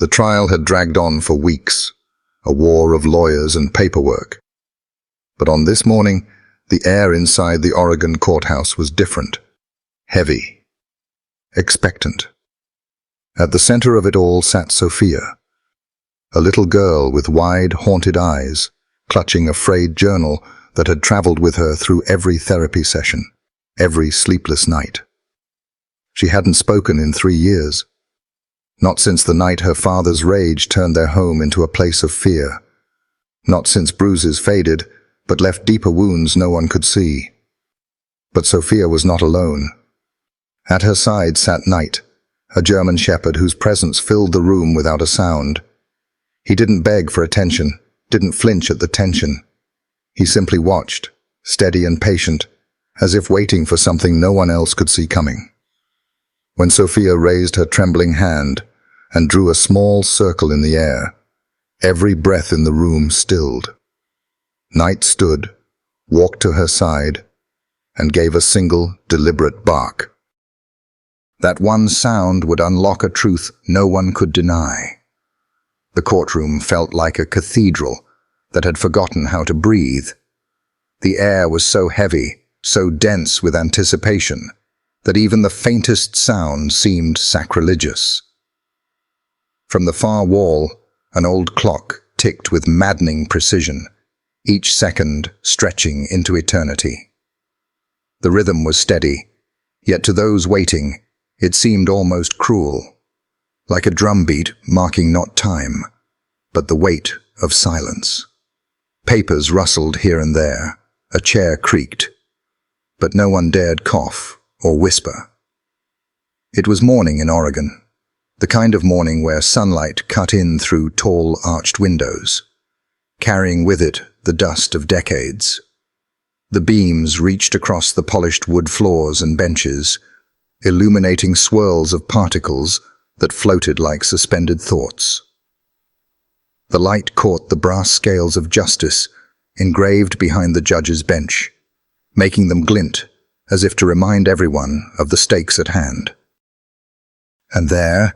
The trial had dragged on for weeks, a war of lawyers and paperwork. But on this morning, the air inside the Oregon courthouse was different, heavy, expectant. At the center of it all sat Sophia, a little girl with wide, haunted eyes, clutching a frayed journal that had traveled with her through every therapy session, every sleepless night. She hadn't spoken in 3 years. Not since the night her father's rage turned their home into a place of fear. Not since bruises faded, but left deeper wounds no one could see. But Sophia was not alone. At her side sat Knight, a German shepherd whose presence filled the room without a sound. He didn't beg for attention, didn't flinch at the tension. He simply watched, steady and patient, as if waiting for something no one else could see coming. When Sophia raised her trembling hand and drew a small circle in the air, every breath in the room stilled. Knight stood, walked to her side, and gave a single, deliberate bark. That one sound would unlock a truth no one could deny. The courtroom felt like a cathedral that had forgotten how to breathe. The air was so heavy, so dense with anticipation, that even the faintest sound seemed sacrilegious. From the far wall, an old clock ticked with maddening precision, each second stretching into eternity. The rhythm was steady, yet to those waiting, it seemed almost cruel, like a drumbeat marking not time, but the weight of silence. Papers rustled here and there, a chair creaked, but no one dared cough or whisper. It was morning in Oregon, the kind of morning where sunlight cut in through tall arched windows, carrying with it the dust of decades. The beams reached across the polished wood floors and benches, illuminating swirls of particles that floated like suspended thoughts. The light caught the brass scales of justice engraved behind the judge's bench, making them glint as if to remind everyone of the stakes at hand. And there,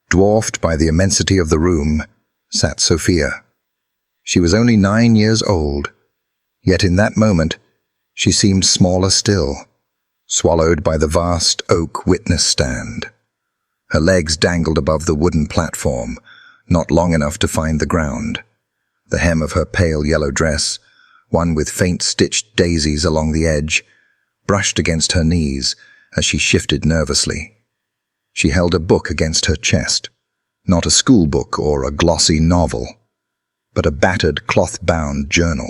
dwarfed by the immensity of the room, sat Sophia. She was only 9 years old, yet in that moment she seemed smaller still, swallowed by the vast oak witness stand. Her legs dangled above the wooden platform, not long enough to find the ground. The hem of her pale yellow dress, one with faint stitched daisies along the edge, brushed against her knees as she shifted nervously. She held a book against her chest, not a school book or a glossy novel, but a battered cloth-bound journal.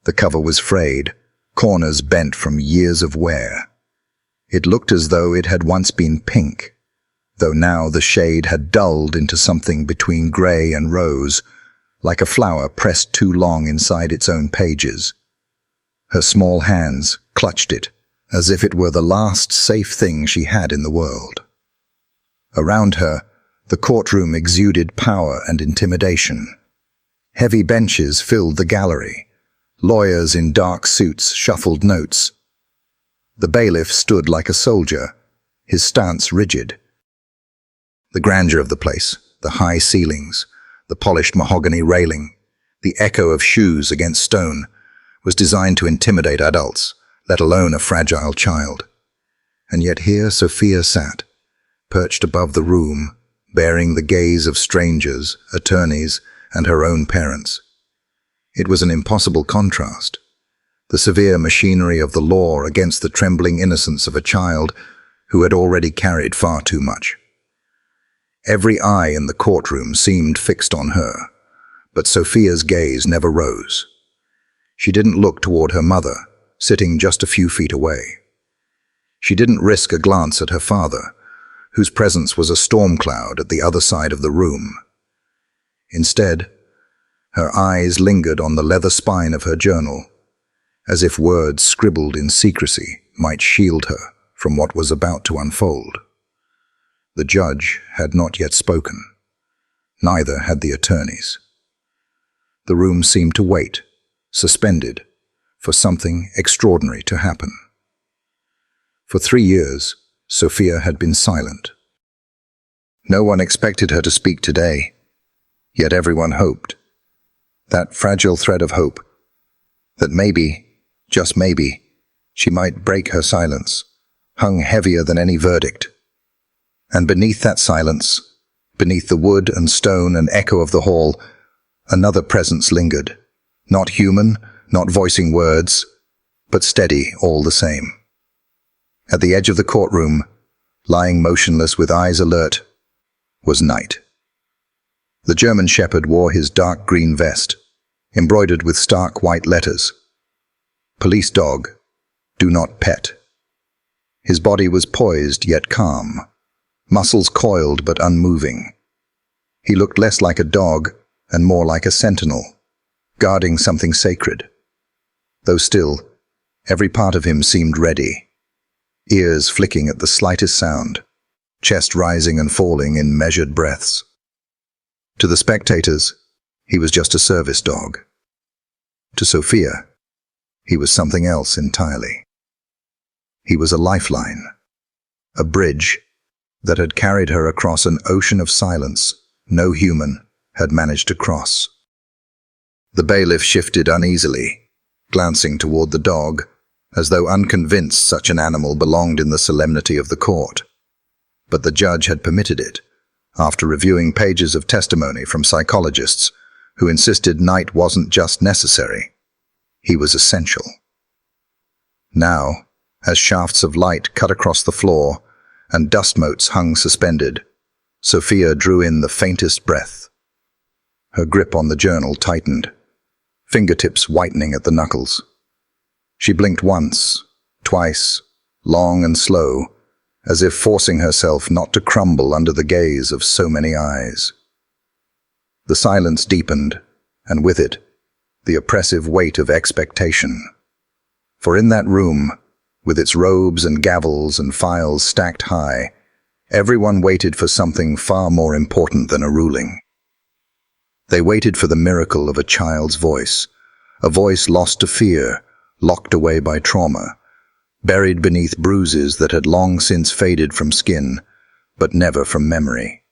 The cover was frayed, corners bent from years of wear. It looked as though it had once been pink, though now the shade had dulled into something between grey and rose, like a flower pressed too long inside its own pages. Her small hands clutched it, as if it were the last safe thing she had in the world. Around her, the courtroom exuded power and intimidation. Heavy benches filled the gallery. Lawyers in dark suits shuffled notes. The bailiff stood like a soldier, his stance rigid. The grandeur of the place, the high ceilings, the polished mahogany railing, the echo of shoes against stone, was designed to intimidate adults, let alone a fragile child. And yet here Sophia sat, perched above the room, bearing the gaze of strangers, attorneys, and her own parents. It was an impossible contrast, the severe machinery of the law against the trembling innocence of a child who had already carried far too much. Every eye in the courtroom seemed fixed on her, but Sophia's gaze never rose. She didn't look toward her mother, sitting just a few feet away. She didn't risk a glance at her father, whose presence was a storm cloud at the other side of the room. Instead, her eyes lingered on the leather spine of her journal, as if words scribbled in secrecy might shield her from what was about to unfold. The judge had not yet spoken. Neither had the attorneys. The room seemed to wait, suspended, for something extraordinary to happen. For 3 years, Sophia had been silent. No one expected her to speak today, yet everyone hoped. That fragile thread of hope, that maybe, just maybe, she might break her silence, hung heavier than any verdict. And beneath that silence, beneath the wood and stone and echo of the hall, another presence lingered, not human, not voicing words, but steady all the same. At the edge of the courtroom, lying motionless with eyes alert, was Night. The German shepherd wore his dark green vest, embroidered with stark white letters. Police dog, do not pet. His body was poised yet calm, muscles coiled but unmoving. He looked less like a dog and more like a sentinel, guarding something sacred. Though still, every part of him seemed ready, ears flicking at the slightest sound, chest rising and falling in measured breaths. To the spectators, he was just a service dog. To Sophia, he was something else entirely. He was a lifeline, a bridge that had carried her across an ocean of silence no human had managed to cross. The bailiff shifted uneasily, glancing toward the dog, as though unconvinced such an animal belonged in the solemnity of the court. But the judge had permitted it, after reviewing pages of testimony from psychologists who insisted Night wasn't just necessary, he was essential. Now, as shafts of light cut across the floor and dust motes hung suspended, Sophia drew in the faintest breath. Her grip on the journal tightened, fingertips whitening at the knuckles. She blinked once, twice, long and slow, as if forcing herself not to crumble under the gaze of so many eyes. The silence deepened, and with it, the oppressive weight of expectation. For in that room, with its robes and gavels and files stacked high, everyone waited for something far more important than a ruling. They waited for the miracle of a child's voice, a voice lost to fear, locked away by trauma, buried beneath bruises that had long since faded from skin, but never from memory.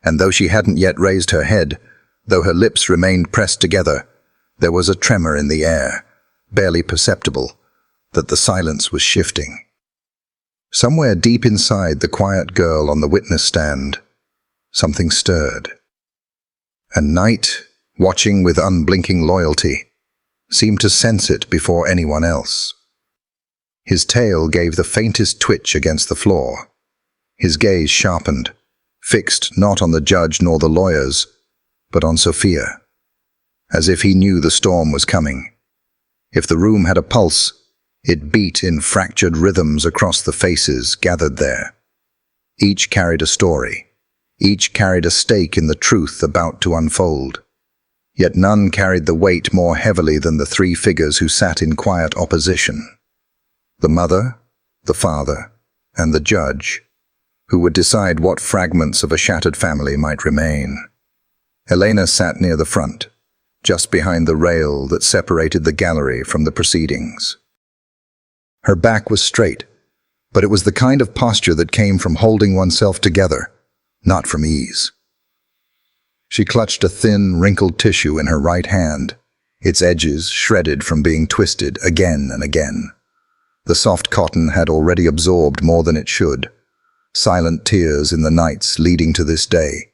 And though she hadn't yet raised her head, though her lips remained pressed together, there was a tremor in the air, barely perceptible, that the silence was shifting. Somewhere deep inside the quiet girl on the witness stand, something stirred. And Night, watching with unblinking loyalty, seemed to sense it before anyone else. His tail gave the faintest twitch against the floor. His gaze sharpened, fixed not on the judge nor the lawyers, but on Sophia, as if he knew the storm was coming. If the room had a pulse, it beat in fractured rhythms across the faces gathered there. Each carried a story. Each carried a stake in the truth about to unfold. Yet none carried the weight more heavily than the three figures who sat in quiet opposition. The mother, the father, and the judge, who would decide what fragments of a shattered family might remain. Elena sat near the front, just behind the rail that separated the gallery from the proceedings. Her back was straight, but it was the kind of posture that came from holding oneself together, not from ease. She clutched a thin, wrinkled tissue in her right hand, its edges shredded from being twisted again and again. The soft cotton had already absorbed more than it should. Silent tears in the nights leading to this day,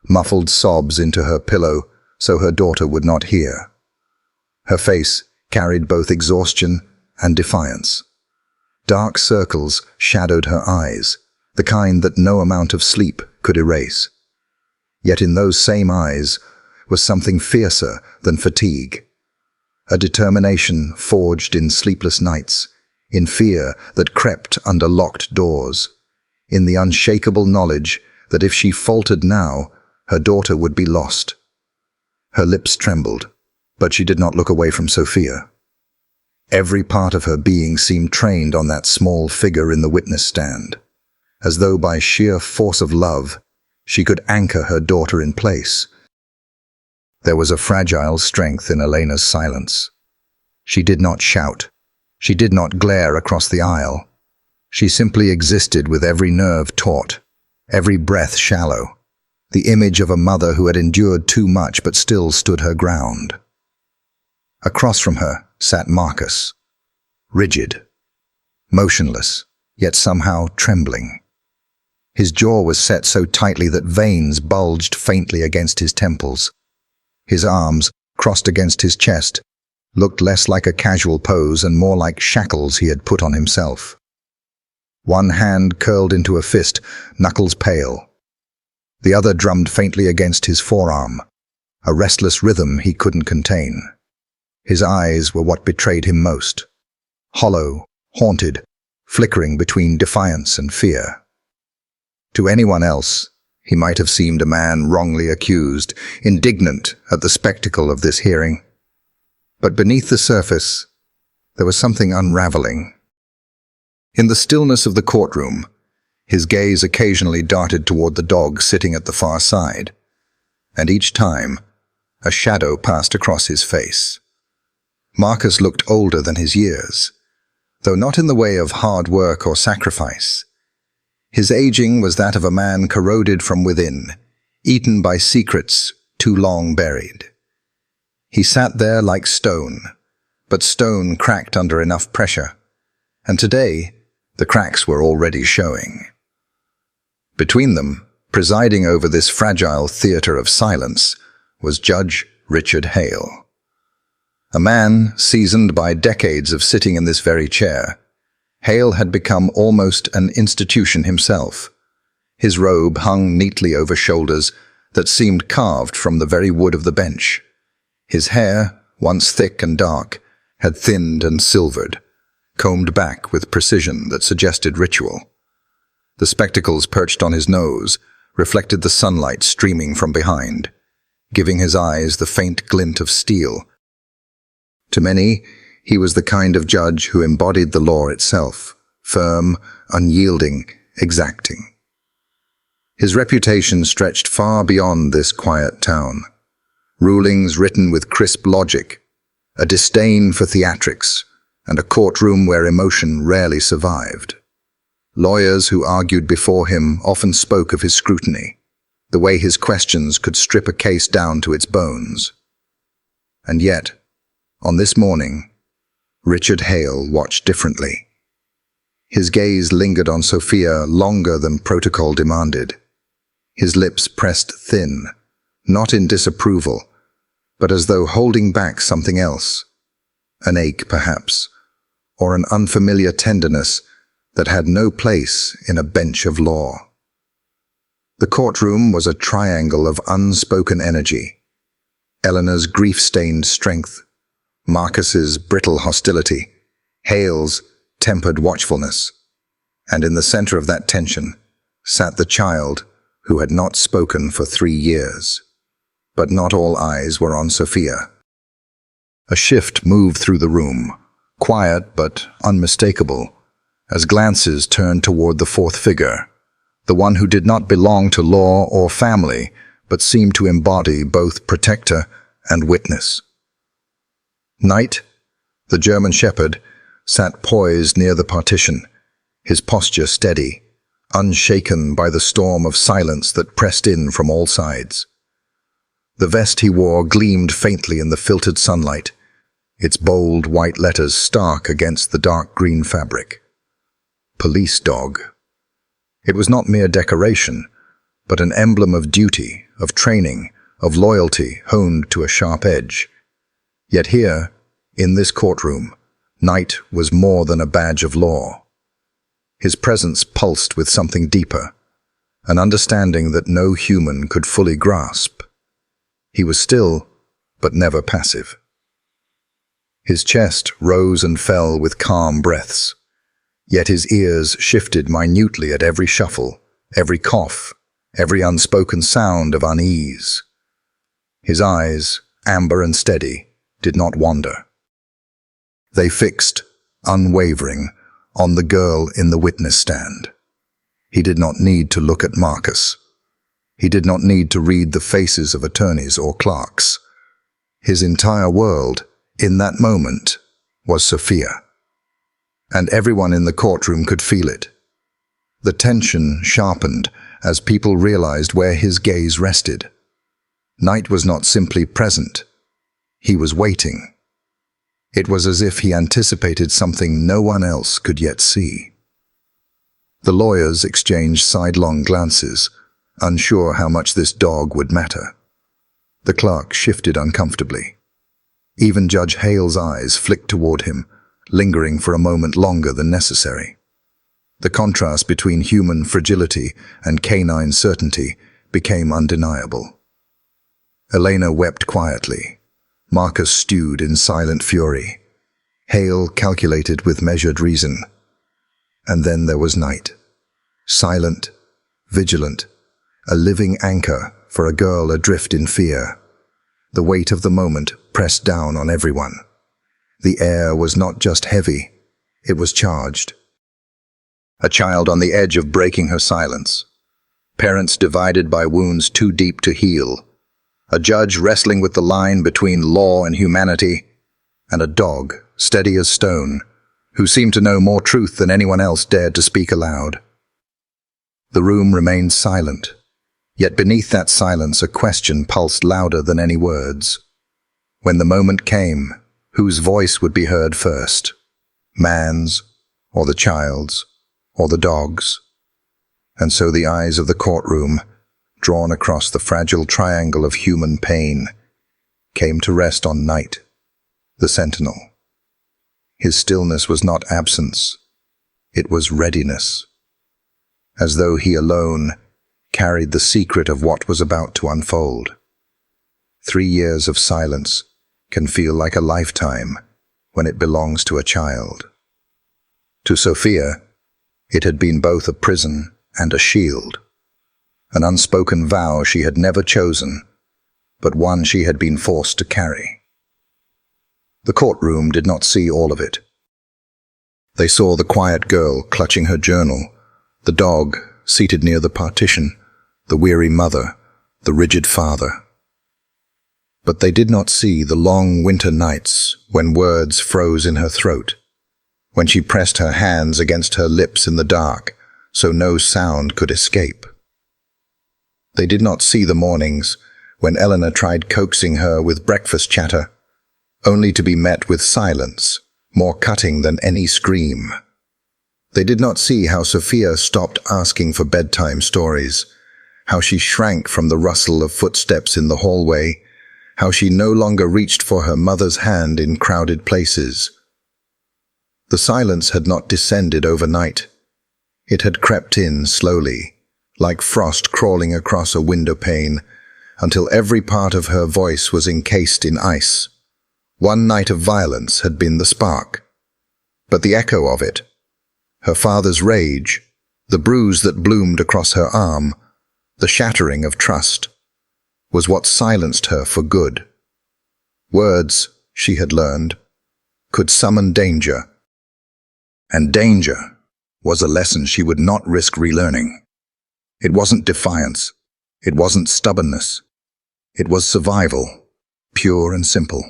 muffled sobs into her pillow so her daughter would not hear. Her face carried both exhaustion and defiance. Dark circles shadowed her eyes, the kind that no amount of sleep could erase. Yet in those same eyes was something fiercer than fatigue, a determination forged in sleepless nights, in fear that crept under locked doors, in the unshakable knowledge that if she faltered now, her daughter would be lost. Her lips trembled, but she did not look away from Sophia. Every part of her being seemed trained on that small figure in the witness stand, as though by sheer force of love she could anchor her daughter in place. There was a fragile strength in Elena's silence. She did not shout. She did not glare across the aisle. She simply existed with every nerve taut, every breath shallow, the image of a mother who had endured too much but still stood her ground. Across from her sat Marcus, rigid, motionless, yet somehow trembling. His jaw was set so tightly that veins bulged faintly against his temples. His arms, crossed against his chest, looked less like a casual pose and more like shackles he had put on himself. One hand curled into a fist, knuckles pale. The other drummed faintly against his forearm, a restless rhythm he couldn't contain. His eyes were what betrayed him most, hollow, haunted, flickering between defiance and fear. To anyone else, he might have seemed a man wrongly accused, indignant at the spectacle of this hearing. But beneath the surface, there was something unraveling. In the stillness of the courtroom, his gaze occasionally darted toward the dog sitting at the far side, and each time, a shadow passed across his face. Marcus looked older than his years, though not in the way of hard work or sacrifice. His aging was that of a man corroded from within, eaten by secrets too long buried. He sat there like stone, but stone cracked under enough pressure, and today the cracks were already showing. Between them, presiding over this fragile theater of silence, was Judge Richard Hale. A man seasoned by decades of sitting in this very chair, Hale had become almost an institution himself. His robe hung neatly over shoulders that seemed carved from the very wood of the bench. His hair, once thick and dark, had thinned and silvered, combed back with precision that suggested ritual. The spectacles perched on his nose reflected the sunlight streaming from behind, giving his eyes the faint glint of steel. To many, he was the kind of judge who embodied the law itself, firm, unyielding, exacting. His reputation stretched far beyond this quiet town. Rulings written with crisp logic, a disdain for theatrics, and a courtroom where emotion rarely survived. Lawyers who argued before him often spoke of his scrutiny, the way his questions could strip a case down to its bones. And yet, on this morning, Richard Hale watched differently. His gaze lingered on Sophia longer than protocol demanded. His lips pressed thin, not in disapproval, but as though holding back something else, an ache perhaps, or an unfamiliar tenderness that had no place in a bench of law. The courtroom was a triangle of unspoken energy. Eleanor's grief-stained strength, Marcus's brittle hostility, Hale's tempered watchfulness, and in the center of that tension sat the child who had not spoken for 3 years. But not all eyes were on Sophia. A shift moved through the room, quiet but unmistakable, as glances turned toward the fourth figure, the one who did not belong to law or family, but seemed to embody both protector and witness. Knight, the German shepherd, sat poised near the partition, his posture steady, unshaken by the storm of silence that pressed in from all sides. The vest he wore gleamed faintly in the filtered sunlight, its bold white letters stark against the dark green fabric. Police dog. It was not mere decoration, but an emblem of duty, of training, of loyalty honed to a sharp edge. Yet here, in this courtroom, Knight was more than a badge of law. His presence pulsed with something deeper, an understanding that no human could fully grasp. He was still, but never passive. His chest rose and fell with calm breaths, yet his ears shifted minutely at every shuffle, every cough, every unspoken sound of unease. His eyes, amber and steady, did not wander. They fixed, unwavering, on the girl in the witness stand. He did not need to look at Marcus. He did not need to read the faces of attorneys or clerks. His entire world, in that moment, was Sophia. And everyone in the courtroom could feel it. The tension sharpened as people realized where his gaze rested. Night was not simply present. He was waiting. It was as if he anticipated something no one else could yet see. The lawyers exchanged sidelong glances, unsure how much this dog would matter. The clerk shifted uncomfortably. Even Judge Hale's eyes flicked toward him, lingering for a moment longer than necessary. The contrast between human fragility and canine certainty became undeniable. Elena wept quietly. Marcus stewed in silent fury. Hale calculated with measured reason. And then there was Night. Silent, vigilant, a living anchor for a girl adrift in fear. The weight of the moment pressed down on everyone. The air was not just heavy, it was charged. A child on the edge of breaking her silence. Parents divided by wounds too deep to heal. A judge wrestling with the line between law and humanity. And a dog, steady as stone, who seemed to know more truth than anyone else dared to speak aloud. The room remained silent, yet beneath that silence a question pulsed louder than any words. When the moment came, whose voice would be heard first? Man's, or the child's, or the dog's? And so the eyes of the courtroom, drawn across the fragile triangle of human pain, came to rest on Night, the sentinel. His stillness was not absence, it was readiness, as though he alone carried the secret of what was about to unfold. 3 years of silence can feel like a lifetime when it belongs to a child. To Sophia, it had been both a prison and a shield, an unspoken vow she had never chosen, but one she had been forced to carry. The courtroom did not see all of it. They saw the quiet girl clutching her journal, the dog seated near the partition, the weary mother, the rigid father. But they did not see the long winter nights when words froze in her throat, when she pressed her hands against her lips in the dark so no sound could escape. They did not see the mornings when Eleanor tried coaxing her with breakfast chatter, only to be met with silence, more cutting than any scream. They did not see how Sophia stopped asking for bedtime stories, how she shrank from the rustle of footsteps in the hallway, how she no longer reached for her mother's hand in crowded places. The silence had not descended overnight. It had crept in slowly, like frost crawling across a window pane, until every part of her voice was encased in ice. One night of violence had been the spark, but the echo of it, her father's rage, the bruise that bloomed across her arm, the shattering of trust, was what silenced her for good. Words, she had learned, could summon danger, and danger was a lesson she would not risk relearning. It wasn't defiance, it wasn't stubbornness, it was survival, pure and simple.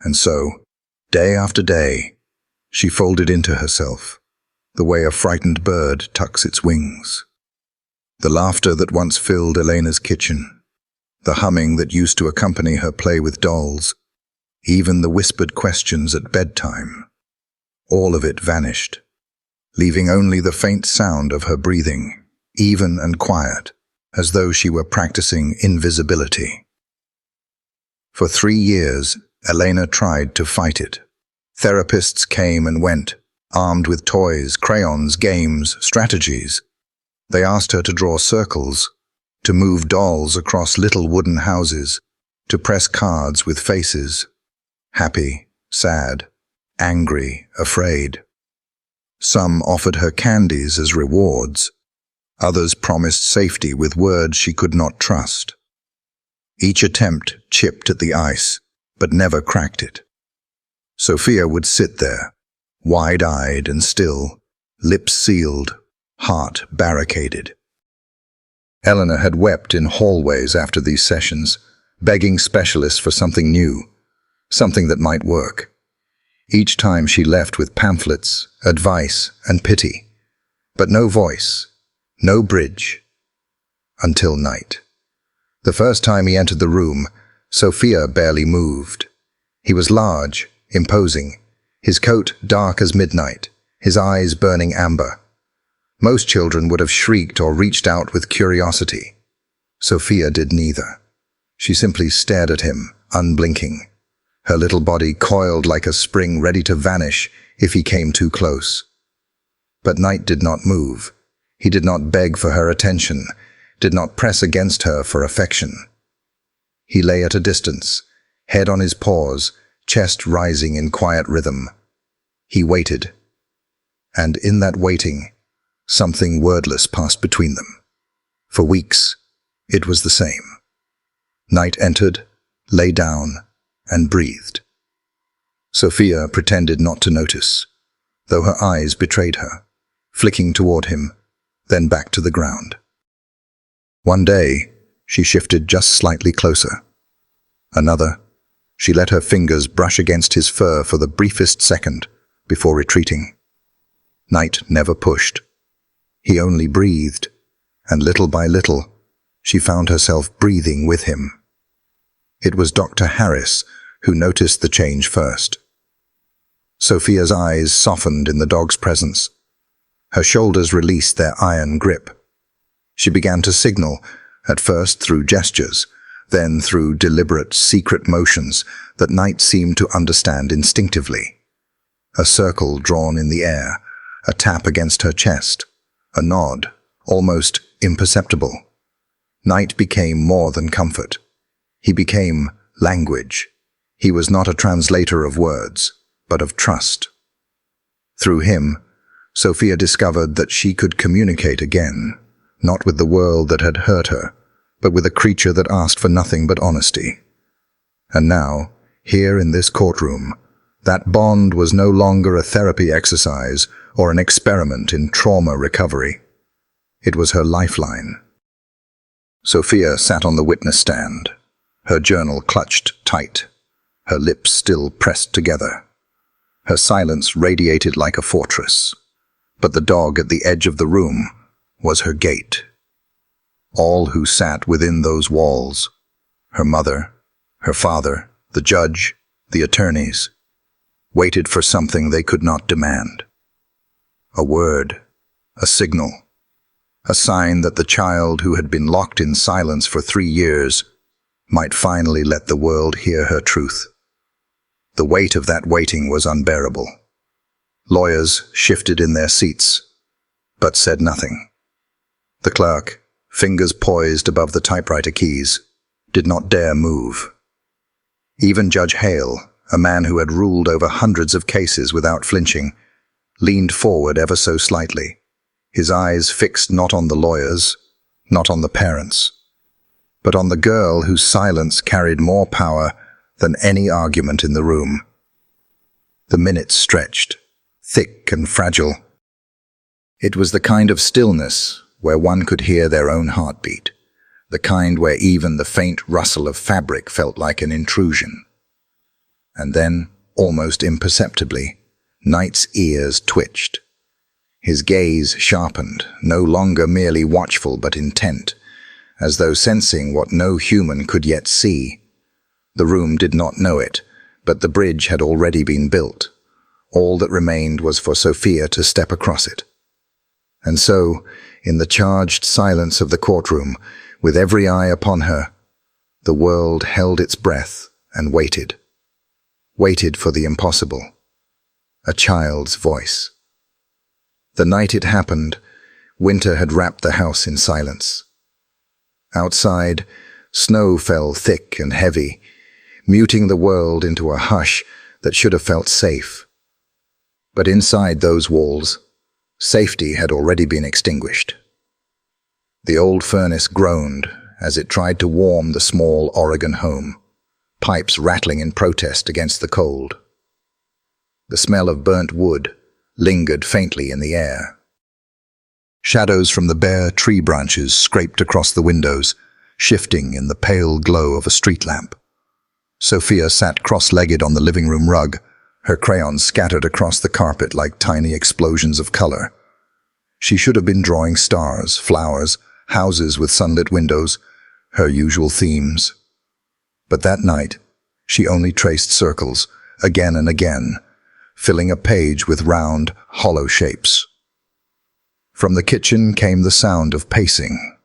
And so, day after day, she folded into herself, the way a frightened bird tucks its wings. The laughter that once filled Elena's kitchen, the humming that used to accompany her play with dolls, even the whispered questions at bedtime, all of it vanished, leaving only the faint sound of her breathing, even and quiet, as though she were practicing invisibility. For 3 years, Elena tried to fight it. Therapists came and went, armed with toys, crayons, games, strategies. They asked her to draw circles, to move dolls across little wooden houses, to press cards with faces, happy, sad, angry, afraid. Some offered her candies as rewards. Others promised safety with words she could not trust. Each attempt chipped at the ice, but never cracked it. Sophia would sit there, wide-eyed and still, lips sealed, heart barricaded. Eleanor had wept in hallways after these sessions, begging specialists for something new, something that might work. Each time she left with pamphlets, advice, and pity, but no voice, no bridge, until night. The first time he entered the room, Sophia barely moved. He was large, imposing, his coat dark as midnight, his eyes burning amber. Most children would have shrieked or reached out with curiosity. Sophia did neither. She simply stared at him, unblinking. Her little body coiled like a spring ready to vanish if he came too close. But Knight did not move. He did not beg for her attention, did not press against her for affection. He lay at a distance, head on his paws, chest rising in quiet rhythm. He waited. And in that waiting, something wordless passed between them. For weeks, it was the same. Knight entered, lay down, and breathed. Sophia pretended not to notice, though her eyes betrayed her, flicking toward him, then back to the ground. One day, she shifted just slightly closer. Another, she let her fingers brush against his fur for the briefest second before retreating. Knight never pushed. He only breathed, and little by little, she found herself breathing with him. It was Dr. Harris who noticed the change first. Sophia's eyes softened in the dog's presence. Her shoulders released their iron grip. She began to signal, at first through gestures, then through deliberate, secret motions that Knight seemed to understand instinctively. A circle drawn in the air, a tap against her chest, a nod, almost imperceptible. Knight became more than comfort. He became language. He was not a translator of words, but of trust. Through him, Sophia discovered that she could communicate again, not with the world that had hurt her, but with a creature that asked for nothing but honesty. And now, here in this courtroom, that bond was no longer a therapy exercise or an experiment in trauma recovery. It was her lifeline. Sophia sat on the witness stand, her journal clutched tight, her lips still pressed together. Her silence radiated like a fortress, but the dog at the edge of the room was her gate. All who sat within those walls, her mother, her father, the judge, the attorneys, waited for something they could not demand. A word, a signal, a sign that the child who had been locked in silence for 3 years might finally let the world hear her truth. The weight of that waiting was unbearable. Lawyers shifted in their seats, but said nothing. The clerk, fingers poised above the typewriter keys, did not dare move. Even Judge Hale, a man who had ruled over hundreds of cases without flinching, leaned forward ever so slightly, his eyes fixed not on the lawyers, not on the parents, but on the girl whose silence carried more power than any argument in the room. The minutes stretched, thick and fragile. It was the kind of stillness where one could hear their own heartbeat, the kind where even the faint rustle of fabric felt like an intrusion. And then, almost imperceptibly, Knight's ears twitched. His gaze sharpened, no longer merely watchful but intent, as though sensing what no human could yet see. The room did not know it, but the bridge had already been built. All that remained was for Sophia to step across it. And so, in the charged silence of the courtroom, with every eye upon her, the world held its breath and waited. Waited for the impossible. A child's voice. The night it happened, winter had wrapped the house in silence. Outside, snow fell thick and heavy, muting the world into a hush that should have felt safe. But inside those walls, safety had already been extinguished. The old furnace groaned as it tried to warm the small Oregon home, pipes rattling in protest against the cold. The smell of burnt wood lingered faintly in the air. Shadows from the bare tree branches scraped across the windows, shifting in the pale glow of a street lamp. Sophia sat cross-legged on the living room rug, her crayons scattered across the carpet like tiny explosions of color. She should have been drawing stars, flowers, houses with sunlit windows, her usual themes. But that night, she only traced circles, again and again, filling a page with round, hollow shapes. From the kitchen came the sound of pacing.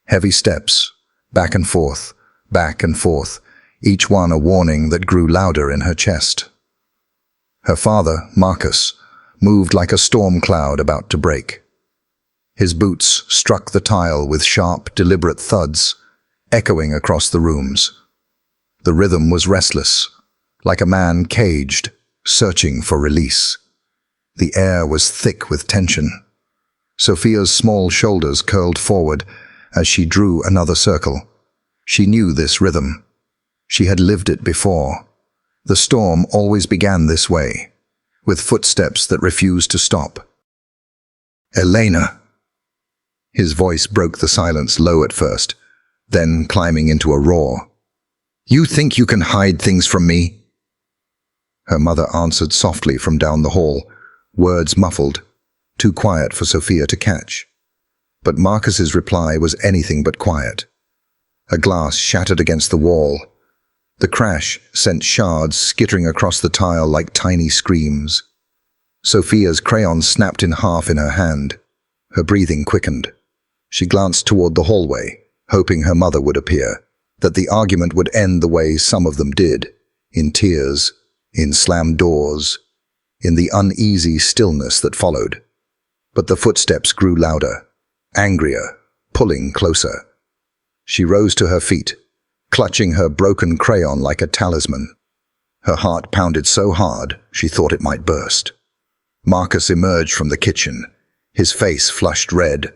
Heavy steps, back and forth, each one a warning that grew louder in her chest. Her father, Marcus, moved like a storm cloud about to break. His boots struck the tile with sharp, deliberate thuds, echoing across the rooms. The rhythm was restless, like a man caged, searching for release. The air was thick with tension. Sophia's small shoulders curled forward as she drew another circle. She knew this rhythm. She had lived it before. The storm always began this way, with footsteps that refused to stop. "Elena!" His voice broke the silence, low at first, then climbing into a roar. "You think you can hide things from me?" Her mother answered softly from down the hall, words muffled, too quiet for Sophia to catch. But Marcus's reply was anything but quiet. A glass shattered against the wall. The crash sent shards skittering across the tile like tiny screams. Sophia's crayon snapped in half in her hand. Her breathing quickened. She glanced toward the hallway, hoping her mother would appear, that the argument would end the way some of them did, in tears, in slammed doors, in the uneasy stillness that followed. But the footsteps grew louder, angrier, pulling closer. She rose to her feet, clutching her broken crayon like a talisman. Her heart pounded so hard she thought it might burst. Marcus emerged from the kitchen, his face flushed red,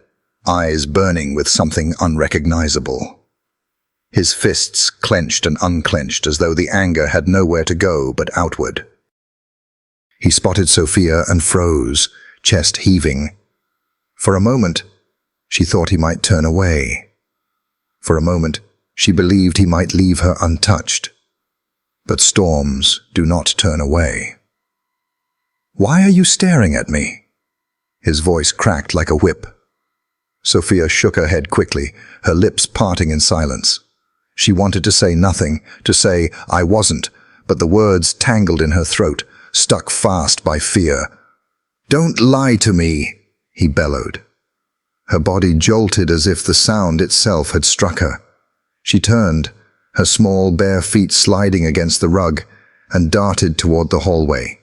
eyes burning with something unrecognizable. His fists clenched and unclenched as though the anger had nowhere to go but outward. He spotted Sophia and froze, chest heaving. For a moment, she thought he might turn away. For a moment, she believed he might leave her untouched. But storms do not turn away. "Why are you staring at me?" His voice cracked like a whip. Sophia shook her head quickly, her lips parting in silence. She wanted to say nothing, to say, "I wasn't," but the words tangled in her throat, stuck fast by fear. "Don't lie to me," he bellowed. Her body jolted as if the sound itself had struck her. She turned, her small bare feet sliding against the rug, and darted toward the hallway.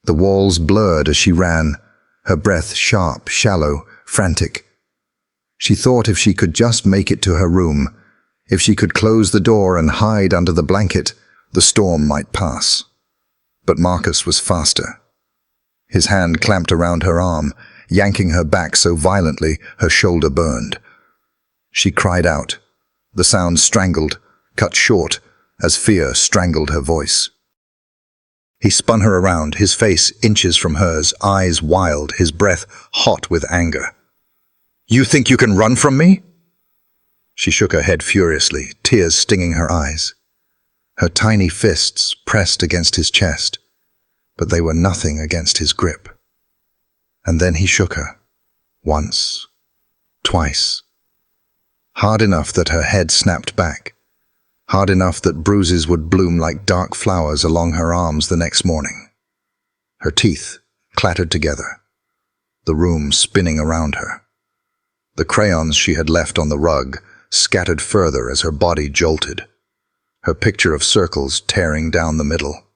The walls blurred as she ran, her breath sharp, shallow, frantic. She thought if she could just make it to her room, if she could close the door and hide under the blanket, the storm might pass. But Marcus was faster. His hand clamped around her arm, yanking her back so violently her shoulder burned. She cried out. The sound strangled, cut short, as fear strangled her voice. He spun her around, his face inches from hers, eyes wild, his breath hot with anger. "You think you can run from me?" She shook her head furiously, tears stinging her eyes. Her tiny fists pressed against his chest, but they were nothing against his grip. And then he shook her, once, twice. Hard enough that her head snapped back, hard enough that bruises would bloom like dark flowers along her arms the next morning. Her teeth clattered together, the room spinning around her. The crayons she had left on the rug scattered further as her body jolted, her picture of circles tearing down the middle.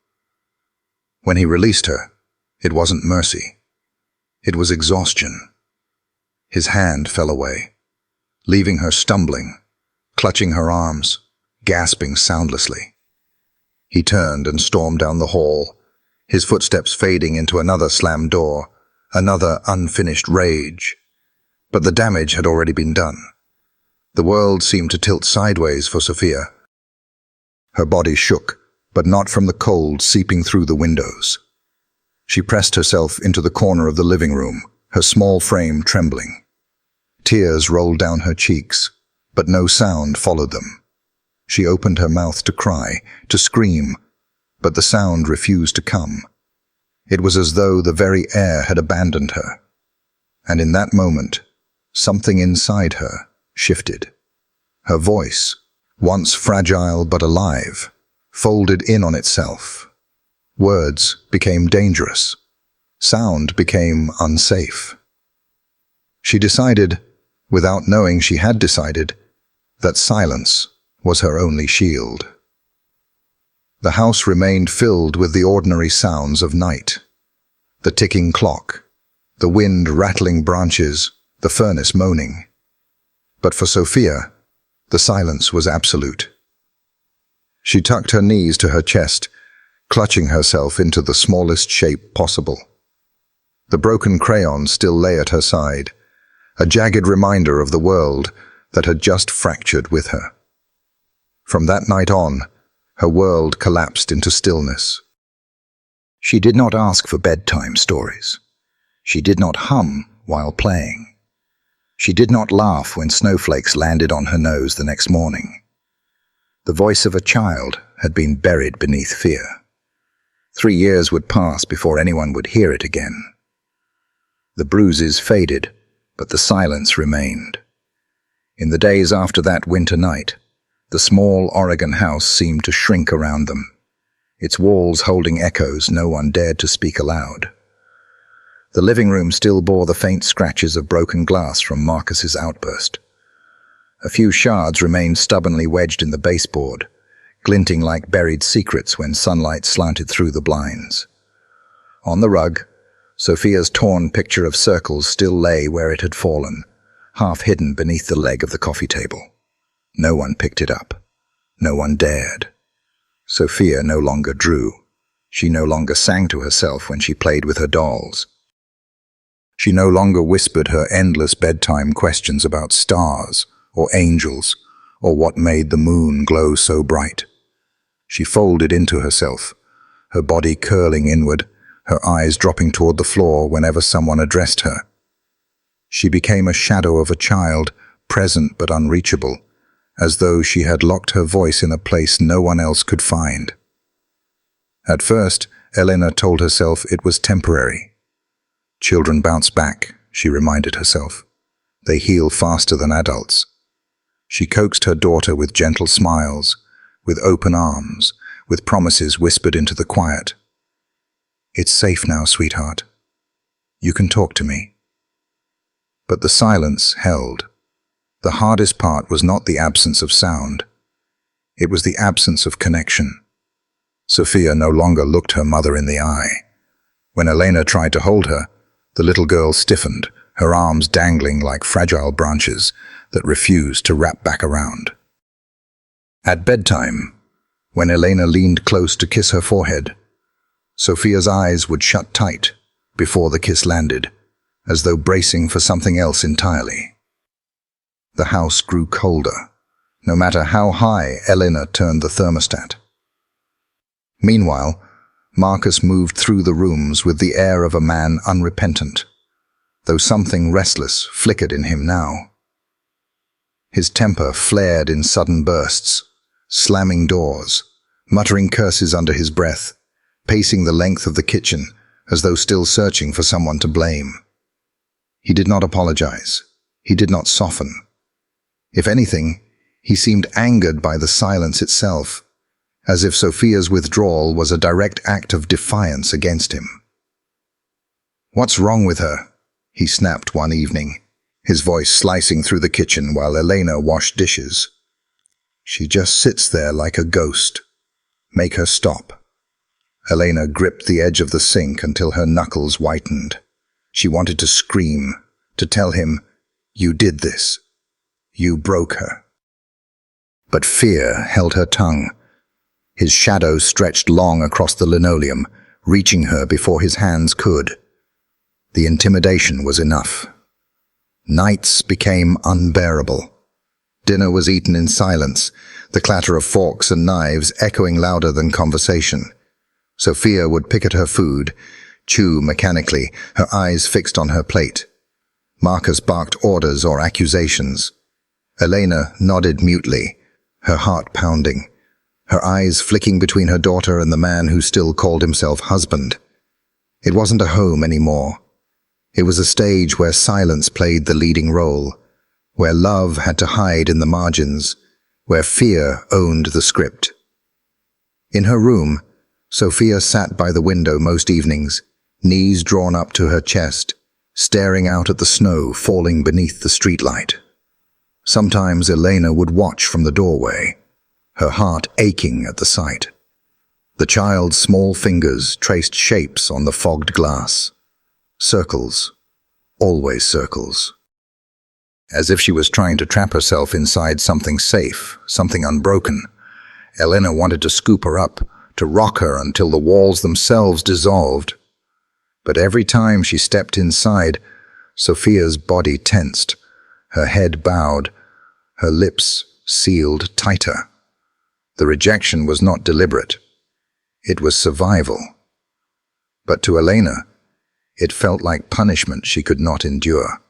When he released her, it wasn't mercy. It was exhaustion. His hand fell away, leaving her stumbling, clutching her arms, gasping soundlessly. He turned and stormed down the hall, his footsteps fading into another slammed door, another unfinished rage. But the damage had already been done. The world seemed to tilt sideways for Sophia. Her body shook, but not from the cold seeping through the windows. She pressed herself into the corner of the living room, her small frame trembling. Tears rolled down her cheeks, but no sound followed them. She opened her mouth to cry, to scream, but the sound refused to come. It was as though the very air had abandoned her. And in that moment, Something inside her shifted. Her voice, once fragile but alive, folded in on itself. Words became dangerous. Sound became unsafe. She decided, without knowing she had decided, that silence was her only shield. The house remained filled with the ordinary sounds of night. The ticking clock, the wind rattling branches, the furnace moaning. But for Sophia, the silence was absolute. She tucked her knees to her chest, clutching herself into the smallest shape possible. The broken crayon still lay at her side, a jagged reminder of the world that had just fractured with her. From that night on, her world collapsed into stillness. She did not ask for bedtime stories. She did not hum while playing. She did not laugh when snowflakes landed on her nose the next morning. The voice of a child had been buried beneath fear. 3 years would pass before anyone would hear it again. The bruises faded, but the silence remained. In the days after that winter night, the small Oregon house seemed to shrink around them, its walls holding echoes no one dared to speak aloud. The living room still bore the faint scratches of broken glass from Marcus's outburst. A few shards remained stubbornly wedged in the baseboard, glinting like buried secrets when sunlight slanted through the blinds. On the rug, Sophia's torn picture of circles still lay where it had fallen, half hidden beneath the leg of the coffee table. No one picked it up. No one dared. Sophia no longer drew. She no longer sang to herself when she played with her dolls. She no longer whispered her endless bedtime questions about stars or angels or what made the moon glow so bright. She folded into herself, her body curling inward, her eyes dropping toward the floor whenever someone addressed her. She became a shadow of a child, present but unreachable, as though she had locked her voice in a place no one else could find. At first, Elena told herself it was temporary. Children bounce back, she reminded herself. They heal faster than adults. She coaxed her daughter with gentle smiles, with open arms, with promises whispered into the quiet. "It's safe now, sweetheart. You can talk to me." But the silence held. The hardest part was not the absence of sound. It was the absence of connection. Sophia no longer looked her mother in the eye. When Elena tried to hold her, the little girl stiffened, her arms dangling like fragile branches that refused to wrap back around. At bedtime, when Elena leaned close to kiss her forehead, Sophia's eyes would shut tight before the kiss landed, as though bracing for something else entirely. The house grew colder, no matter how high Elena turned the thermostat. Meanwhile, Marcus moved through the rooms with the air of a man unrepentant, though something restless flickered in him now. His temper flared in sudden bursts, slamming doors, muttering curses under his breath, pacing the length of the kitchen as though still searching for someone to blame. He did not apologize. He did not soften. If anything, he seemed angered by the silence itself, as if Sophia's withdrawal was a direct act of defiance against him. "What's wrong with her?" he snapped one evening, his voice slicing through the kitchen while Elena washed dishes. "She just sits there like a ghost. Make her stop." Elena gripped the edge of the sink until her knuckles whitened. She wanted to scream, to tell him, "You did this. You broke her." But fear held her tongue. His shadow stretched long across the linoleum, reaching her before his hands could. The intimidation was enough. Nights became unbearable. Dinner was eaten in silence, the clatter of forks and knives echoing louder than conversation. Sophia would pick at her food, chew mechanically, her eyes fixed on her plate. Marcus barked orders or accusations. Elena nodded mutely, her heart pounding, her eyes flicking between her daughter and the man who still called himself husband. It wasn't a home anymore. It was a stage where silence played the leading role, where love had to hide in the margins, where fear owned the script. In her room, Sophia sat by the window most evenings, knees drawn up to her chest, staring out at the snow falling beneath the streetlight. Sometimes Elena would watch from the doorway, her heart aching at the sight. The child's small fingers traced shapes on the fogged glass. Circles, always circles. As if she was trying to trap herself inside something safe, something unbroken. Elena wanted to scoop her up, to rock her until the walls themselves dissolved. But every time she stepped inside, Sophia's body tensed, her head bowed, her lips sealed tighter. The rejection was not deliberate. It was survival. But to Elena, it felt like punishment she could not endure.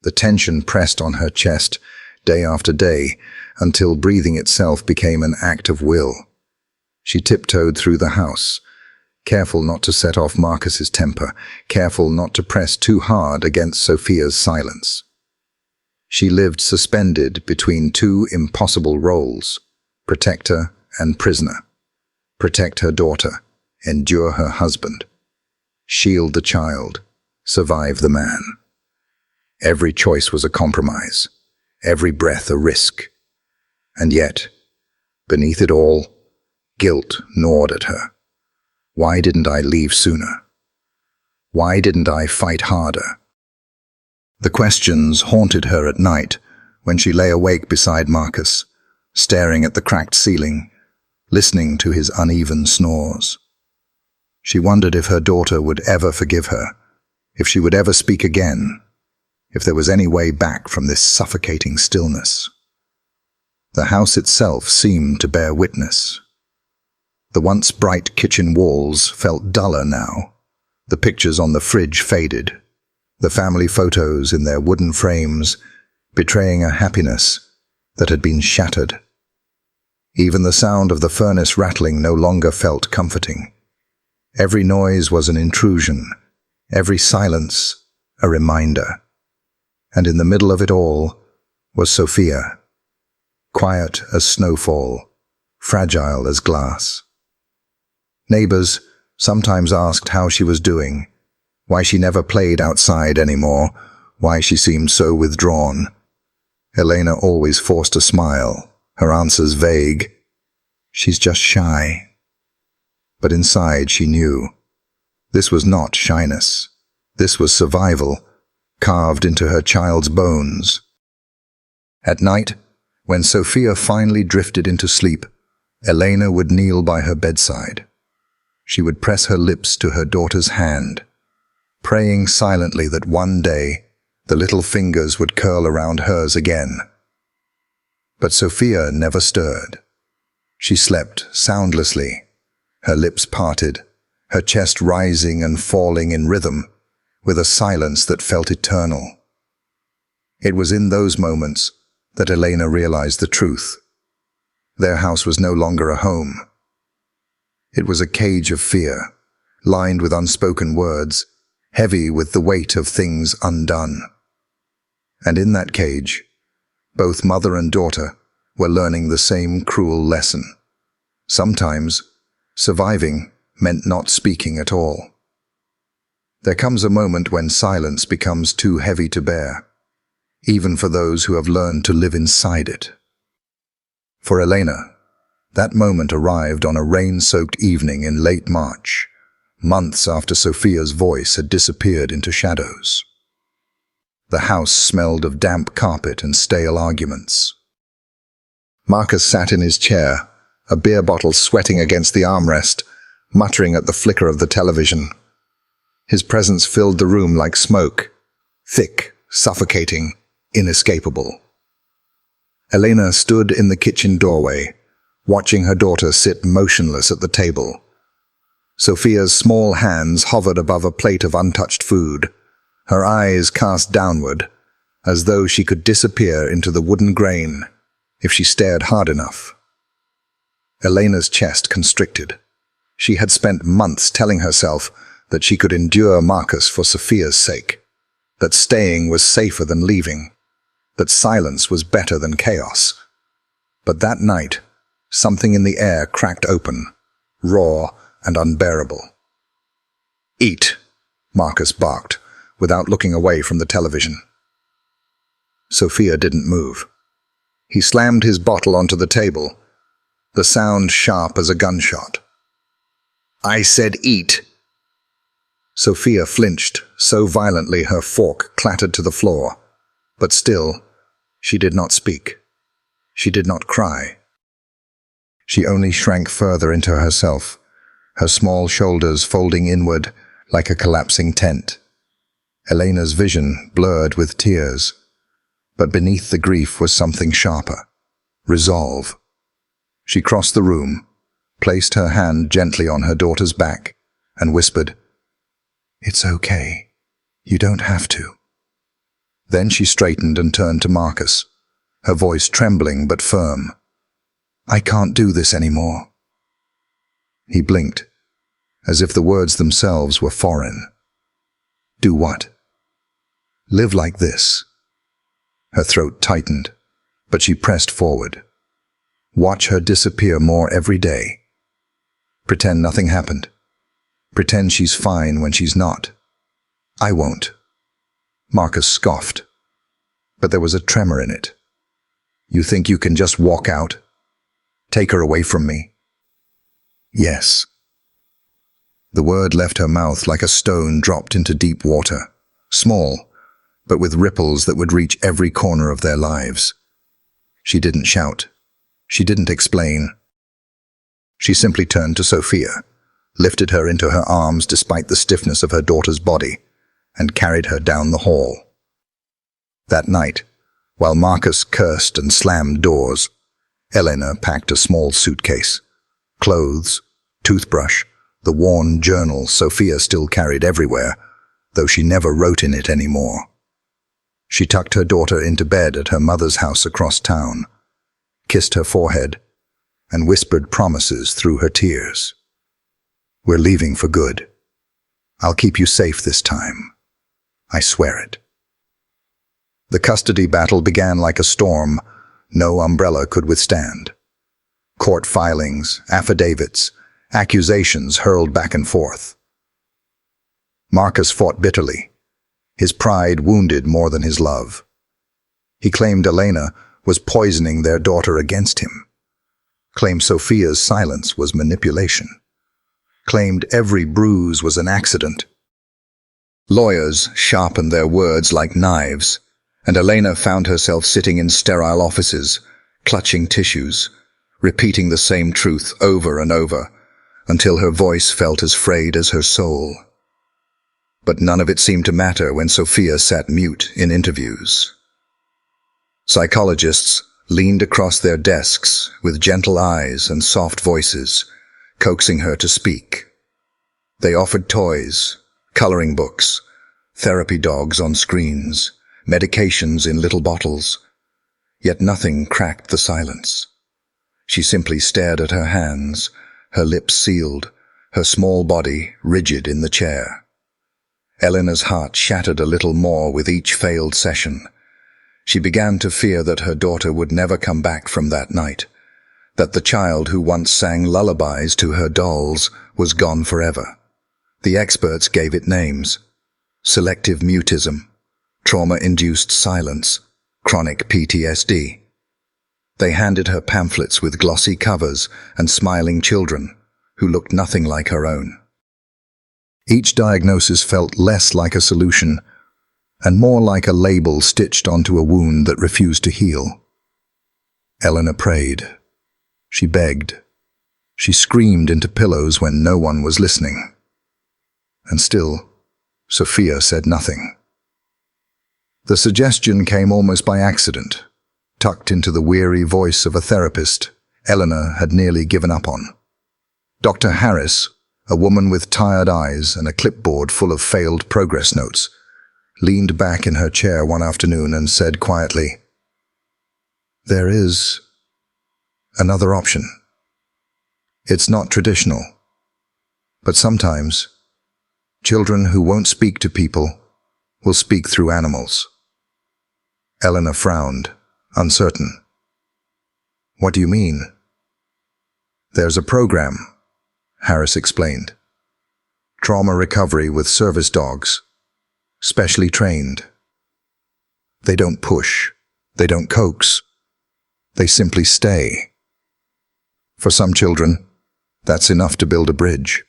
The tension pressed on her chest day after day until breathing itself became an act of will. She tiptoed through the house, careful not to set off Marcus's temper, careful not to press too hard against Sophia's silence. She lived suspended between two impossible roles, protector and prisoner. Protect her daughter, endure her husband. Shield the child, survive the man. Every choice was a compromise, every breath a risk. And yet, beneath it all, guilt gnawed at her. Why didn't I leave sooner? Why didn't I fight harder? The questions haunted her at night when she lay awake beside Marcus, staring at the cracked ceiling, listening to his uneven snores. She wondered if her daughter would ever forgive her, if she would ever speak again, if there was any way back from this suffocating stillness. The house itself seemed to bear witness. The once bright kitchen walls felt duller now. The pictures on the fridge faded, the family photos in their wooden frames betraying a happiness that had been shattered. Even the sound of the furnace rattling no longer felt comforting. Every noise was an intrusion, every silence a reminder. And in the middle of it all was Sophia, quiet as snowfall, fragile as glass. Neighbors sometimes asked how she was doing, why she never played outside anymore, why she seemed so withdrawn. Elena always forced a smile, her answers vague. She's just shy. But inside she knew. This was not shyness. This was survival, carved into her child's bones. At night, when Sophia finally drifted into sleep, Elena would kneel by her bedside. She would press her lips to her daughter's hand, praying silently that one day the little fingers would curl around hers again. But Sophia never stirred. She slept soundlessly, her lips parted, her chest rising and falling in rhythm, with a silence that felt eternal. It was in those moments that Elena realized the truth. Their house was no longer a home. It was a cage of fear, lined with unspoken words, heavy with the weight of things undone. And in that cage, both mother and daughter were learning the same cruel lesson. Sometimes, surviving meant not speaking at all. There comes a moment when silence becomes too heavy to bear, even for those who have learned to live inside it. For Elena, that moment arrived on a rain-soaked evening in late March, months after Sophia's voice had disappeared into shadows. The house smelled of damp carpet and stale arguments. Marcus sat in his chair, a beer bottle sweating against the armrest, muttering at the flicker of the television. His presence filled the room like smoke, thick, suffocating, inescapable. Elena stood in the kitchen doorway, watching her daughter sit motionless at the table. Sophia's small hands hovered above a plate of untouched food, her eyes cast downward, as though she could disappear into the wooden grain if she stared hard enough. Elena's chest constricted. She had spent months telling herself that she could endure Marcus for Sophia's sake. that staying was safer than leaving, that silence was better than chaos. But that night, something in the air cracked open, raw and unbearable. "Eat," Marcus barked, without looking away from the television. Sophia didn't move. He slammed his bottle onto the table, the sound sharp as a gunshot. "I said eat." Sophia flinched so violently her fork clattered to the floor, but still, she did not speak. She did not cry. She only shrank further into herself, her small shoulders folding inward like a collapsing tent. Elena's vision blurred with tears, but beneath the grief was something sharper: resolve. She crossed the room, placed her hand gently on her daughter's back, and whispered, "It's okay. You don't have to." Then she straightened and turned to Marcus, her voice trembling but firm. "I can't do this anymore." He blinked, as if the words themselves were foreign. "Do what?" "Live like this." Her throat tightened, but she pressed forward. "Watch her disappear more every day. Pretend nothing happened. Pretend she's fine when she's not." "I won't." Marcus scoffed, but there was a tremor in it. "You think you can just walk out? Take her away from me?" "Yes." The word left her mouth like a stone dropped into deep water, small, but with ripples that would reach every corner of their lives. She didn't shout. She didn't explain. She simply turned to Sophia, lifted her into her arms despite the stiffness of her daughter's body, and carried her down the hall. That night, while Marcus cursed and slammed doors, Elena packed a small suitcase. Clothes, toothbrush, the worn journal Sophia still carried everywhere, though she never wrote in it anymore. She tucked her daughter into bed at her mother's house across town, kissed her forehead, and whispered promises through her tears. "We're leaving for good. I'll keep you safe this time. I swear it." The custody battle began like a storm no umbrella could withstand. Court filings, affidavits, accusations hurled back and forth. Marcus fought bitterly, his pride wounded more than his love. He claimed Elena was poisoning their daughter against him, claimed Sophia's silence was manipulation, claimed every bruise was an accident. Lawyers sharpened their words like knives, and Elena found herself sitting in sterile offices, clutching tissues, repeating the same truth over and over, until her voice felt as frayed as her soul. But none of it seemed to matter when Sophia sat mute in interviews. Psychologists leaned across their desks with gentle eyes and soft voices, coaxing her to speak. They offered toys, coloring books, therapy dogs on screens, medications in little bottles. Yet nothing cracked the silence. She simply stared at her hands, her lips sealed, her small body rigid in the chair. Elena's heart shattered a little more with each failed session. She began to fear that her daughter would never come back from that night, that the child who once sang lullabies to her dolls was gone forever. The experts gave it names: selective mutism, trauma-induced silence, chronic PTSD. They handed her pamphlets with glossy covers and smiling children who looked nothing like her own. Each diagnosis felt less like a solution and more like a label stitched onto a wound that refused to heal. Elena prayed. She begged. She screamed into pillows when no one was listening. And still, Sophia said nothing. The suggestion came almost by accident, tucked into the weary voice of a therapist Elena had nearly given up on. Dr. Harris, a woman with tired eyes and a clipboard full of failed progress notes, leaned back in her chair one afternoon and said quietly, "There is another option. It's not traditional, but sometimes children who won't speak to people will speak through animals. Elena frowned, uncertain. What do you mean? There's a program, Harris explained. Trauma recovery with service dogs, specially trained. They don't push, they don't coax, they simply stay. For some children, that's enough to build a bridge.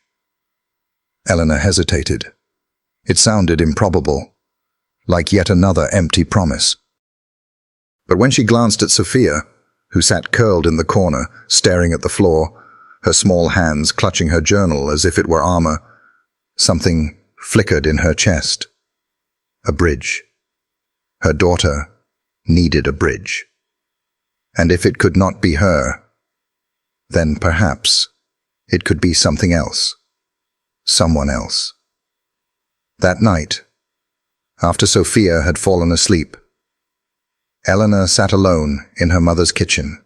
Elena hesitated. It sounded improbable, like yet another empty promise. But when she glanced at Sophia, who sat curled in the corner, staring at the floor, her small hands clutching her journal as if it were armor, something flickered in her chest. A bridge. Her daughter needed a bridge. And if it could not be her, then perhaps it could be something else. Someone else. That night, after Sophia had fallen asleep, Elena sat alone in her mother's kitchen,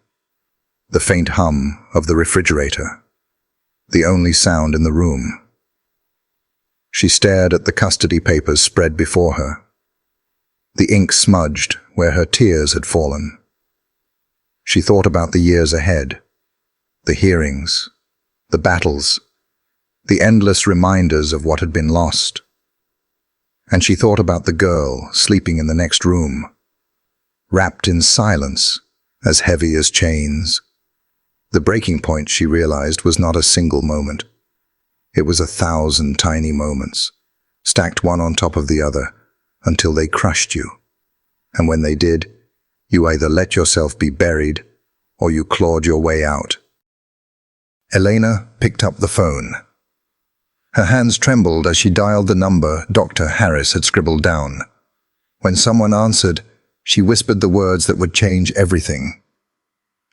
the faint hum of the refrigerator, the only sound in the room. She stared at the custody papers spread before her. The ink smudged where her tears had fallen. She thought about the years ahead, the hearings, the battles, the endless reminders of what had been lost. And she thought about the girl sleeping in the next room, wrapped in silence as heavy as chains. The breaking point, she realized, was not a single moment. It was 1,000 tiny moments, stacked one on top of the other, until they crushed you. And when they did, you either let yourself be buried, or you clawed your way out. Elena picked up the phone. Her hands trembled as she dialed the number Dr. Harris had scribbled down. When someone answered, she whispered the words that would change everything.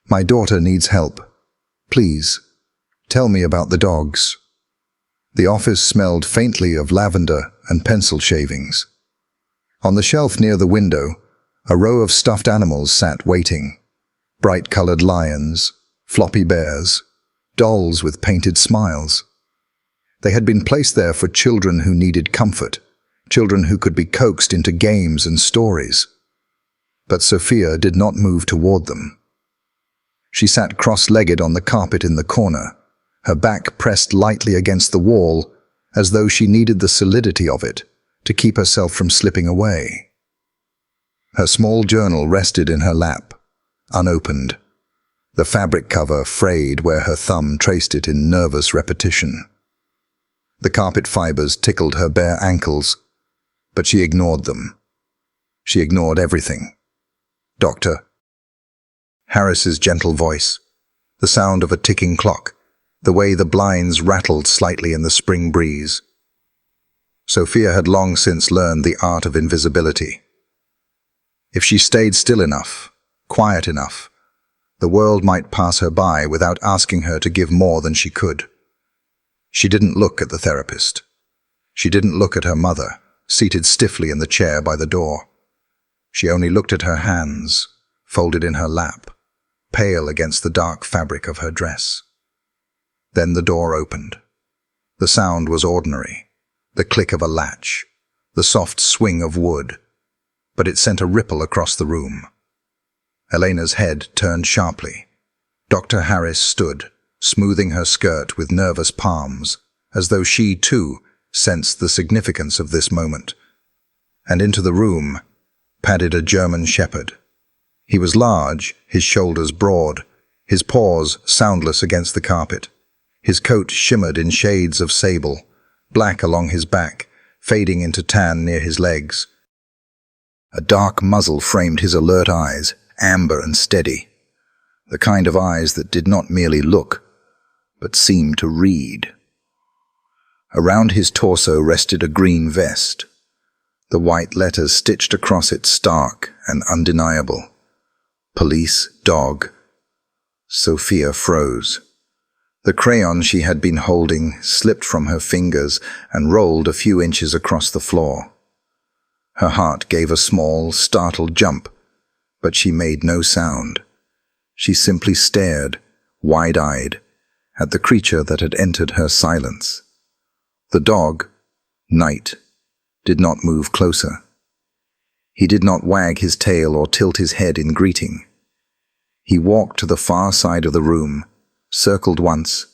"My daughter needs help. Please, tell me about the dogs." The office smelled faintly of lavender and pencil shavings. On the shelf near the window, a row of stuffed animals sat waiting. Bright-colored lions, floppy bears, dolls with painted smiles. They had been placed there for children who needed comfort, children who could be coaxed into games and stories. But Sophia did not move toward them. She sat cross-legged on the carpet in the corner, her back pressed lightly against the wall, as though she needed the solidity of it to keep herself from slipping away. Her small journal rested in her lap, unopened, the fabric cover frayed where her thumb traced it in nervous repetition. The carpet fibers tickled her bare ankles, but she ignored them. She ignored everything. "Doctor." Harris's gentle voice, the sound of a ticking clock, the way the blinds rattled slightly in the spring breeze. Sophia had long since learned the art of invisibility. If she stayed still enough, quiet enough, the world might pass her by without asking her to give more than she could. She didn't look at the therapist. She didn't look at her mother, seated stiffly in the chair by the door. She only looked at her hands, folded in her lap, pale against the dark fabric of her dress. Then the door opened. The sound was ordinary, the click of a latch, the soft swing of wood, but it sent a ripple across the room. Elena's head turned sharply. Dr. Harris stood, smoothing her skirt with nervous palms, as though she, too, sensed the significance of this moment. And into the room padded a German shepherd. He was large, his shoulders broad, his paws soundless against the carpet. His coat shimmered in shades of sable, black along his back, fading into tan near his legs. A dark muzzle framed his alert eyes, amber and steady, the kind of eyes that did not merely look, but seemed to read. Around his torso rested a green vest, the white letters stitched across it stark and undeniable. Police dog. Sophia froze. The crayon she had been holding slipped from her fingers and rolled a few inches across the floor. Her heart gave a small, startled jump, but she made no sound. She simply stared, wide-eyed, at the creature that had entered her silence. The dog, Night, did not move closer. He did not wag his tail or tilt his head in greeting. He walked to the far side of the room, circled once,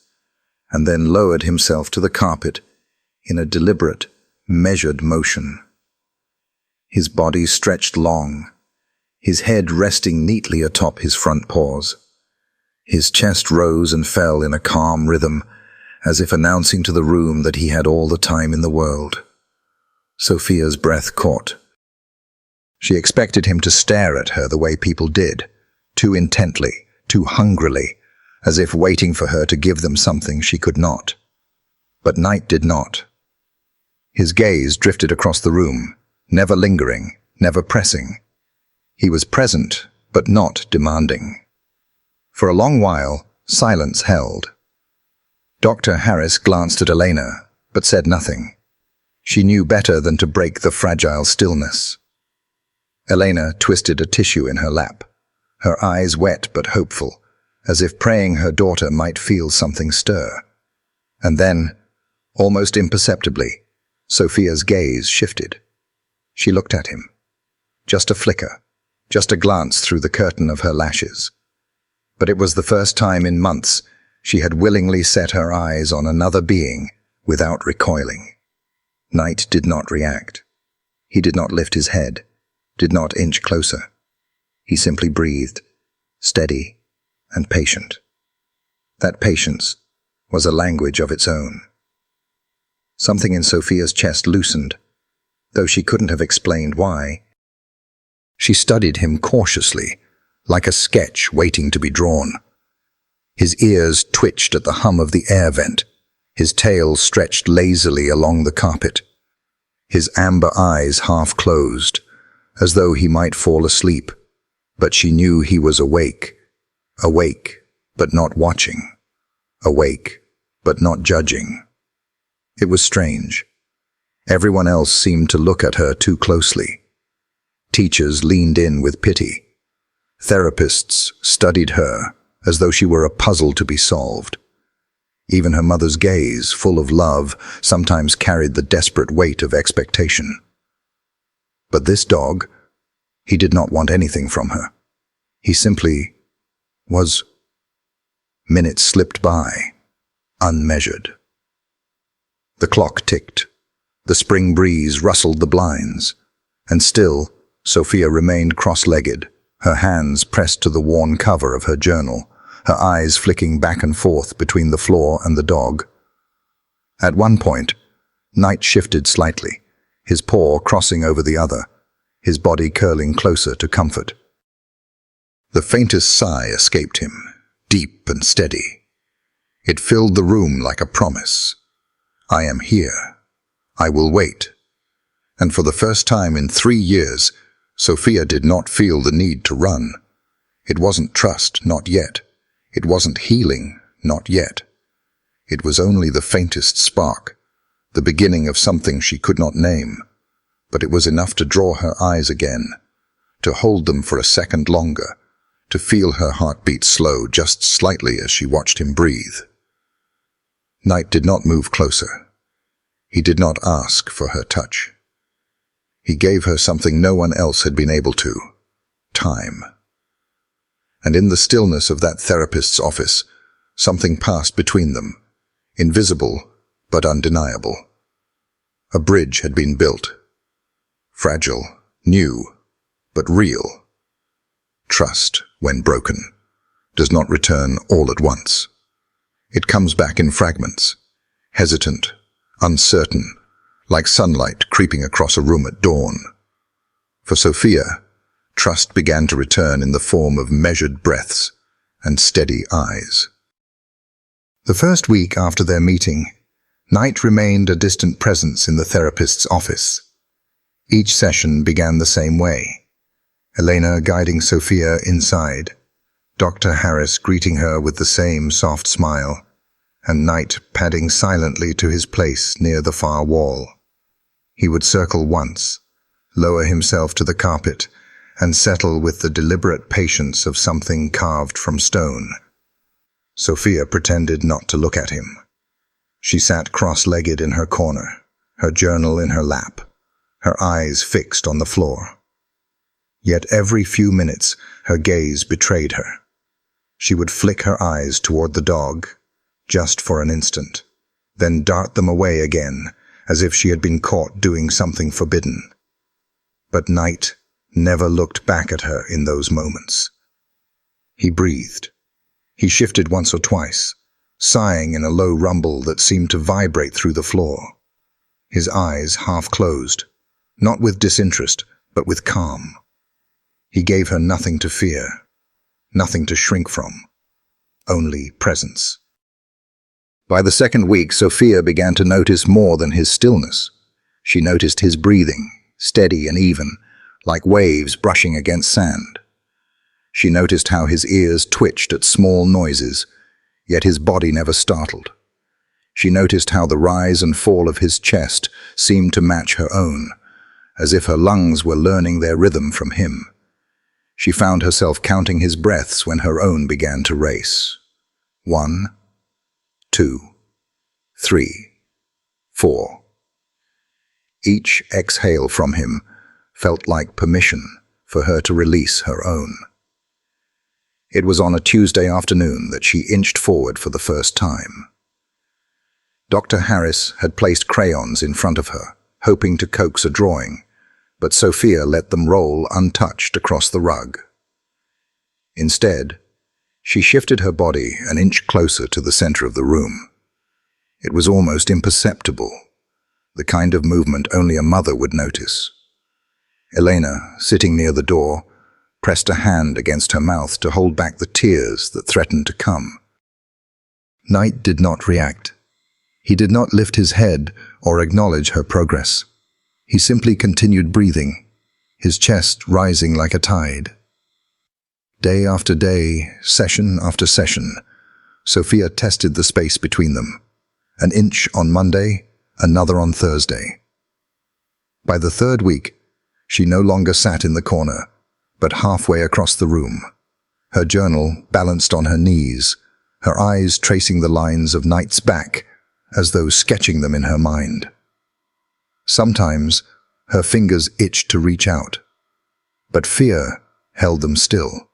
and then lowered himself to the carpet in a deliberate, measured motion. His body stretched long, his head resting neatly atop his front paws. His chest rose and fell in a calm rhythm, as if announcing to the room that he had all the time in the world. Sophia's breath caught. She expected him to stare at her the way people did, too intently, too hungrily, as if waiting for her to give them something she could not. But Knight did not. His gaze drifted across the room, never lingering, never pressing. He was present, but not demanding. For a long while, silence held. Dr. Harris glanced at Elena, but said nothing. She knew better than to break the fragile stillness. Elena twisted a tissue in her lap, her eyes wet but hopeful, as if praying her daughter might feel something stir. And then, almost imperceptibly, Sophia's gaze shifted. She looked at him. Just a flicker, just a glance through the curtain of her lashes. But it was the first time in months she had willingly set her eyes on another being without recoiling. Knight did not react. He did not lift his head, did not inch closer. He simply breathed, steady and patient. That patience was a language of its own. Something in Sophia's chest loosened, though she couldn't have explained why. She studied him cautiously, like a sketch waiting to be drawn. His ears twitched at the hum of the air vent. His tail stretched lazily along the carpet. His amber eyes half closed, as though he might fall asleep, but she knew he was awake. Awake, but not watching. Awake, but not judging. It was strange. Everyone else seemed to look at her too closely. Teachers leaned in with pity. Therapists studied her as though she were a puzzle to be solved. Even her mother's gaze, full of love, sometimes carried the desperate weight of expectation. But this dog, he did not want anything from her. He simply was. Minutes slipped by, unmeasured. The clock ticked. The spring breeze rustled the blinds, and still Sophia remained cross-legged, her hands pressed to the worn cover of her journal, her eyes flicking back and forth between the floor and the dog. At one point, Knight shifted slightly, his paw crossing over the other, his body curling closer to comfort. The faintest sigh escaped him, deep and steady. It filled the room like a promise. I am here. I will wait. And for the first time in 3 years, Sophia did not feel the need to run. It wasn't trust, not yet. It wasn't healing, not yet. It was only the faintest spark, the beginning of something she could not name. But it was enough to draw her eyes again, to hold them for a second longer, to feel her heartbeat slow just slightly as she watched him breathe. Knight did not move closer. He did not ask for her touch. He gave her something no one else had been able to: time. And in the stillness of that therapist's office, something passed between them, invisible but undeniable. A bridge had been built. Fragile, new, but real. Trust, when broken, does not return all at once. It comes back in fragments, hesitant, uncertain, like sunlight creeping across a room at dawn. For Sophia, trust began to return in the form of measured breaths and steady eyes. The first week after their meeting, Knight remained a distant presence in the therapist's office. Each session began the same way. Elena guiding Sophia inside, Dr. Harris greeting her with the same soft smile, and Knight padding silently to his place near the far wall. He would circle once, lower himself to the carpet, and settle with the deliberate patience of something carved from stone. Sophia pretended not to look at him. She sat cross-legged in her corner, her journal in her lap, her eyes fixed on the floor. Yet every few minutes her gaze betrayed her. She would flick her eyes toward the dog, just for an instant, then dart them away again, as if she had been caught doing something forbidden. But Knight never looked back at her in those moments. He breathed. He shifted once or twice, sighing in a low rumble that seemed to vibrate through the floor. His eyes half closed, not with disinterest, but with calm. He gave her nothing to fear, nothing to shrink from, only presence. By the second week, Sophia began to notice more than his stillness. She noticed his breathing, steady and even, like waves brushing against sand. She noticed how his ears twitched at small noises, yet his body never startled. She noticed how the rise and fall of his chest seemed to match her own, as if her lungs were learning their rhythm from him. She found herself counting his breaths when her own began to race. 1, 2, 3, 4. Each exhale from him felt like permission for her to release her own. It was on a Tuesday afternoon that she inched forward for the first time. Dr. Harris had placed crayons in front of her, hoping to coax a drawing, but Sophia let them roll untouched across the rug. Instead, she shifted her body an inch closer to the center of the room. It was almost imperceptible, the kind of movement only a mother would notice. Elena, sitting near the door, pressed a hand against her mouth to hold back the tears that threatened to come. Knight did not react. He did not lift his head or acknowledge her progress. He simply continued breathing, his chest rising like a tide. Day after day, session after session, Sophia tested the space between them. An inch on Monday, another on Thursday. By the third week, she no longer sat in the corner, but halfway across the room, her journal balanced on her knees, her eyes tracing the lines of Knight's back as though sketching them in her mind. Sometimes her fingers itched to reach out, but fear held them still.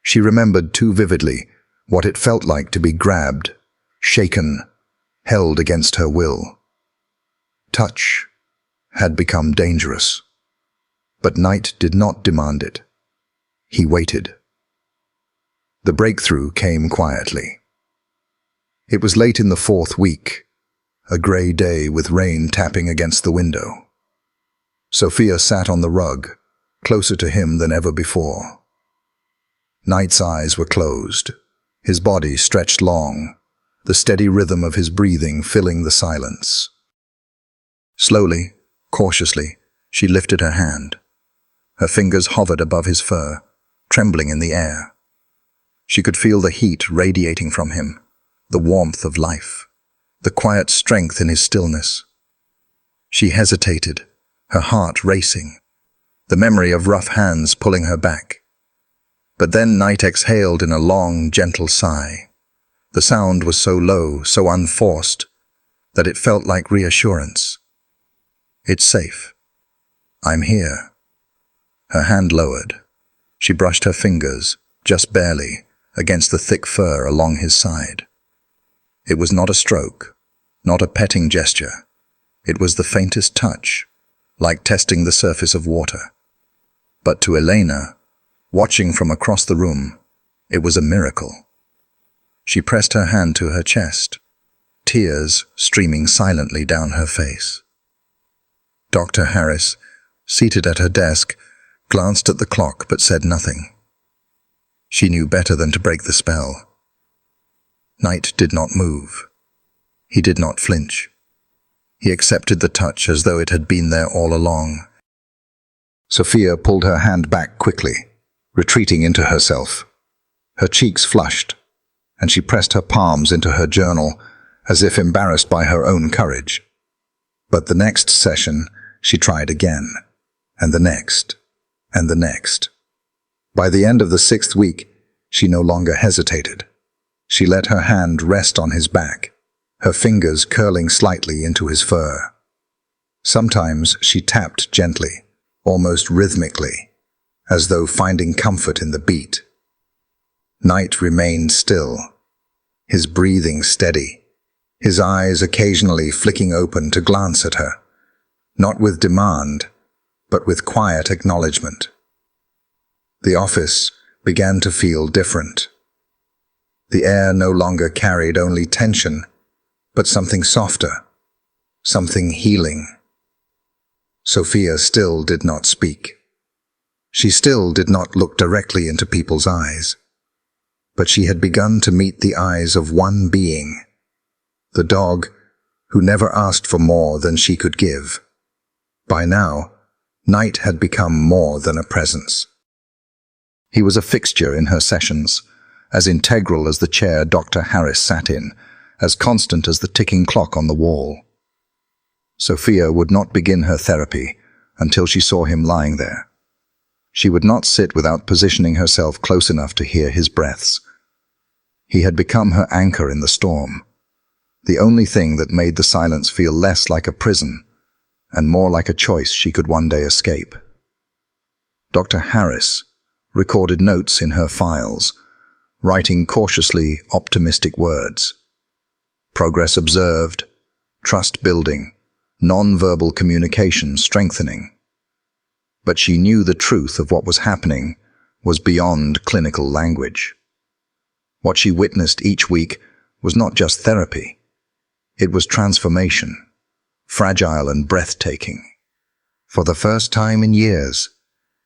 She remembered too vividly what it felt like to be grabbed, shaken, held against her will. Touch had become dangerous, but Knight did not demand it. He waited. The breakthrough came quietly. It was late in the fourth week, a grey day with rain tapping against the window. Sophia sat on the rug, closer to him than ever before. Knight's eyes were closed, his body stretched long, the steady rhythm of his breathing filling the silence. Slowly, cautiously, she lifted her hand. Her fingers hovered above his fur, trembling in the air. She could feel the heat radiating from him, the warmth of life, the quiet strength in his stillness. She hesitated, her heart racing, the memory of rough hands pulling her back. But then Knight exhaled in a long, gentle sigh. The sound was so low, so unforced, that it felt like reassurance. It's safe. I'm here. Her hand lowered. She brushed her fingers, just barely, against the thick fur along his side. It was not a stroke, not a petting gesture. It was the faintest touch, like testing the surface of water. But to Elena, watching from across the room, it was a miracle. She pressed her hand to her chest, tears streaming silently down her face. Dr. Harris, seated at her desk, glanced at the clock but said nothing. She knew better than to break the spell. Knight did not move. He did not flinch. He accepted the touch as though it had been there all along. Sophia pulled her hand back quickly, retreating into herself. Her cheeks flushed, and she pressed her palms into her journal as if embarrassed by her own courage. But the next session, she tried again, and the next, and the next. By the end of the 6th week, she no longer hesitated. She let her hand rest on his back, her fingers curling slightly into his fur. Sometimes she tapped gently, almost rhythmically, as though finding comfort in the beat. Knight remained still, his breathing steady, his eyes occasionally flicking open to glance at her, not with demand, but with quiet acknowledgement. The office began to feel different. The air no longer carried only tension, but something softer, something healing. Sophia still did not speak. She still did not look directly into people's eyes. But she had begun to meet the eyes of one being, the dog who never asked for more than she could give. By now, Knight had become more than a presence. He was a fixture in her sessions, as integral as the chair Dr. Harris sat in, as constant as the ticking clock on the wall. Sophia would not begin her therapy until she saw him lying there. She would not sit without positioning herself close enough to hear his breaths. He had become her anchor in the storm, the only thing that made the silence feel less like a prison and more like a choice she could one day escape. Dr. Harris recorded notes in her files, writing cautiously optimistic words. Progress observed, trust building, non-verbal communication strengthening. But she knew the truth of what was happening was beyond clinical language. What she witnessed each week was not just therapy. It was transformation, fragile and breathtaking. For the first time in years,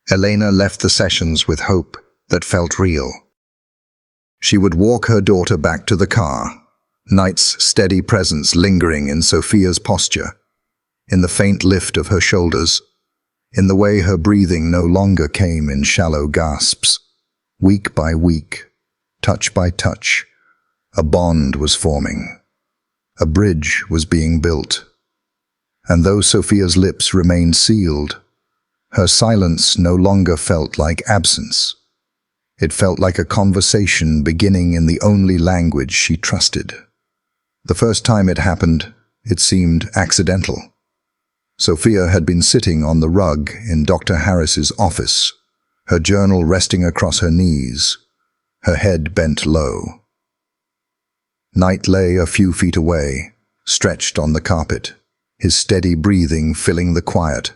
Elena left the sessions with hope that felt real. She would walk her daughter back to the car, Knight's steady presence lingering in Sophia's posture, in the faint lift of her shoulders, in the way her breathing no longer came in shallow gasps. Week by week, touch by touch, a bond was forming. A bridge was being built. And though Sophia's lips remained sealed, her silence no longer felt like absence. It felt like a conversation beginning in the only language she trusted. The first time it happened, it seemed accidental. Sophia had been sitting on the rug in Dr. Harris's office, her journal resting across her knees, her head bent low. Knight lay a few feet away, stretched on the carpet, his steady breathing filling the quiet,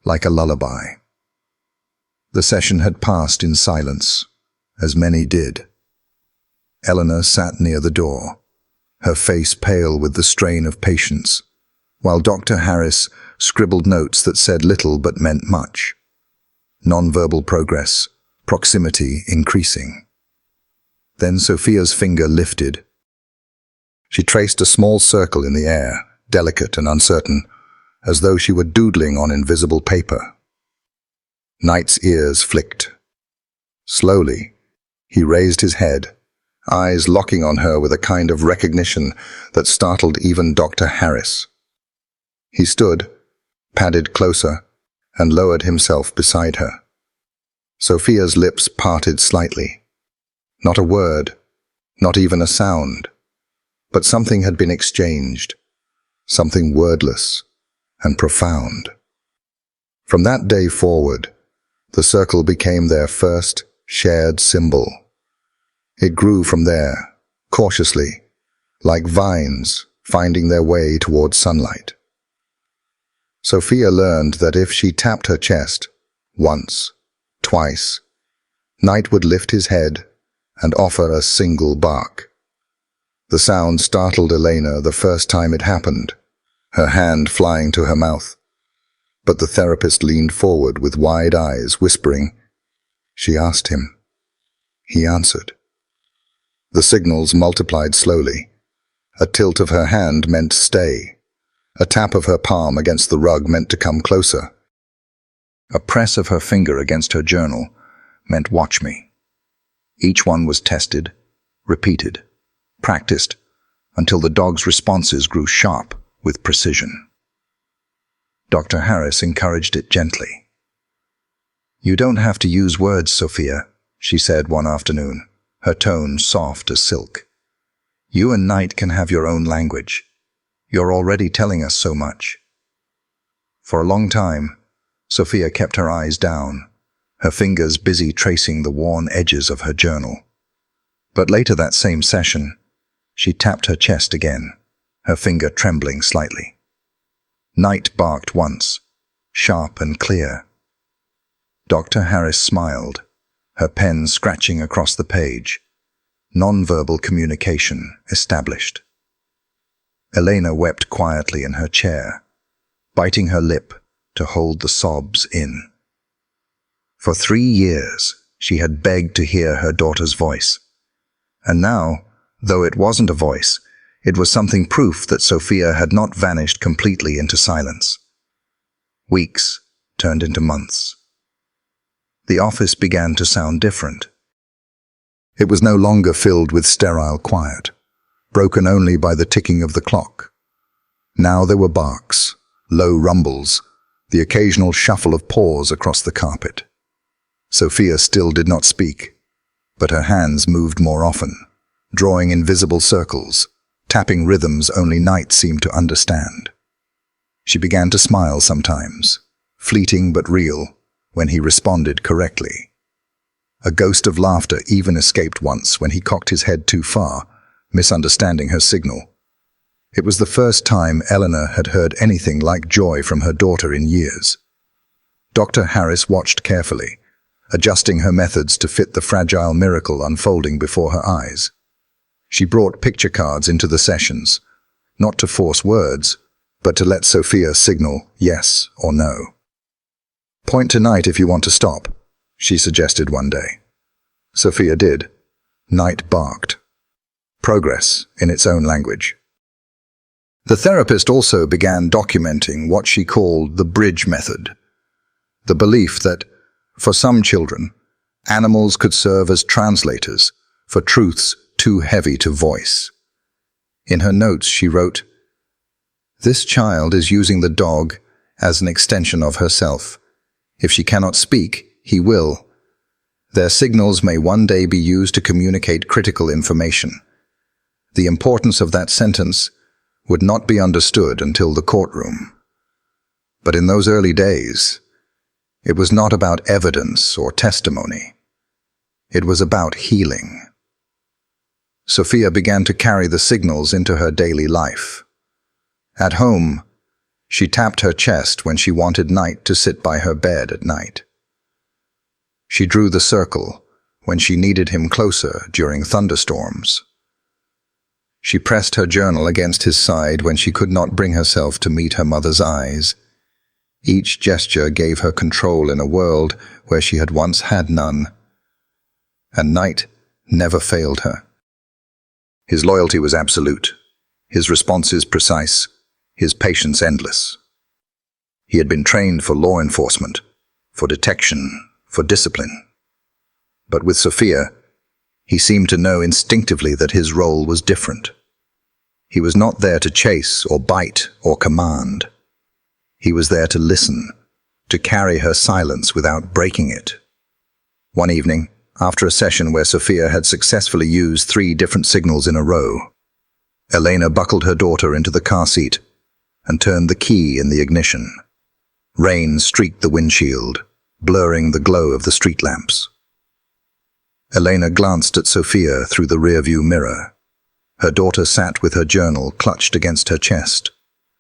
like a lullaby. The session had passed in silence, as many did. Eleanor sat near the door, her face pale with the strain of patience, while Dr. Harris scribbled notes that said little but meant much. Nonverbal progress, proximity increasing. Then Sophia's finger lifted. She traced a small circle in the air, delicate and uncertain, as though she were doodling on invisible paper. Knight's ears flicked. Slowly, he raised his head, eyes locking on her with a kind of recognition that startled even Dr. Harris. He stood, padded closer, and lowered himself beside her. Sophia's lips parted slightly. Not a word, not even a sound, but something had been exchanged, something wordless and profound. From that day forward, the circle became their first shared symbol. It grew from there, cautiously, like vines finding their way toward sunlight. Sophia learned that if she tapped her chest, once, twice, Knight would lift his head and offer a single bark. The sound startled Elena the first time it happened, her hand flying to her mouth. But the therapist leaned forward with wide eyes, whispering. She asked him. He answered. The signals multiplied slowly. A tilt of her hand meant stay. A tap of her palm against the rug meant to come closer. A press of her finger against her journal meant watch me. Each one was tested, repeated, practiced, until the dog's responses grew sharp with precision. Dr. Harris encouraged it gently. You don't have to use words, Sophia, she said one afternoon, her tone soft as silk. You and Knight can have your own language. You're already telling us so much. For a long time, Sophia kept her eyes down, her fingers busy tracing the worn edges of her journal. But later that same session, she tapped her chest again, her finger trembling slightly. Knight barked once, sharp and clear. Dr. Harris smiled, her pen scratching across the page. Non-verbal communication established. Elena wept quietly in her chair, biting her lip to hold the sobs in. For 3 years, she had begged to hear her daughter's voice. And now, though it wasn't a voice, it was something proof that Sophia had not vanished completely into silence. Weeks turned into months. The office began to sound different. It was no longer filled with sterile quiet, broken only by the ticking of the clock. Now there were barks, low rumbles, the occasional shuffle of paws across the carpet. Sophia still did not speak, but her hands moved more often, drawing invisible circles, tapping rhythms only Knight seemed to understand. She began to smile sometimes, fleeting but real, when he responded correctly. A ghost of laughter even escaped once when he cocked his head too far, misunderstanding her signal. It was the first time Eleanor had heard anything like joy from her daughter in years. Dr. Harris watched carefully, adjusting her methods to fit the fragile miracle unfolding before her eyes. She brought picture cards into the sessions, not to force words, but to let Sophia signal yes or no. "Point to Knight if you want to stop," she suggested one day. Sophia did. Knight barked. Progress in its own language. The therapist also began documenting what she called the bridge method, the belief that, for some children, animals could serve as translators for truths too heavy to voice. In her notes she wrote, "This child is using the dog as an extension of herself. If she cannot speak, he will. Their signals may one day be used to communicate critical information. The importance of that sentence would not be understood until the courtroom. But in those early days, it was not about evidence or testimony. It was about healing." Sophia began to carry the signals into her daily life. At home, she tapped her chest when she wanted Knight to sit by her bed at night. She drew the circle when she needed him closer during thunderstorms. She pressed her journal against his side when she could not bring herself to meet her mother's eyes. Each gesture gave her control in a world where she had once had none. And Knight never failed her. His loyalty was absolute, his responses precise, his patience endless. He had been trained for law enforcement, for detection, for discipline. But with Sophia, he seemed to know instinctively that his role was different. He was not there to chase or bite or command. He was there to listen, to carry her silence without breaking it. One evening, after a session where Sophia had successfully used 3 different signals in a row, Elena buckled her daughter into the car seat and turned the key in the ignition. Rain streaked the windshield, blurring the glow of the street lamps. Elena glanced at Sophia through the rearview mirror. Her daughter sat with her journal clutched against her chest,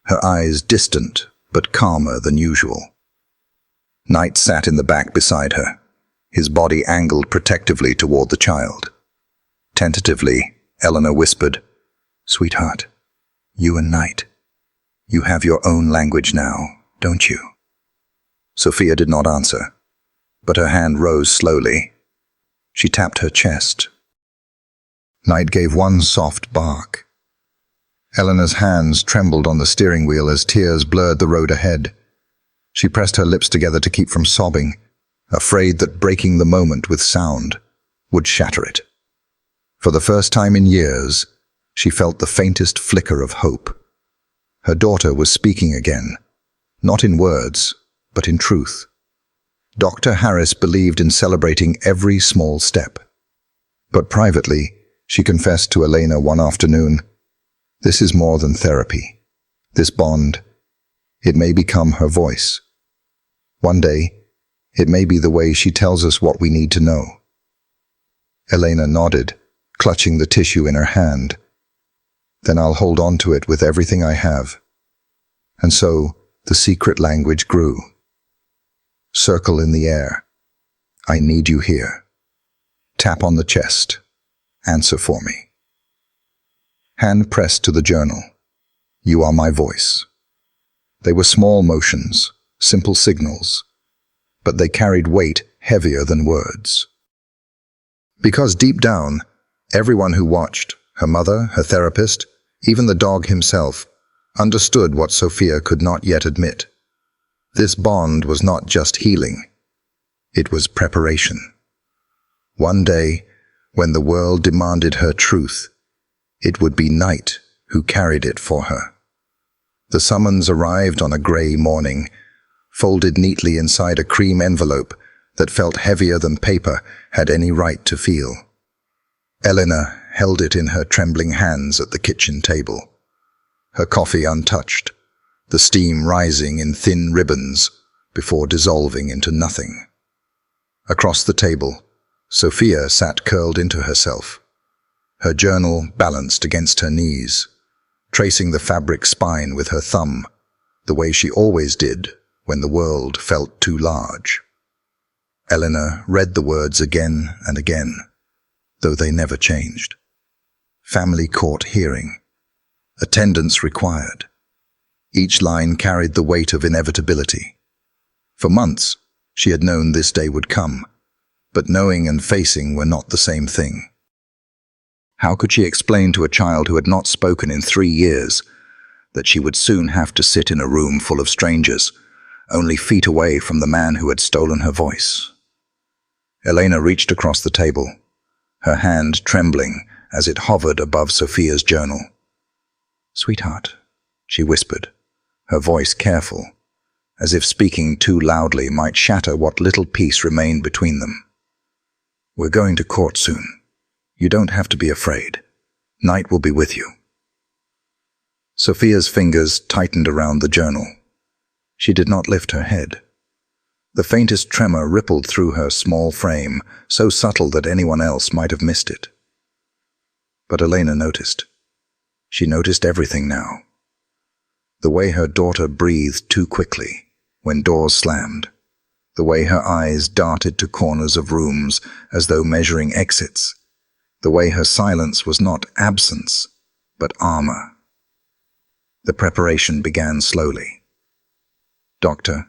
her eyes distant but calmer than usual. Knight sat in the back beside her, his body angled protectively toward the child. Tentatively, Eleanor whispered, "Sweetheart, you and Knight, you have your own language now, don't you?" Sophia did not answer, but her hand rose slowly. She tapped her chest. Knight gave one soft bark. Eleanor's hands trembled on the steering wheel as tears blurred the road ahead. She pressed her lips together to keep from sobbing, afraid that breaking the moment with sound would shatter it. For the first time in years, she felt the faintest flicker of hope. Her daughter was speaking again, not in words, but in truth. Dr. Harris believed in celebrating every small step. But privately, she confessed to Elena one afternoon, "This is more than therapy. This bond, it may become her voice. One day, It may be the way she tells us what we need to know. Elena nodded, clutching the tissue in her hand. Then I'll hold on to it with everything I have. And so the secret language grew. Circle in the air. I need you here. Tap on the chest. Answer for me. Hand pressed to the journal. You are my voice. They were small motions, simple signals, but they carried weight heavier than words. Because deep down, everyone who watched, her mother, her therapist, even the dog himself, understood what Sophia could not yet admit. This bond was not just healing. It was preparation. One day, when the world demanded her truth, it would be night who carried it for her. The summons arrived on a grey morning, folded neatly inside a cream envelope that felt heavier than paper had any right to feel. Elena held it in her trembling hands at the kitchen table, her coffee untouched, the steam rising in thin ribbons before dissolving into nothing. Across the table, Sophia sat curled into herself, her journal balanced against her knees, tracing the fabric spine with her thumb, the way she always did when the world felt too large. Elena read the words again and again, though they never changed. Family court hearing. Attendance required. Each line carried the weight of inevitability. For months, she had known this day would come, but knowing and facing were not the same thing. How could she explain to a child who had not spoken in 3 years that she would soon have to sit in a room full of strangers, only feet away from the man who had stolen her voice? Elena reached across the table, her hand trembling as it hovered above Sophia's journal. "Sweetheart," she whispered, her voice careful, as if speaking too loudly might shatter what little peace remained between them. "We're going to court soon. You don't have to be afraid. Night will be with you." Sophia's fingers tightened around the journal. She did not lift her head. The faintest tremor rippled through her small frame, so subtle that anyone else might have missed it. But Elena noticed. She noticed everything now. The way her daughter breathed too quickly when doors slammed. The way her eyes darted to corners of rooms as though measuring exits. The way her silence was not absence, but armor. The preparation began slowly. "Doctor."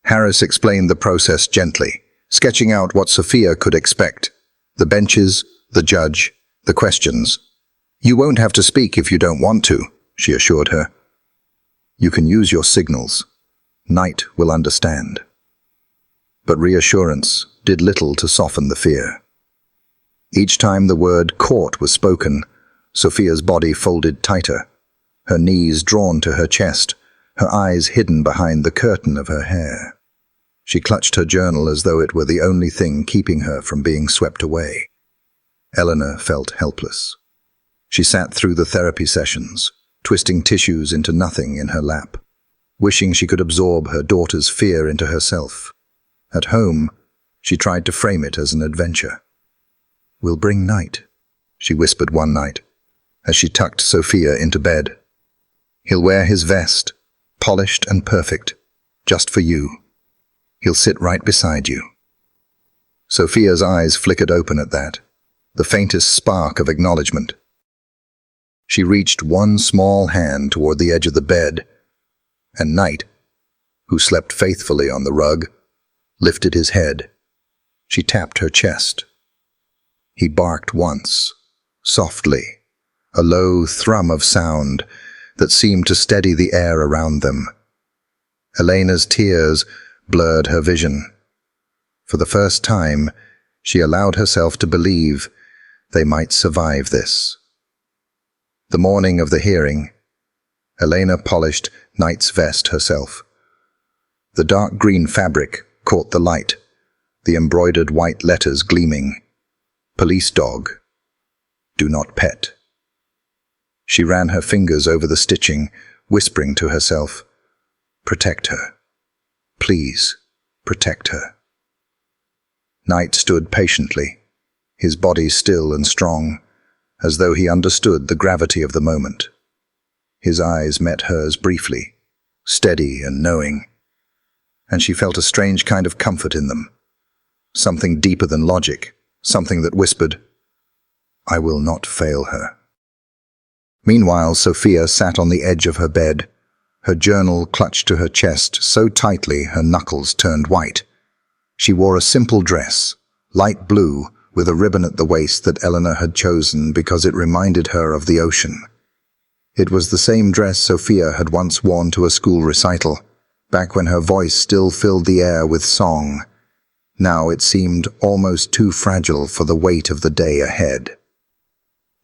Harris explained the process gently, sketching out what Sophia could expect. The benches, the judge, the questions. "You won't have to speak if you don't want to," she assured her. "You can use your signals. Night will understand." But reassurance did little to soften the fear. Each time the word court was spoken, Sophia's body folded tighter, her knees drawn to her chest, her eyes hidden behind the curtain of her hair. She clutched her journal as though it were the only thing keeping her from being swept away. Elena felt helpless. She sat through the therapy sessions, twisting tissues into nothing in her lap, wishing she could absorb her daughter's fear into herself. At home, she tried to frame it as an adventure. "We'll bring night," she whispered one night, as she tucked Sophia into bed. "He'll wear his vest, polished and perfect, just for you. He'll sit right beside you." Sophia's eyes flickered open at that, the faintest spark of acknowledgement. She reached one small hand toward the edge of the bed, and Knight, who slept faithfully on the rug, lifted his head. She tapped her chest. He barked once, softly, a low thrum of sound that seemed to steady the air around them. Elena's tears blurred her vision. For the first time, she allowed herself to believe they might survive this. The morning of the hearing, Elena polished Knight's vest herself. The dark green fabric caught the light, the embroidered white letters gleaming. "Police dog. Do not pet." She ran her fingers over the stitching, whispering to herself, "Protect her. Please." protect her. Knight stood patiently, his body still and strong, as though he understood the gravity of the moment. His eyes met hers briefly, steady and knowing, and she felt a strange kind of comfort in them. Something deeper than logic, something that whispered, "I will not fail her." Meanwhile, Sophia sat on the edge of her bed, her journal clutched to her chest so tightly her knuckles turned white. She wore a simple dress, light blue, with a ribbon at the waist that Eleanor had chosen because it reminded her of the ocean. It was the same dress Sophia had once worn to a school recital, back when her voice still filled the air with song. Now it seemed almost too fragile for the weight of the day ahead.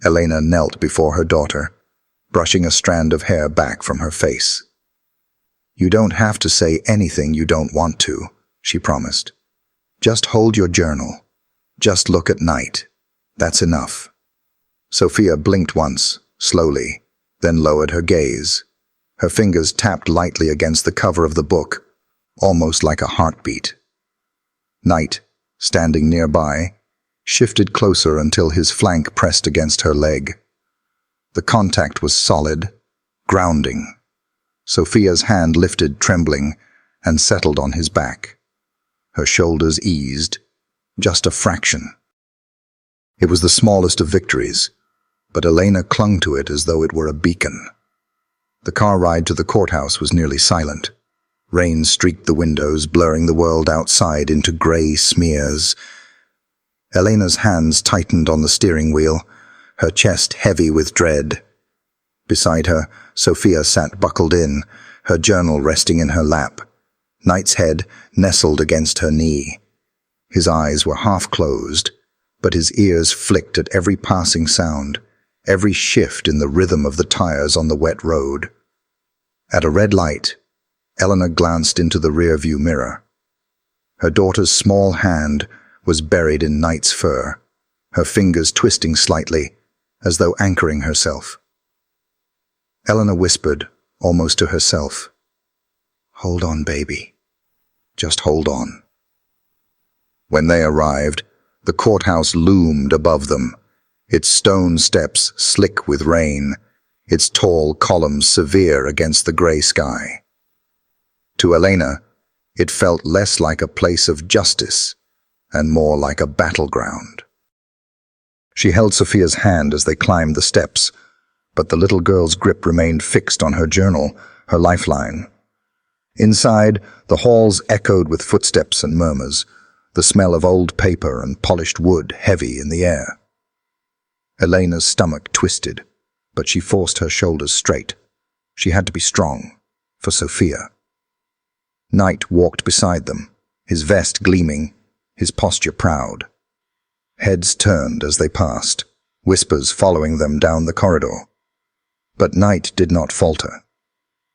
Elena knelt before her daughter, brushing a strand of hair back from her face. "You don't have to say anything you don't want to," she promised. "Just hold your journal. Just look at Knight. That's enough." Sophia blinked once, slowly, then lowered her gaze. Her fingers tapped lightly against the cover of the book, almost like a heartbeat. Knight, standing nearby, shifted closer until his flank pressed against her leg. The contact was solid, grounding. Sophia's hand lifted, trembling, and settled on his back. Her shoulders eased, just a fraction. It was the smallest of victories, but Elena clung to it as though it were a beacon. The car ride to the courthouse was nearly silent. Rain streaked the windows, blurring the world outside into gray smears. Elena's hands tightened on the steering wheel, her chest heavy with dread. Beside her, Sophia sat buckled in, her journal resting in her lap. Knight's head nestled against her knee. His eyes were half closed, but his ears flicked at every passing sound, every shift in the rhythm of the tires on the wet road. At a red light, Eleanor glanced into the rearview mirror. Her daughter's small hand was buried in Knight's fur, her fingers twisting slightly, as though anchoring herself. Eleanor whispered, almost to herself, "Hold on, baby. Just hold on." When they arrived, the courthouse loomed above them, its stone steps slick with rain, its tall columns severe against the gray sky. To Elena, it felt less like a place of justice and more like a battleground. She held Sophia's hand as they climbed the steps, but the little girl's grip remained fixed on her journal, her lifeline. Inside, the halls echoed with footsteps and murmurs, the smell of old paper and polished wood heavy in the air. Elena's stomach twisted, but she forced her shoulders straight. She had to be strong, for Sophia. Knight walked beside them, his vest gleaming, his posture proud. Heads turned as they passed, whispers following them down the corridor. But Knight did not falter.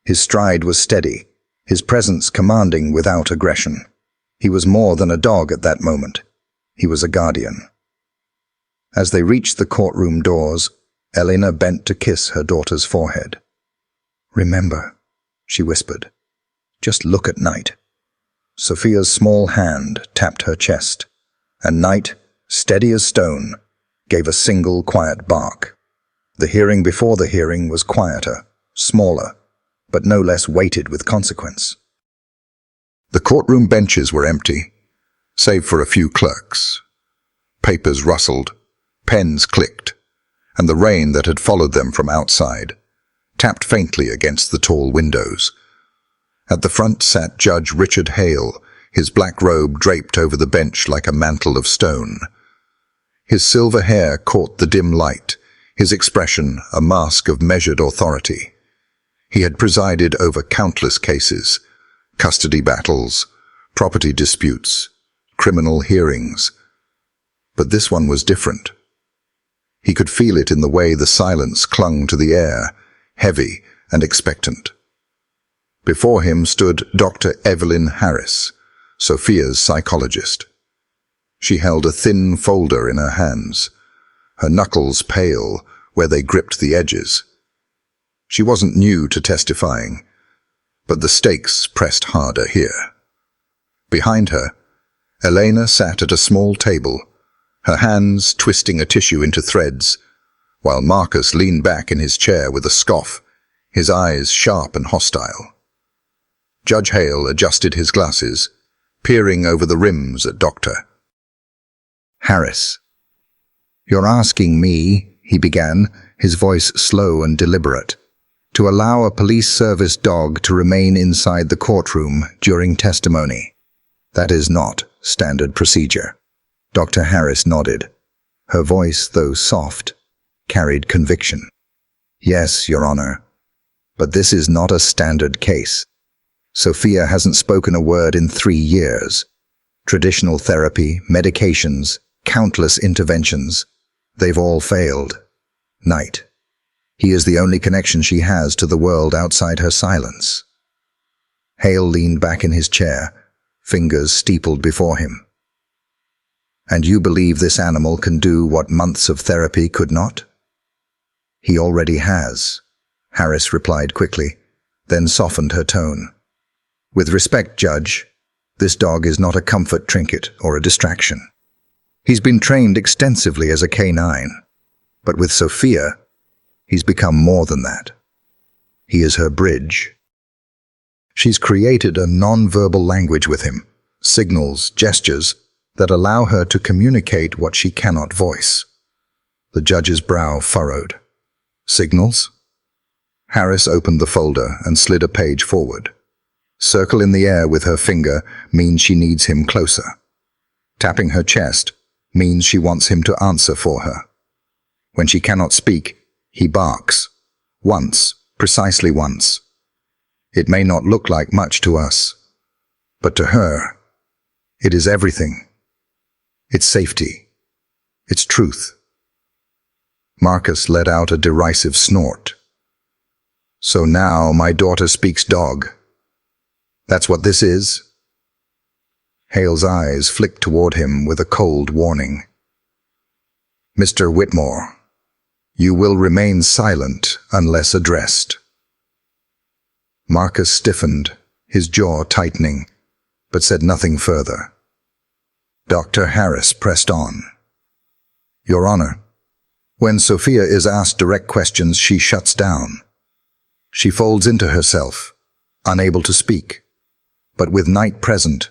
His stride was steady, his presence commanding without aggression. He was more than a dog at that moment. He was a guardian. As they reached the courtroom doors, Elena bent to kiss her daughter's forehead. "Remember," she whispered, "just look at Knight." Sophia's small hand tapped her chest, and Knight, steady as stone, gave a single quiet bark. The hearing before the hearing was quieter, smaller, but no less weighted with consequence. The courtroom benches were empty, save for a few clerks. Papers rustled, pens clicked, and the rain that had followed them from outside tapped faintly against the tall windows. At the front sat Judge Richard Hale, his black robe draped over the bench like a mantle of stone. His silver hair caught the dim light, his expression a mask of measured authority. He had presided over countless cases, custody battles, property disputes, criminal hearings. But this one was different. He could feel it in the way the silence clung to the air, heavy and expectant. Before him stood Dr. Evelyn Harris, Sophia's psychologist. She held a thin folder in her hands, her knuckles pale where they gripped the edges. She wasn't new to testifying, but the stakes pressed harder here. Behind her, Elena sat at a small table, her hands twisting a tissue into threads, while Marcus leaned back in his chair with a scoff, his eyes sharp and hostile. Judge Hale adjusted his glasses, peering over the rims at Dr. Harris. "You're asking me," he began, his voice slow and deliberate, "to allow a police service dog to remain inside the courtroom during testimony. That is not standard procedure." Dr. Harris nodded. Her voice, though soft, carried conviction. "Yes, Your Honor. But this is not a standard case. Sophia hasn't spoken a word in 3 years. Traditional therapy, medications, countless interventions. They've all failed. Knight. He is the only connection she has to the world outside her silence." Hale leaned back in his chair, fingers steepled before him. "And you believe this animal can do what months of therapy could not?" "He already has," Harris replied quickly, then softened her tone. "With respect, Judge, this dog is not a comfort trinket or a distraction. He's been trained extensively as a canine, but with Sophia, he's become more than that. He is her bridge. She's created a non-verbal language with him, signals, gestures, that allow her to communicate what she cannot voice." The judge's brow furrowed. "Signals?" Harris opened the folder and slid a page forward. Circle in the air with her finger means she needs him closer. Tapping her chest means she wants him to answer for her. When she cannot speak, he barks. Once, precisely once. It may not look like much to us, but to her, it is everything. It's safety. It's truth. Marcus let out a derisive snort. "So now my daughter speaks dog. That's what this is?" Hale's eyes flicked toward him with a cold warning. "Mr. Whitmore, you will remain silent unless addressed." Marcus stiffened, his jaw tightening, but said nothing further. Dr. Harris pressed on. "Your Honor, when Sophia is asked direct questions, she shuts down. She folds into herself, unable to speak. But with Knight present,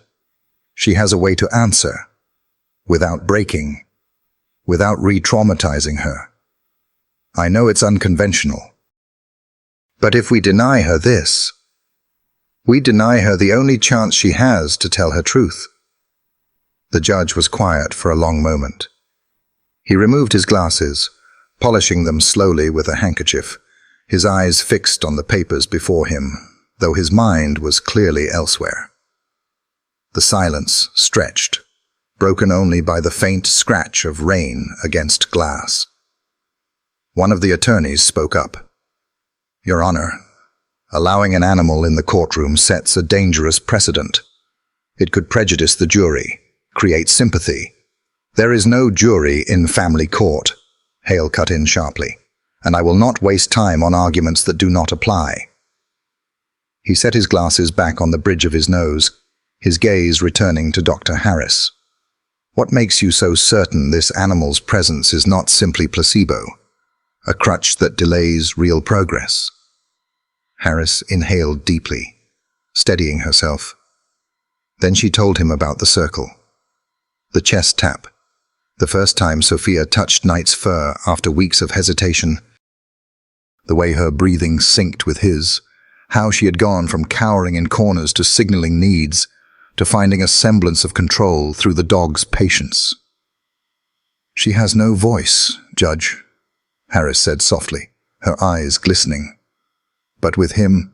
she has a way to answer, without breaking, without re-traumatizing her. I know it's unconventional. But if we deny her this, we deny her the only chance she has to tell her truth." The judge was quiet for a long moment. He removed his glasses, polishing them slowly with a handkerchief, his eyes fixed on the papers before him, though his mind was clearly elsewhere. The silence stretched, broken only by the faint scratch of rain against glass. One of the attorneys spoke up. "Your Honor, allowing an animal in the courtroom sets a dangerous precedent. It could prejudice the jury, create sympathy. There is no jury in family court," Hale cut in sharply, "and I will not waste time on arguments that do not apply." He set his glasses back on the bridge of his nose, his gaze returning to Dr. Harris. "What makes you so certain this animal's presence is not simply placebo, a crutch that delays real progress?" Harris inhaled deeply, steadying herself. Then she told him about the circle. The chest tap, the first time Sophia touched Knight's fur after weeks of hesitation. The way her breathing synced with his, how she had gone from cowering in corners to signaling needs, to finding a semblance of control through the dog's patience. "She has no voice, Judge," Harris said softly, her eyes glistening. "But with him,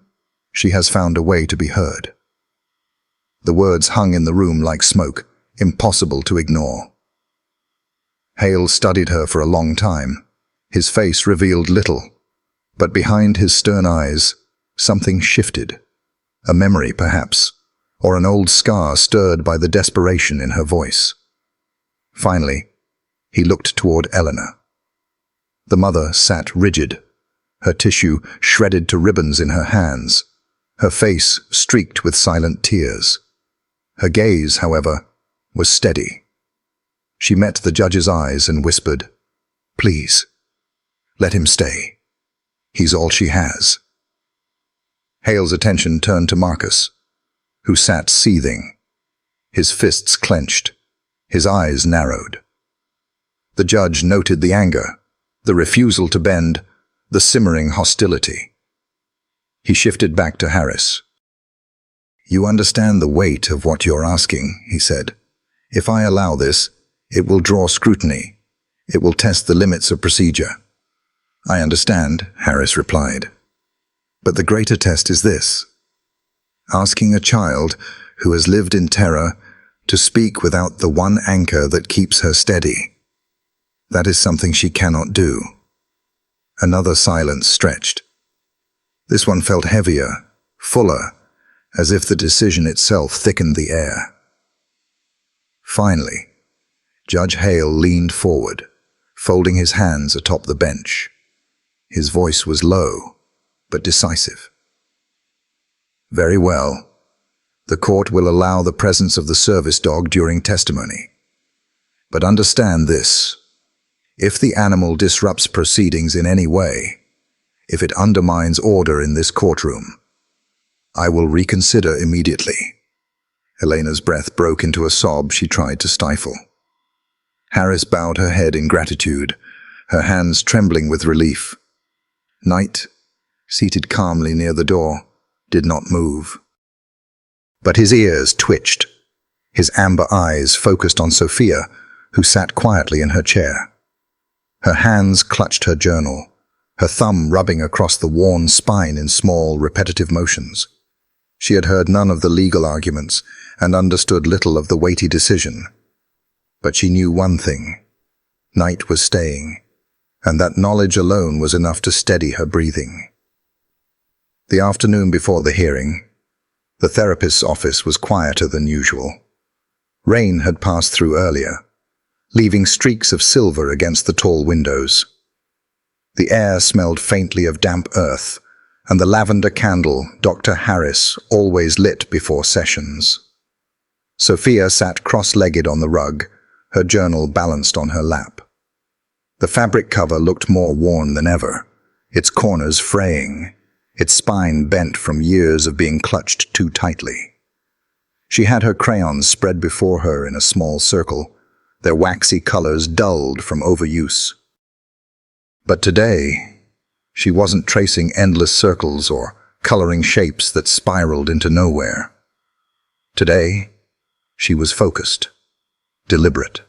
she has found a way to be heard." The words hung in the room like smoke, impossible to ignore. Hale studied her for a long time. His face revealed little, but behind his stern eyes, something shifted. A memory, perhaps, or an old scar stirred by the desperation in her voice. Finally, he looked toward Eleanor. The mother sat rigid, her tissue shredded to ribbons in her hands, her face streaked with silent tears. Her gaze, however, was steady. She met the judge's eyes and whispered, "Please, let him stay. He's all she has." Hale's attention turned to Marcus, who sat seething, his fists clenched, his eyes narrowed. The judge noted the anger, the refusal to bend, the simmering hostility. He shifted back to Harris. "You understand the weight of what you're asking," he said. "If I allow this, it will draw scrutiny. It will test the limits of procedure." "I understand," Harris replied. "But the greater test is this. Asking a child who has lived in terror to speak without the one anchor that keeps her steady. That is something she cannot do." Another silence stretched. This one felt heavier, fuller, as if the decision itself thickened the air. Finally, Judge Hale leaned forward, folding his hands atop the bench. His voice was low, but decisive. "Very well. The court will allow the presence of the service dog during testimony. But understand this. If the animal disrupts proceedings in any way, if it undermines order in this courtroom, I will reconsider immediately." Elena's breath broke into a sob she tried to stifle. Harris bowed her head in gratitude, her hands trembling with relief. Knight, seated calmly near the door, did not move. But his ears twitched. His amber eyes focused on Sophia, who sat quietly in her chair. Her hands clutched her journal, her thumb rubbing across the worn spine in small, repetitive motions. She had heard none of the legal arguments and understood little of the weighty decision. But she knew one thing. Knight was staying, and that knowledge alone was enough to steady her breathing. The afternoon before the hearing, the therapist's office was quieter than usual. Rain had passed through earlier, leaving streaks of silver against the tall windows. The air smelled faintly of damp earth, and the lavender candle Dr. Harris always lit before sessions. Sophia sat cross-legged on the rug, her journal balanced on her lap. The fabric cover looked more worn than ever, its corners fraying, its spine bent from years of being clutched too tightly. She had her crayons spread before her in a small circle, their waxy colors dulled from overuse. But today, she wasn't tracing endless circles or coloring shapes that spiraled into nowhere. Today, she was focused, deliberate.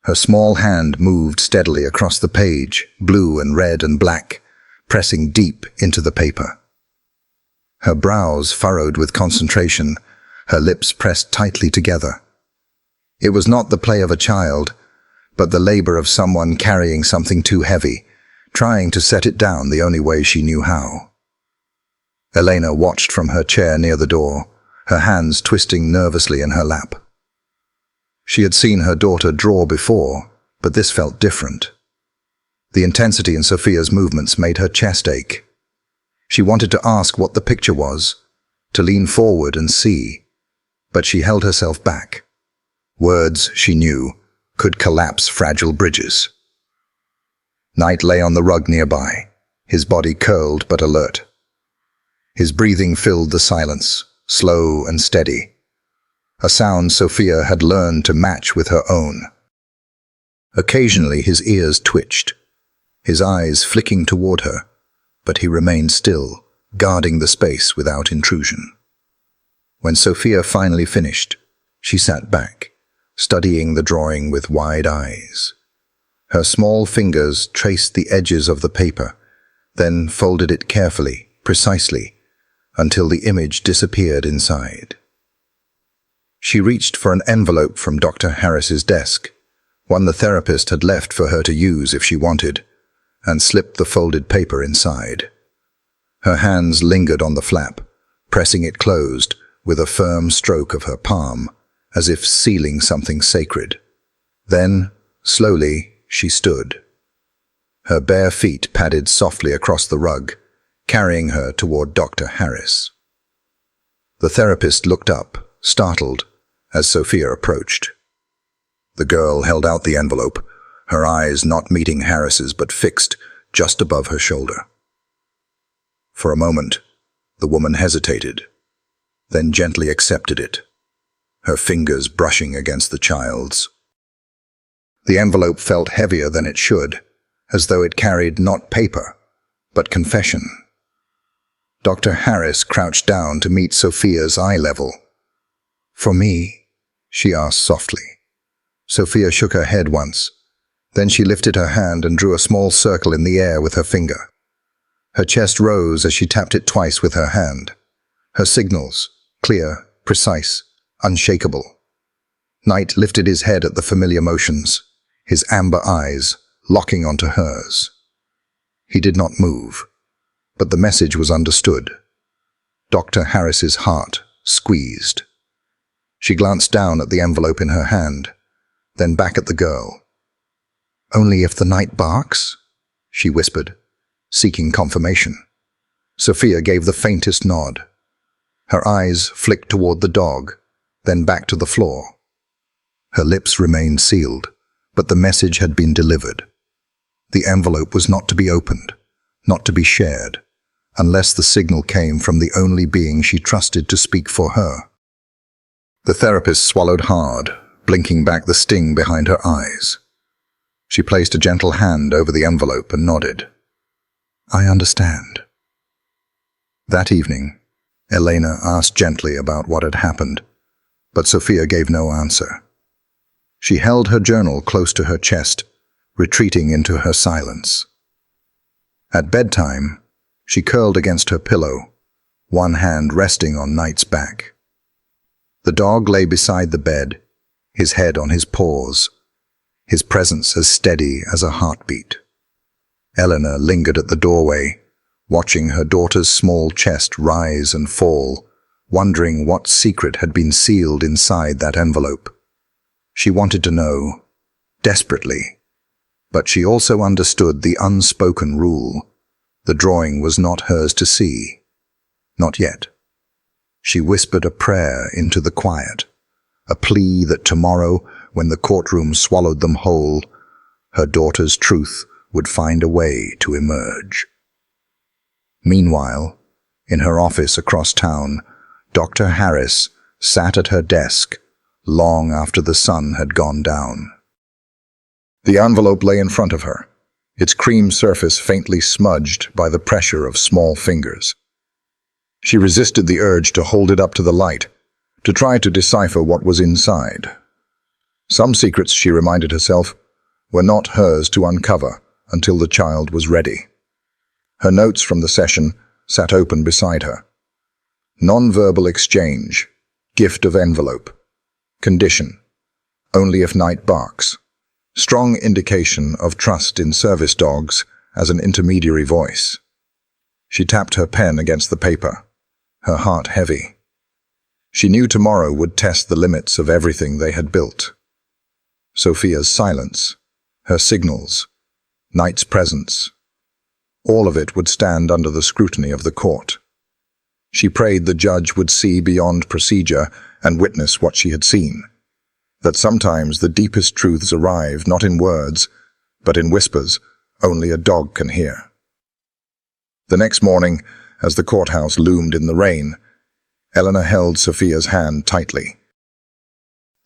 Her small hand moved steadily across the page, blue and red and black, pressing deep into the paper. Her brows furrowed with concentration, her lips pressed tightly together. It was not the play of a child, but the labor of someone carrying something too heavy, trying to set it down the only way she knew how. Elena watched from her chair near the door, her hands twisting nervously in her lap. She had seen her daughter draw before, but this felt different. The intensity in Sophia's movements made her chest ache. She wanted to ask what the picture was, to lean forward and see, but she held herself back. Words, she knew, could collapse fragile bridges. Knight lay on the rug nearby, his body curled but alert. His breathing filled the silence, slow and steady, a sound Sophia had learned to match with her own. Occasionally his ears twitched, his eyes flicking toward her, but he remained still, guarding the space without intrusion. When Sophia finally finished, she sat back, studying the drawing with wide eyes. Her small fingers traced the edges of the paper, then folded it carefully, precisely, until the image disappeared inside. She reached for an envelope from Dr. Harris's desk, one the therapist had left for her to use if she wanted, and slipped the folded paper inside. Her hands lingered on the flap, pressing it closed with a firm stroke of her palm, as if sealing something sacred. Then, slowly, she stood. Her bare feet padded softly across the rug, carrying her toward Dr. Harris. The therapist looked up, startled, as Sophia approached. The girl held out the envelope, her eyes not meeting Harris's but fixed just above her shoulder. For a moment, the woman hesitated, then gently accepted it, her fingers brushing against the child's. The envelope felt heavier than it should, as though it carried not paper, but confession. Dr. Harris crouched down to meet Sophia's eye level. "For me?" she asked softly. Sophia shook her head once. Then she lifted her hand and drew a small circle in the air with her finger. Her chest rose as she tapped it twice with her hand. Her signals, clear, precise, unshakable. Knight lifted his head at the familiar motions, his amber eyes locking onto hers. He did not move, but the message was understood. Dr. Harris's heart squeezed. She glanced down at the envelope in her hand, then back at the girl. "Only if the knight barks?" she whispered, seeking confirmation. Sophia gave the faintest nod. Her eyes flicked toward the dog, then back to the floor. Her lips remained sealed, but the message had been delivered. The envelope was not to be opened, not to be shared, unless the signal came from the only being she trusted to speak for her. The therapist swallowed hard, blinking back the sting behind her eyes. She placed a gentle hand over the envelope and nodded. "I understand." That evening, Elena asked gently about what had happened, but Sophia gave no answer. She held her journal close to her chest, retreating into her silence. At bedtime, she curled against her pillow, one hand resting on Knight's back. The dog lay beside the bed, his head on his paws, his presence as steady as a heartbeat. Eleanor lingered at the doorway, watching her daughter's small chest rise and fall, wondering what secret had been sealed inside that envelope. She wanted to know, desperately, but she also understood the unspoken rule. The drawing was not hers to see. Not yet. She whispered a prayer into the quiet, a plea that tomorrow, when the courtroom swallowed them whole, her daughter's truth would find a way to emerge. Meanwhile, in her office across town, Dr. Harris sat at her desk long after the sun had gone down. The envelope lay in front of her, its cream surface faintly smudged by the pressure of small fingers. She resisted the urge to hold it up to the light, to try to decipher what was inside. Some secrets, she reminded herself, were not hers to uncover until the child was ready. Her notes from the session sat open beside her. Non-verbal exchange, gift of envelope, condition, only if Knight barks. Strong indication of trust in service dogs as an intermediary voice. She tapped her pen against the paper, her heart heavy. She knew tomorrow would test the limits of everything they had built. Sophia's silence, her signals, Knight's presence. All of it would stand under the scrutiny of the court. She prayed the judge would see beyond procedure and witness what she had seen. That sometimes the deepest truths arrive not in words, but in whispers only a dog can hear. The next morning, as the courthouse loomed in the rain, Eleanor held Sophia's hand tightly.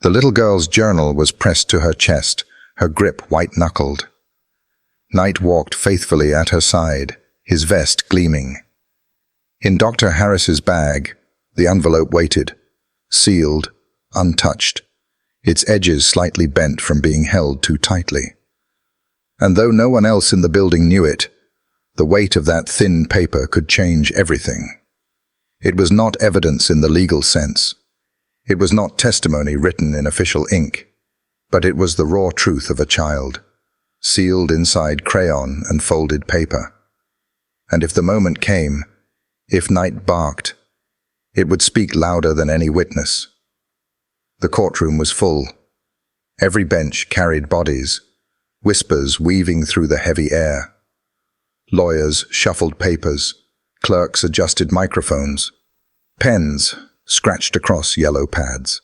The little girl's journal was pressed to her chest, her grip white-knuckled. Knight walked faithfully at her side, his vest gleaming. In Dr. Harris's bag, the envelope waited, sealed, untouched, its edges slightly bent from being held too tightly. And though no one else in the building knew it, the weight of that thin paper could change everything. It was not evidence in the legal sense. It was not testimony written in official ink, but it was the raw truth of a child, sealed inside crayon and folded paper. And if the moment came, if Knight barked, it would speak louder than any witness. The courtroom was full. Every bench carried bodies, whispers weaving through the heavy air. Lawyers shuffled papers, clerks adjusted microphones. Pens scratched across yellow pads.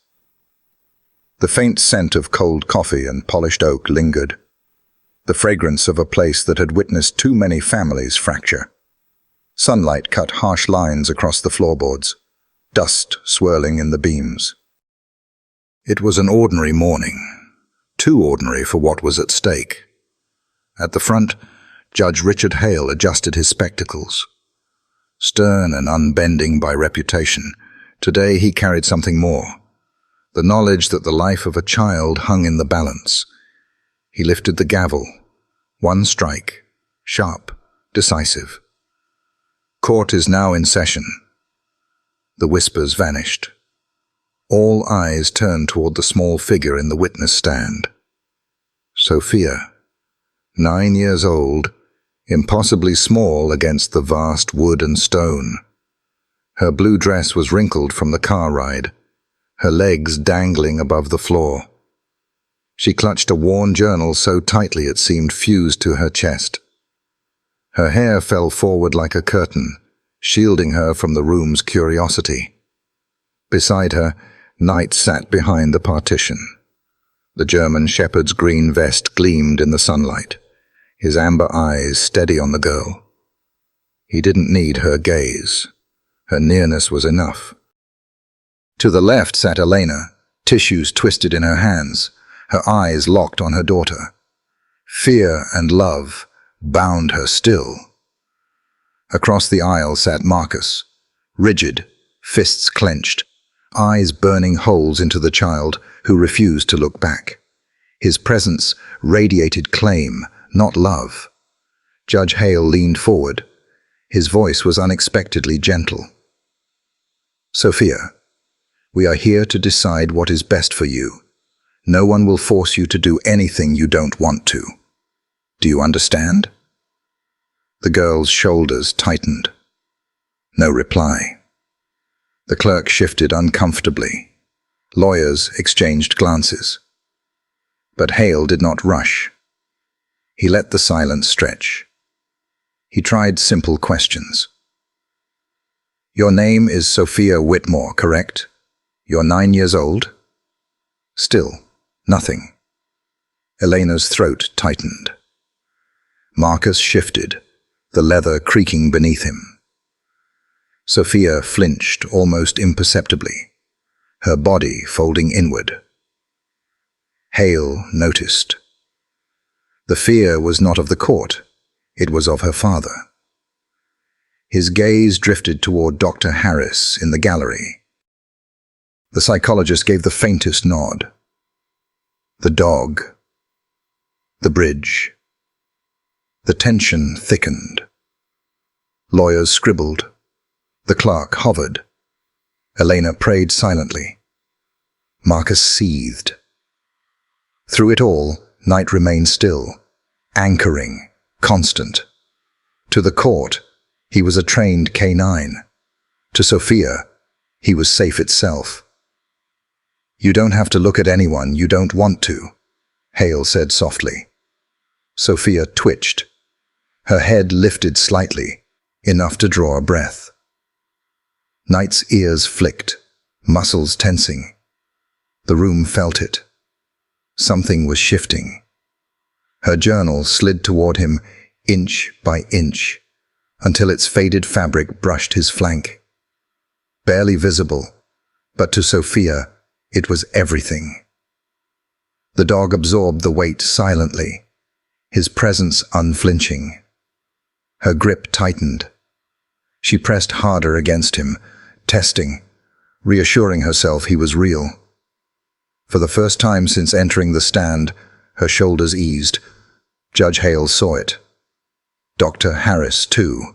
The faint scent of cold coffee and polished oak lingered, the fragrance of a place that had witnessed too many families fracture. Sunlight cut harsh lines across the floorboards, dust swirling in the beams. It was an ordinary morning, too ordinary for what was at stake. At the front, Judge Richard Hale adjusted his spectacles. Stern and unbending by reputation, today he carried something more, the knowledge that the life of a child hung in the balance. He lifted the gavel, one strike, sharp, decisive. Court is now in session. The whispers vanished. All eyes turned toward the small figure in the witness stand. Sophia, 9 years old, impossibly small against the vast wood and stone. Her blue dress was wrinkled from the car ride, her legs dangling above the floor. She clutched a worn journal so tightly it seemed fused to her chest. Her hair fell forward like a curtain, shielding her from the room's curiosity. Beside her, Knight sat behind the partition. The German shepherd's green vest gleamed in the sunlight, his amber eyes steady on the girl. He didn't need her gaze. Her nearness was enough. To the left sat Elena, tissues twisted in her hands, her eyes locked on her daughter. Fear and love bound her still. Across the aisle sat Marcus, rigid, fists clenched, eyes burning holes into the child who refused to look back. His presence radiated claim, not love. Judge Hale leaned forward. His voice was unexpectedly gentle. Sophia, we are here to decide what is best for you. No one will force you to do anything you don't want to. Do you understand? The girl's shoulders tightened. No reply. The clerk shifted uncomfortably. Lawyers exchanged glances. But Hale did not rush. He let the silence stretch. He tried simple questions. Your name is Sophia Whitmore, correct? You're 9 years old? Still, nothing. Elena's throat tightened. Marcus shifted, the leather creaking beneath him. Sophia flinched almost imperceptibly, her body folding inward. Hale noticed. The fear was not of the court, it was of her father. His gaze drifted toward Dr. Harris in the gallery. The psychologist gave the faintest nod. The dog. The bridge. The tension thickened. Lawyers scribbled. The clerk hovered. Elena prayed silently. Marcus seethed. Through it all, Knight remained still, anchoring, constant. To the court, he was a trained K9. To Sophia, he was safe itself. You don't have to look at anyone you don't want to, Hale said softly. Sophia twitched. Her head lifted slightly, enough to draw a breath. Knight's ears flicked, muscles tensing. The room felt it. Something was shifting. Her journal slid toward him inch by inch, until its faded fabric brushed his flank. Barely visible, but to Sophia, it was everything. The dog absorbed the weight silently, his presence unflinching. Her grip tightened. She pressed harder against him, testing, reassuring herself he was real. For the first time since entering the stand, her shoulders eased. Judge Hale saw it. Dr. Harris, too.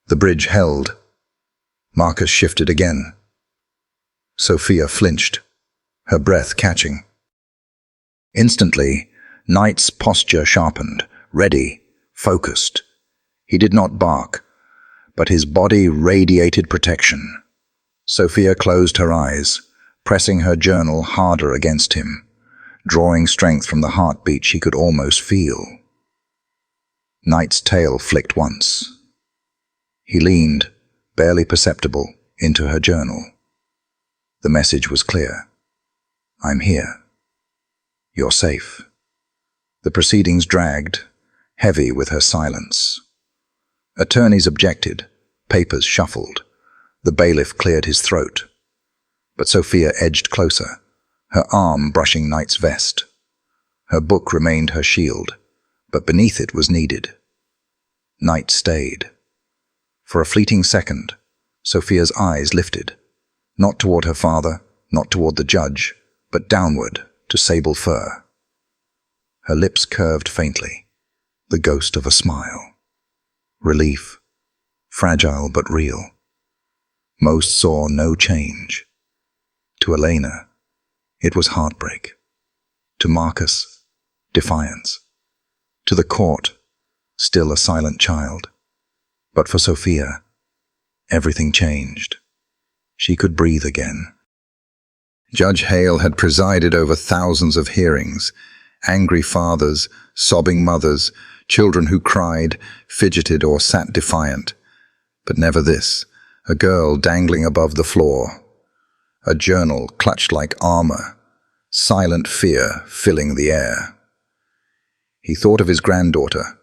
The bridge held. Marcus shifted again. Sophia flinched, her breath catching. Instantly, Knight's posture sharpened, ready, focused. He did not bark, but his body radiated protection. Sophia closed her eyes, pressing her journal harder against him, drawing strength from the heartbeat she could almost feel. Knight's tail flicked once. He leaned, barely perceptible, into her journal. The message was clear. I'm here. You're safe. The proceedings dragged, heavy with her silence. Attorneys objected, papers shuffled. The bailiff cleared his throat. But Sophia edged closer, her arm brushing Knight's vest. Her book remained her shield, but beneath it was needed. Knight stayed. For a fleeting second, Sophia's eyes lifted, not toward her father, not toward the judge, but downward to sable fur. Her lips curved faintly, the ghost of a smile. Relief, fragile but real. Most saw no change. To Elena, it was heartbreak. To Marcus, defiance. To the court, still a silent child. But for Sophia, everything changed. She could breathe again. Judge Hale had presided over thousands of hearings. Angry fathers, sobbing mothers, children who cried, fidgeted or sat defiant. But never this, a girl dangling above the floor. A journal clutched like armor, silent fear filling the air. He thought of his granddaughter,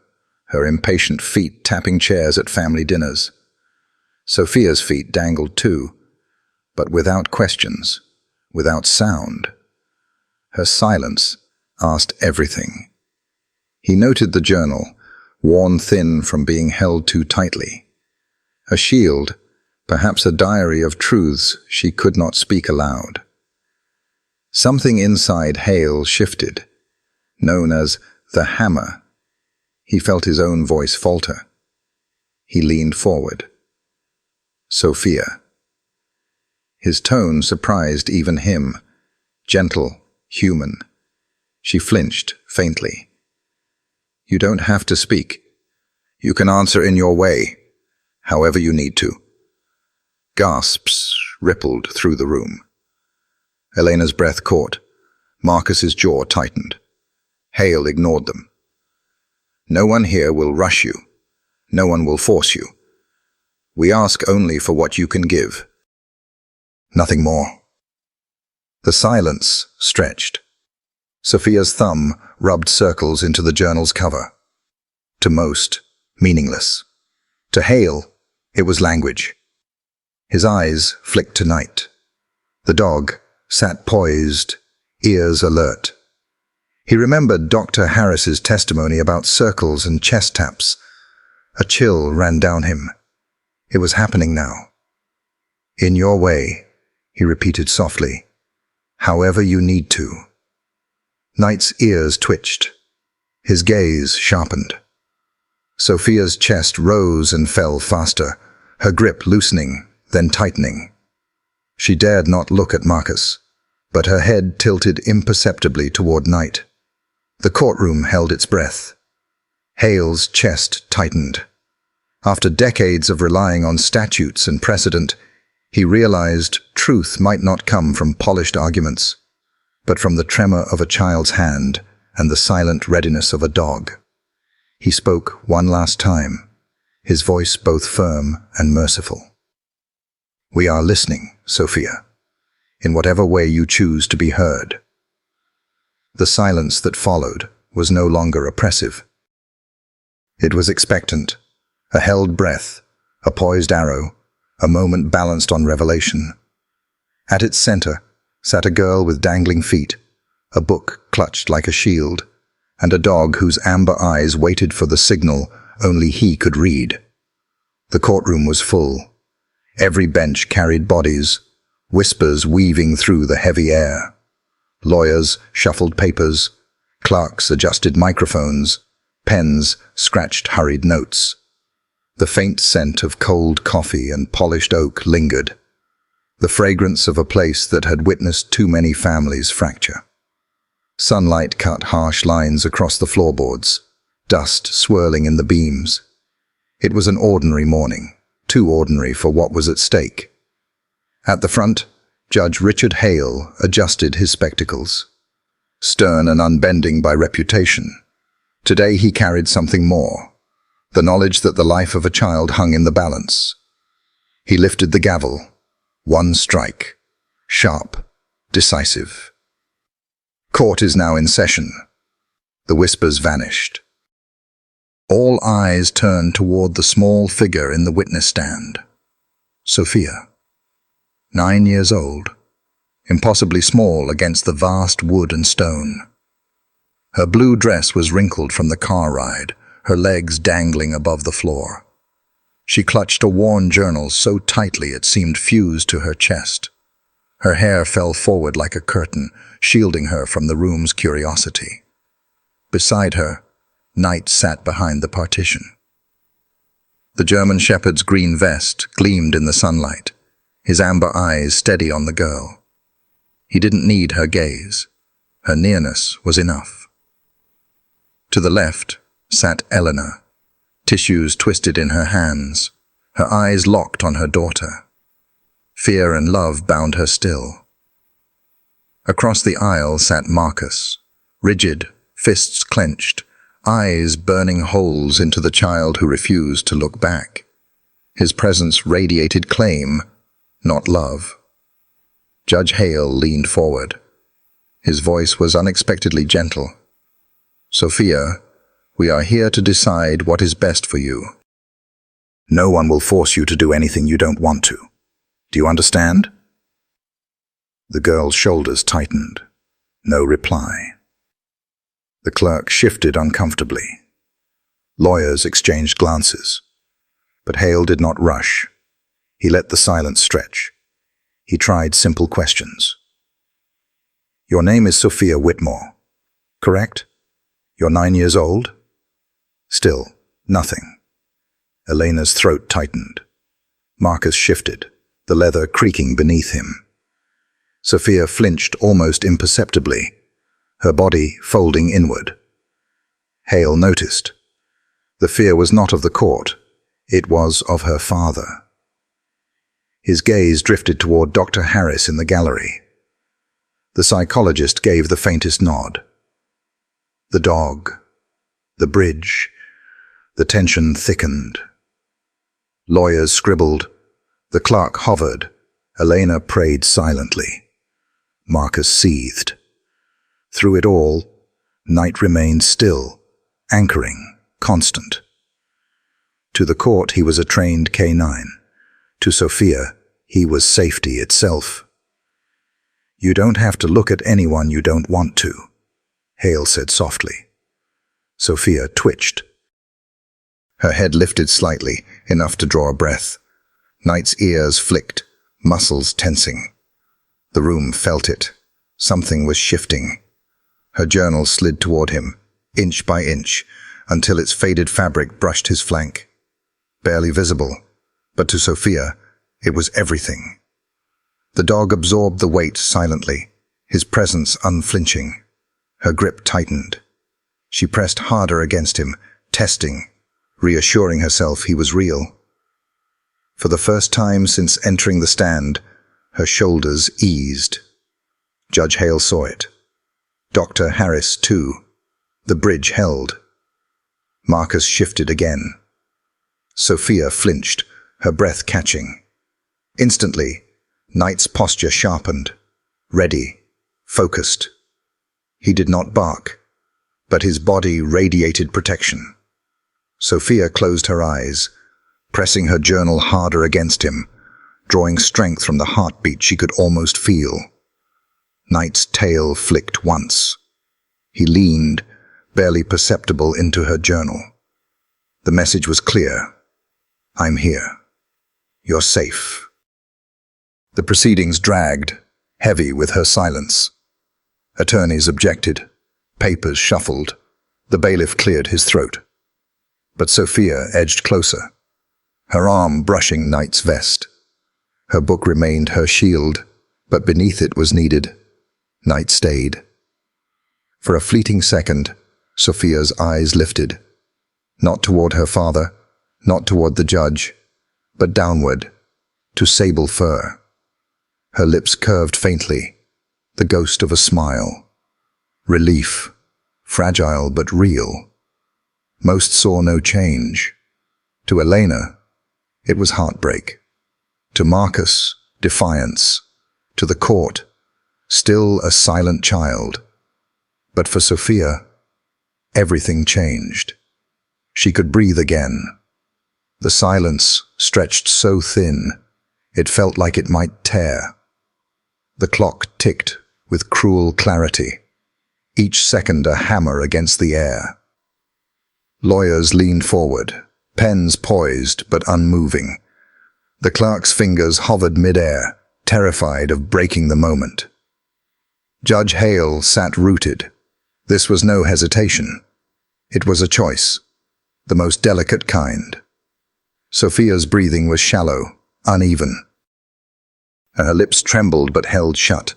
her impatient feet tapping chairs at family dinners. Sophia's feet dangled too, but without questions, without sound. Her silence asked everything. He noted the journal, worn thin from being held too tightly. A shield, perhaps a diary of truths she could not speak aloud. Something inside Hale shifted, known as the hammer. He felt his own voice falter. He leaned forward. Sophia. His tone surprised even him, gentle, human. She flinched faintly. You don't have to speak. You can answer in your way, however you need to. Gasps rippled through the room. Elena's breath caught. Marcus's jaw tightened. Hale ignored them. No one here will rush you. No one will force you. We ask only for what you can give. Nothing more. The silence stretched. Sophia's thumb rubbed circles into the journal's cover. To most, meaningless. To Hale, it was language. His eyes flicked to Knight. The dog sat poised, ears alert. He remembered Dr. Harris's testimony about circles and chest taps. A chill ran down him. It was happening now. In your way, he repeated softly. However you need to. Knight's ears twitched. His gaze sharpened. Sophia's chest rose and fell faster, her grip loosening, then tightening. She dared not look at Marcus, but her head tilted imperceptibly toward Knight. The courtroom held its breath. Hale's chest tightened. After decades of relying on statutes and precedent, he realized truth might not come from polished arguments, but from the tremor of a child's hand and the silent readiness of a dog. He spoke one last time, his voice both firm and merciful. We are listening, Sophia, in whatever way you choose to be heard. The silence that followed was no longer oppressive. It was expectant, a held breath, a poised arrow, a moment balanced on revelation. At its center sat a girl with dangling feet, a book clutched like a shield, and a dog whose amber eyes waited for the signal only he could read. The courtroom was full. Every bench carried bodies, whispers weaving through the heavy air. Lawyers shuffled papers, clerks adjusted microphones, pens scratched hurried notes. The faint scent of cold coffee and polished oak lingered, the fragrance of a place that had witnessed too many families fracture. Sunlight cut harsh lines across the floorboards, dust swirling in the beams. It was an ordinary morning, too ordinary for what was at stake. At the front, Judge Richard Hale adjusted his spectacles. Stern and unbending by reputation, today he carried something more, the knowledge that the life of a child hung in the balance. He lifted the gavel. One strike. sharp, decisive. Court is now in session. The whispers vanished. All eyes turned toward the small figure in the witness stand. Sophia, 9 years old, impossibly small against the vast wood and stone. Her blue dress was wrinkled from the car ride, her legs dangling above the floor. She clutched a worn journal so tightly it seemed fused to her chest. Her hair fell forward like a curtain, shielding her from the room's curiosity. Beside her, Knight sat behind the partition. The German shepherd's green vest gleamed in the sunlight, his amber eyes steady on the girl. He didn't need her gaze. Her nearness was enough. To the left sat Eleanor, tissues twisted in her hands, her eyes locked on her daughter. Fear and love bound her still. Across the aisle sat Marcus, rigid, fists clenched, eyes burning holes into the child who refused to look back. His presence radiated claim, not love. Judge Hale leaned forward. His voice was unexpectedly gentle. "Sophia, we are here to decide what is best for you. No one will force you to do anything you don't want to. Do you understand?" The girl's shoulders tightened. No reply. The clerk shifted uncomfortably. Lawyers exchanged glances. But Hale did not rush. He let the silence stretch. He tried simple questions. "Your name is Sophia Whitmore, correct? You're 9 years old?" Still, nothing. Elena's throat tightened. Marcus shifted, the leather creaking beneath him. Sophia flinched almost imperceptibly, her body folding inward. Hale noticed. The fear was not of the court, it was of her father. His gaze drifted toward Dr. Harris in the gallery. The psychologist gave the faintest nod. The dog, the bridge, the tension thickened. Lawyers scribbled. The clerk hovered. Elena prayed silently. Marcus seethed. Through it all, Knight remained still, anchoring, constant. To the court he was a trained K9. To Sophia, he was safety itself. "You don't have to look at anyone you don't want to," Hale said softly. Sophia twitched. Her head lifted slightly, enough to draw a breath. Knight's ears flicked, muscles tensing. The room felt it. Something was shifting. Her journal slid toward him, inch by inch, until its faded fabric brushed his flank. Barely visible, but to Sophia, it was everything. The dog absorbed the weight silently, his presence unflinching. Her grip tightened. She pressed harder against him, testing, reassuring herself he was real. For the first time since entering the stand, her shoulders eased. Judge Hale saw it. Dr. Harris, too. The bridge held. Marcus shifted again. Sophia flinched, her breath catching. Instantly, Knight's posture sharpened. Ready, focused. He did not bark, but his body radiated protection. Sophia closed her eyes, pressing her journal harder against him, drawing strength from the heartbeat she could almost feel. Knight's tail flicked once. He leaned, barely perceptible, into her journal. The message was clear. "I'm here. You're safe." The proceedings dragged, heavy with her silence. Attorneys objected. Papers shuffled. The bailiff cleared his throat. But Sophia edged closer, her arm brushing Knight's vest. Her book remained her shield, but beneath it was needed. Knight stayed. For a fleeting second, Sophia's eyes lifted. Not toward her father, not toward the judge, but downward, to sable fur. Her lips curved faintly, the ghost of a smile. Relief, fragile but real. Most saw no change. To Elena, it was heartbreak. To Marcus, defiance. to the court, still a silent child. But for Sophia, everything changed. She could breathe again. The silence stretched so thin, it felt like it might tear. The clock ticked with cruel clarity, each second a hammer against the air. Lawyers leaned forward, pens poised but unmoving. The clerk's fingers hovered mid-air, terrified of breaking the moment. Judge Hale sat rooted. This was no hesitation. It was a choice, the most delicate kind. Sophia's breathing was shallow, uneven. Her lips trembled but held shut,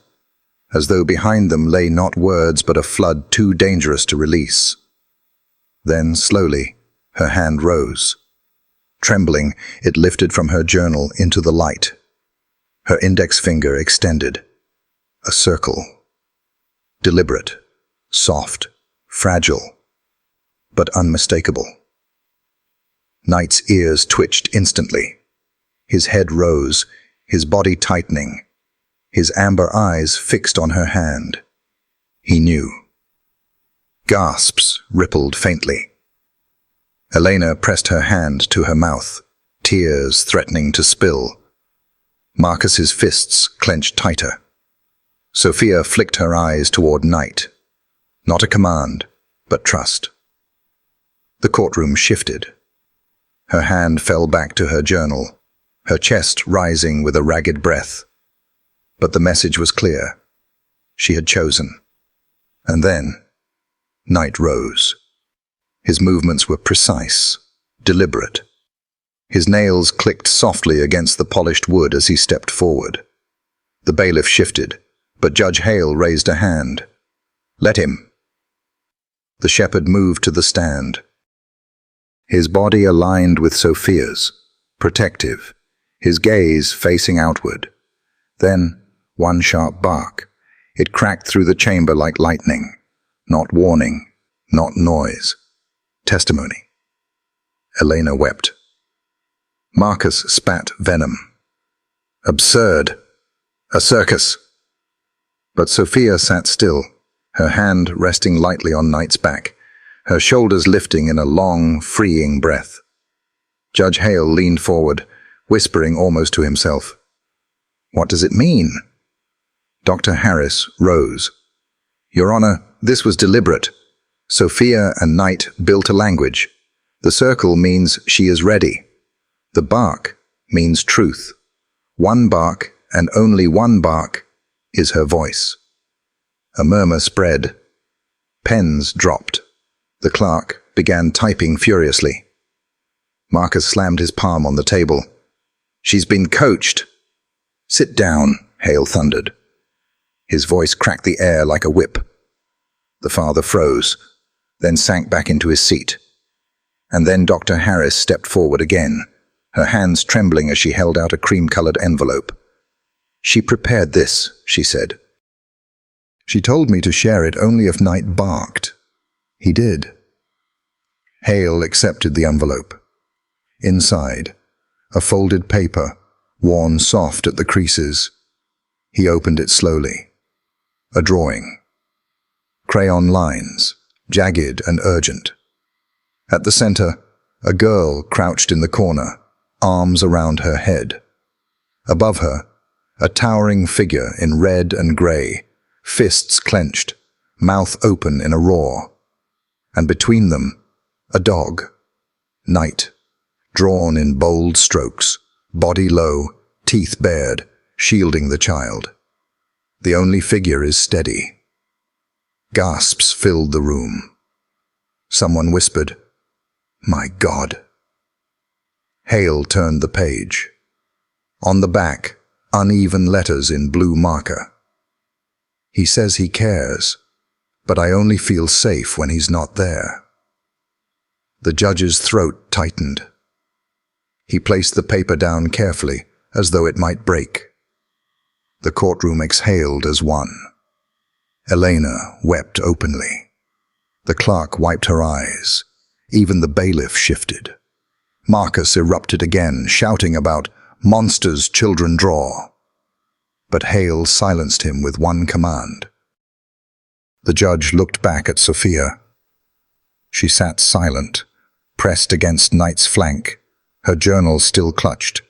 as though behind them lay not words but a flood too dangerous to release. Then, slowly, her hand rose. Trembling, it lifted from her journal into the light. Her index finger extended. A circle. Deliberate, soft, fragile, but unmistakable. Knight's ears twitched instantly. His head rose, his body tightening, his amber eyes fixed on her hand. He knew. Gasps rippled faintly. Elena pressed her hand to her mouth, tears threatening to spill. Marcus's fists clenched tighter. Sophia flicked her eyes toward Knight. Not a command, but trust. The courtroom shifted. Her hand fell back to her journal, her chest rising with a ragged breath. But the message was clear. She had chosen. And then, Knight rose. His movements were precise, deliberate. His nails clicked softly against the polished wood as he stepped forward. The bailiff shifted, but Judge Hale raised a hand. Let him. The shepherd moved to the stand. His body aligned with Sophia's, protective, his gaze facing outward. Then, one sharp bark. It cracked through the chamber like lightning. Not warning, not noise. Testimony. Elena wept. Marcus spat venom. Absurd. A circus. But Sophia sat still, her hand resting lightly on Knight's back, her shoulders lifting in a long, freeing breath. Judge Hale leaned forward, whispering almost to himself. What does it mean? Dr. Harris rose. Your Honor, this was deliberate. Sophia and Knight built a language. The circle means she is ready. The bark means truth. One bark, and only one bark, is her voice. A murmur spread. Pens dropped. The clerk began typing furiously. Marcus slammed his palm on the table. She's been coached. Sit down, Hale thundered. His voice cracked the air like a whip. The father froze, then sank back into his seat. And then Dr. Harris stepped forward again, her hands trembling as she held out a cream-colored envelope. She prepared this, she said. She told me to share it only if Knight barked. He did. Hale accepted the envelope. Inside, a folded paper, worn soft at the creases. He opened it slowly. A drawing. Crayon lines, jagged and urgent. At the center, a girl crouched in the corner, arms around her head. Above her, a towering figure in red and gray, fists clenched, mouth open in a roar. And between them, a dog. Knight, drawn in bold strokes, body low, teeth bared, shielding the child. The only figure is steady. Gasps filled the room. Someone whispered, "My God." Hale turned the page. On the back, uneven letters in blue marker. He says he cares, but I only feel safe when he's not there. The judge's throat tightened. He placed the paper down carefully, as though it might break. The courtroom exhaled as one. Elena wept openly. The clerk wiped her eyes. Even the bailiff shifted. Marcus erupted again, shouting about monsters children draw. but Hale silenced him with one command. The judge looked back at Sophia. She sat silent, pressed against Knight's flank, her journal still clutched.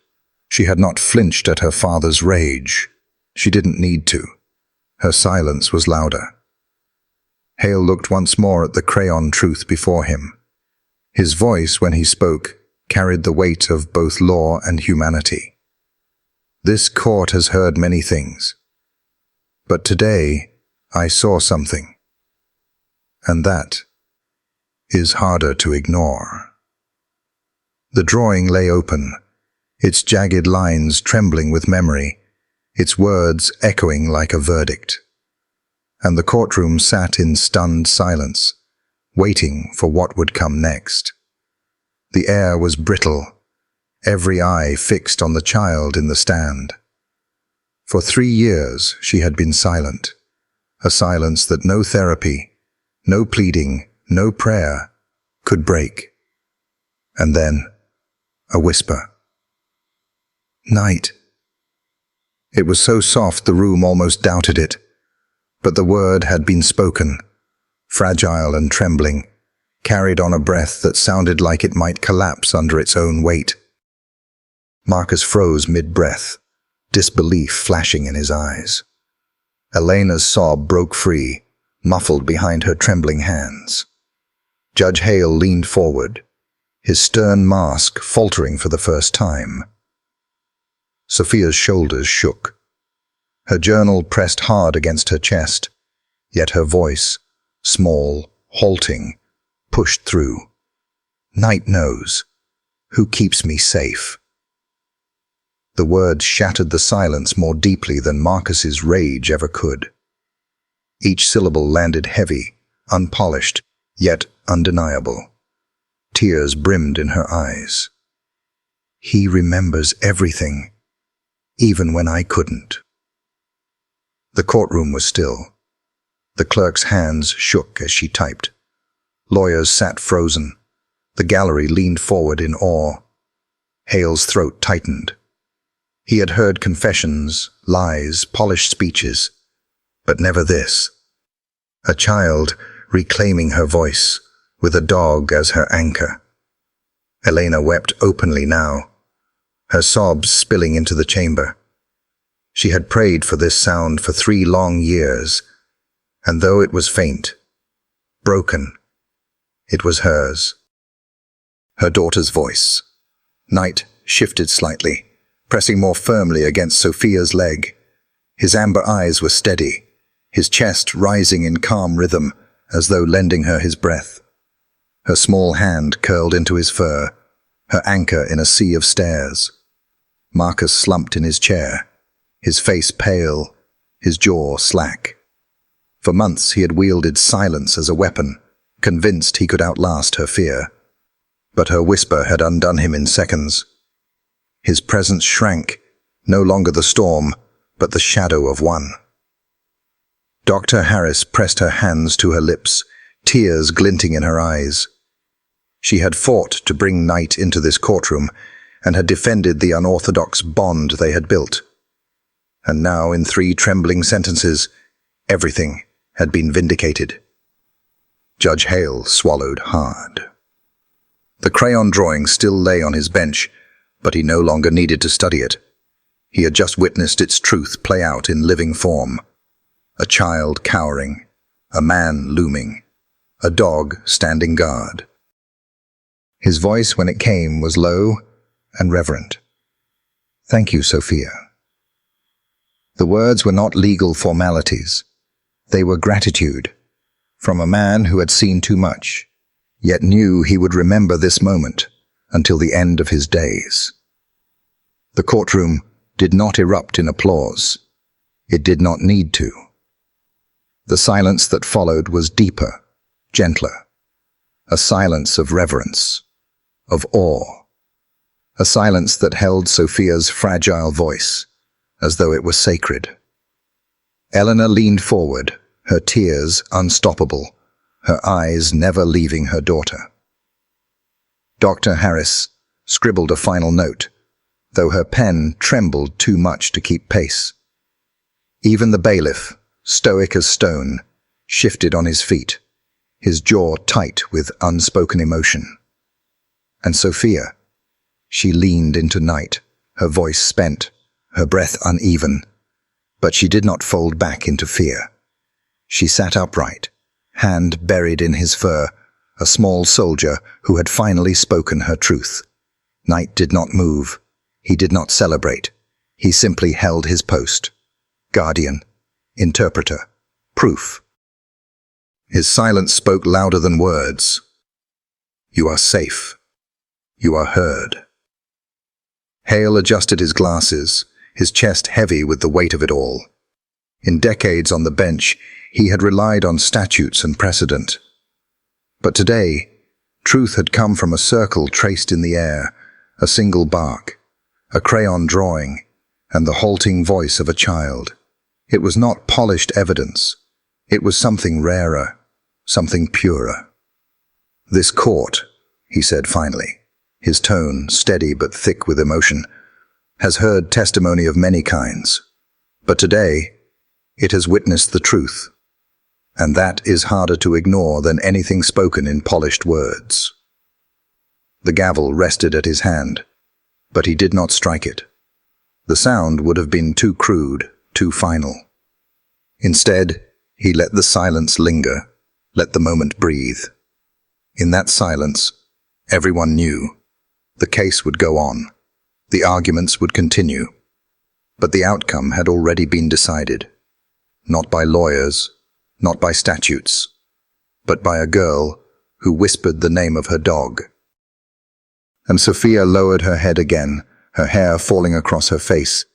She had not flinched at her father's rage. She didn't need to. Her silence was louder. Hale looked once more at the crayon truth before him. His voice, when he spoke, carried the weight of both law and humanity. This court has heard many things, but today I saw something, and that is harder to ignore. The drawing lay open, its jagged lines trembling with memory, its words echoing like a verdict. And the courtroom sat in stunned silence, waiting for what would come next. The air was brittle, every eye fixed on the child in the stand. For 3 years she had been silent, a silence that no therapy, no pleading, no prayer could break. And then, a whisper. "Night." It was so soft the room almost doubted it, but the word had been spoken, fragile and trembling, carried on a breath that sounded like it might collapse under its own weight. Marcus froze mid-breath, disbelief flashing in his eyes. Elena's sob broke free, muffled behind her trembling hands. Judge Hale leaned forward, his stern mask faltering for the first time. Sophia's shoulders shook. Her journal pressed hard against her chest, yet her voice, small, halting, pushed through. "Night knows. Who keeps me safe?" The words shattered the silence more deeply than Marcus's rage ever could. Each syllable landed heavy, unpolished, yet undeniable. Tears brimmed in her eyes. "He remembers everything, even when I couldn't." The courtroom was still. The clerk's hands shook as she typed. Lawyers sat frozen. The gallery leaned forward in awe. Hale's throat tightened. He had heard confessions, lies, polished speeches, but never this. A child reclaiming her voice, with a dog as her anchor. Elena wept openly now, her sobs spilling into the chamber. She had prayed for this sound for 3 long years, and though it was faint, broken, it was hers. Her daughter's voice. Knight shifted slightly, pressing more firmly against Sophia's leg. His amber eyes were steady, his chest rising in calm rhythm, as though lending her his breath. Her small hand curled into his fur, her anchor in a sea of stares. Marcus slumped in his chair, his face pale, his jaw slack. For months he had wielded silence as a weapon, convinced he could outlast her fear. But her whisper had undone him in seconds. His presence shrank, no longer the storm, but the shadow of one. Dr. Harris pressed her hands to her lips, tears glinting in her eyes. She had fought to bring Knight into this courtroom and had defended the unorthodox bond they had built. And now, in 3 trembling sentences, everything had been vindicated. Judge Hale swallowed hard. The crayon drawing still lay on his bench, but he no longer needed to study it. He had just witnessed its truth play out in living form. A child cowering, a man looming, a dog standing guard. His voice, when it came, was low and reverent. "Thank you, Sophia." The words were not legal formalities. They were gratitude, from a man who had seen too much, yet knew he would remember this moment until the end of his days. The courtroom did not erupt in applause. It did not need to. The silence that followed was deeper, gentler, a silence of reverence, of awe, a silence that held Sophia's fragile voice, as though it were sacred. Eleanor leaned forward, her tears unstoppable, her eyes never leaving her daughter. Dr. Harris scribbled a final note, though her pen trembled too much to keep pace. Even the bailiff, stoic as stone, shifted on his feet, his jaw tight with unspoken emotion. And Sophia, she leaned into night, her voice spent, her breath uneven, but she did not fold back into fear. She sat upright, hand buried in his fur, a small soldier who had finally spoken her truth. Night did not move. He did not celebrate. He simply held his post. Guardian, interpreter, proof. His silence spoke louder than words. You are safe. You are heard. Hale adjusted his glasses, his chest heavy with the weight of it all. In decades on the bench, he had relied on statutes and precedent. But today, truth had come from a circle traced in the air, a single bark, a crayon drawing, and the halting voice of a child. It was not polished evidence. It was something rarer, something purer. This court, he said finally, his tone steady but thick with emotion, has heard testimony of many kinds. But today, it has witnessed the truth. And that is harder to ignore than anything spoken in polished words. The gavel rested at his hand, but he did not strike it. The sound would have been too crude, too final. Instead, he let the silence linger, let the moment breathe. In that silence, everyone knew. The case would go on. The arguments would continue. But the outcome had already been decided. Not by lawyers, not by statutes, but by a girl who whispered the name of her dog. And Sophia lowered her head again, her hair falling across her face,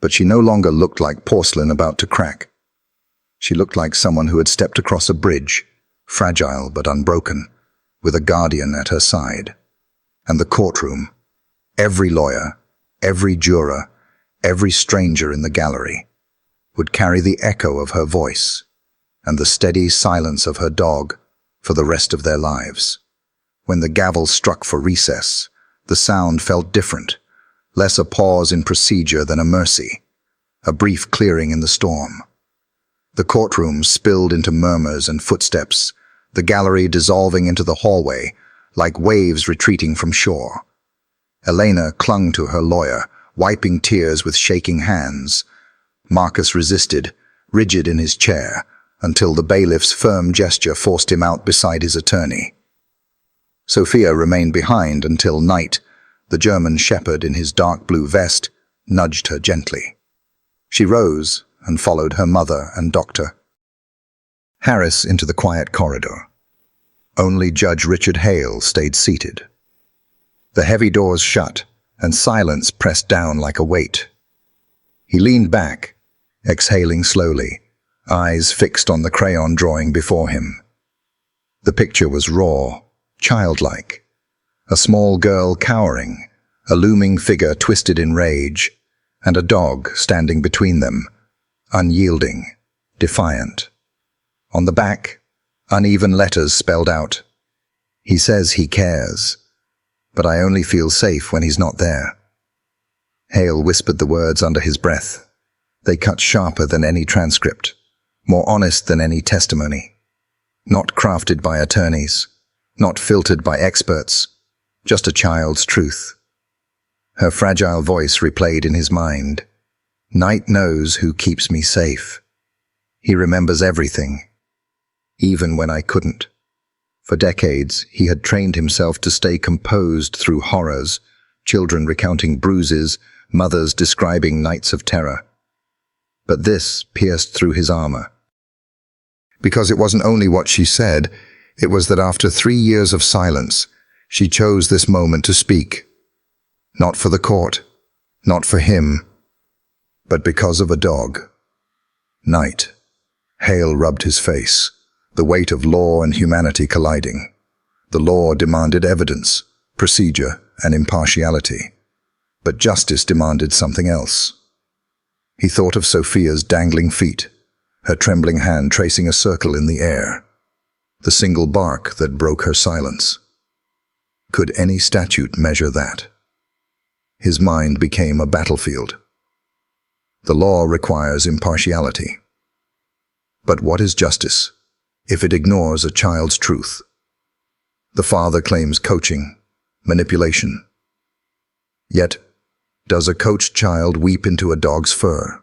but she no longer looked like porcelain about to crack. She looked like someone who had stepped across a bridge, fragile but unbroken, with a guardian at her side. And the courtroom, every lawyer, every juror, every stranger in the gallery, would carry the echo of her voice and the steady silence of her dog for the rest of their lives. When the gavel struck for recess, the sound felt different, less a pause in procedure than a mercy, a brief clearing in the storm. The courtroom spilled into murmurs and footsteps, the gallery dissolving into the hallway, like waves retreating from shore. Elena clung to her lawyer, wiping tears with shaking hands. Marcus resisted, rigid in his chair, until the bailiff's firm gesture forced him out beside his attorney. Sophia remained behind until Knight, the German shepherd in his dark blue vest, nudged her gently. She rose and followed her mother and doctor. Harris into the quiet corridor. Only Judge Richard Hale stayed seated. The heavy doors shut, and silence pressed down like a weight. He leaned back, exhaling slowly, eyes fixed on the crayon drawing before him. The picture was raw, childlike. A small girl cowering, a looming figure twisted in rage, and a dog standing between them, unyielding, defiant. On the back, uneven letters spelled out, "He says he cares, but I only feel safe when he's not there." Hale whispered the words under his breath. They cut sharper than any transcript, more honest than any testimony. Not crafted by attorneys, not filtered by experts, just a child's truth. Her fragile voice replayed in his mind. Knight knows who keeps me safe. He remembers everything, even when I couldn't. For decades, he had trained himself to stay composed through horrors, children recounting bruises, mothers describing nights of terror. But this pierced through his armor. Because it wasn't only what she said, it was that after 3 years of silence, she chose this moment to speak. Not for the court, not for him, but because of a dog. Knight. Hale rubbed his face, the weight of law and humanity colliding. The law demanded evidence, procedure, and impartiality. But justice demanded something else. He thought of Sophia's dangling feet, her trembling hand tracing a circle in the air, the single bark that broke her silence. Could any statute measure that? His mind became a battlefield. The law requires impartiality. But what is justice if it ignores a child's truth? The father claims coaching, manipulation. Yet, does a coached child weep into a dog's fur?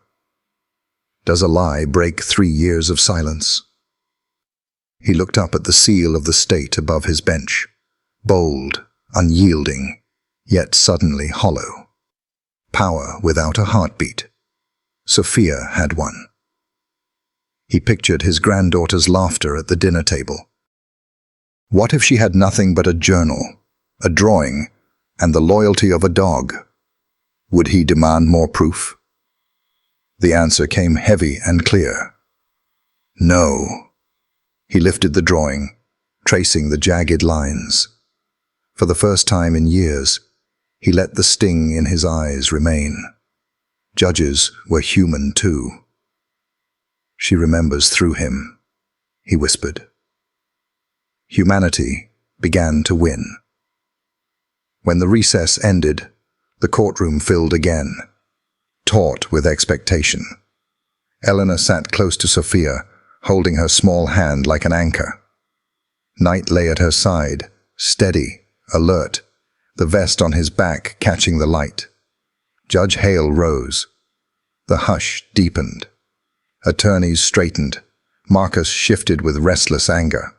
Does a lie break 3 years of silence? He looked up at the seal of the state above his bench, bold, unyielding, yet suddenly hollow. Power without a heartbeat. Sophia had one. He pictured his granddaughter's laughter at the dinner table. What if she had nothing but a journal, a drawing, and the loyalty of a dog? Would he demand more proof? The answer came heavy and clear. No. He lifted the drawing, tracing the jagged lines. For the first time in years, he let the sting in his eyes remain. Judges were human too. She remembers through him, he whispered. Humanity began to win. When the recess ended, the courtroom filled again, taut with expectation. Eleanor sat close to Sophia, holding her small hand like an anchor. Knight lay at her side, steady, alert, the vest on his back catching the light. Judge Hale rose. The hush deepened. Attorneys straightened. Marcus shifted with restless anger.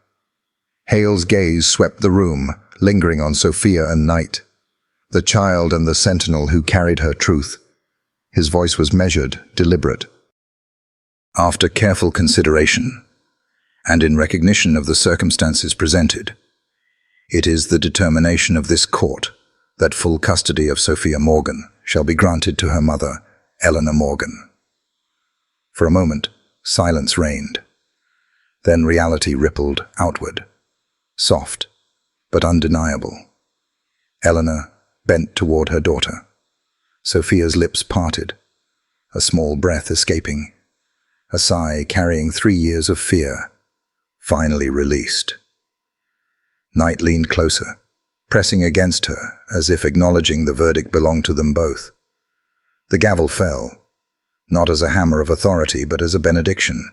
Hale's gaze swept the room, lingering on Sophia and Knight, the child and the sentinel who carried her truth. His voice was measured, deliberate. After careful consideration, and in recognition of the circumstances presented, it is the determination of this court that full custody of Sophia Morgan shall be granted to her mother, Eleanor Morgan. For a moment, silence reigned. Then reality rippled outward, soft but undeniable. Eleanor bent toward her daughter. Sophia's lips parted, a small breath escaping, a sigh carrying 3 years of fear, finally released. Knight leaned closer, pressing against her as if acknowledging the verdict belonged to them both. The gavel fell, not as a hammer of authority but as a benediction.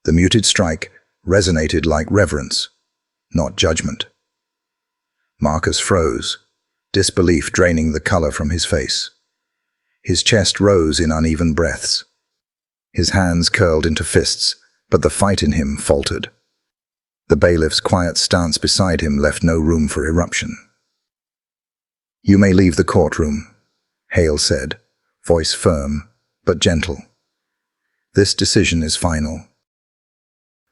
The muted strike resonated like reverence, not judgment. Marcus froze, disbelief draining the color from his face. His chest rose in uneven breaths. His hands curled into fists, but the fight in him faltered. The bailiff's quiet stance beside him left no room for eruption. "You may leave the courtroom," Hale said, voice firm but gentle. "This decision is final.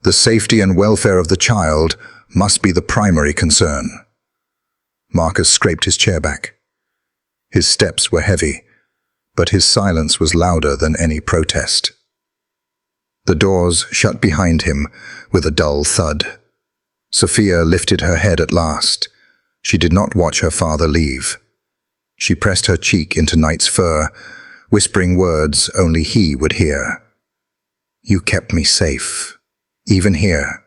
The safety and welfare of the child must be the primary concern." Marcus scraped his chair back. His steps were heavy, but his silence was louder than any protest. The doors shut behind him with a dull thud. Sophia lifted her head at last. She did not watch her father leave. She pressed her cheek into Knight's fur, whispering words only he would hear. "You kept me safe, even here."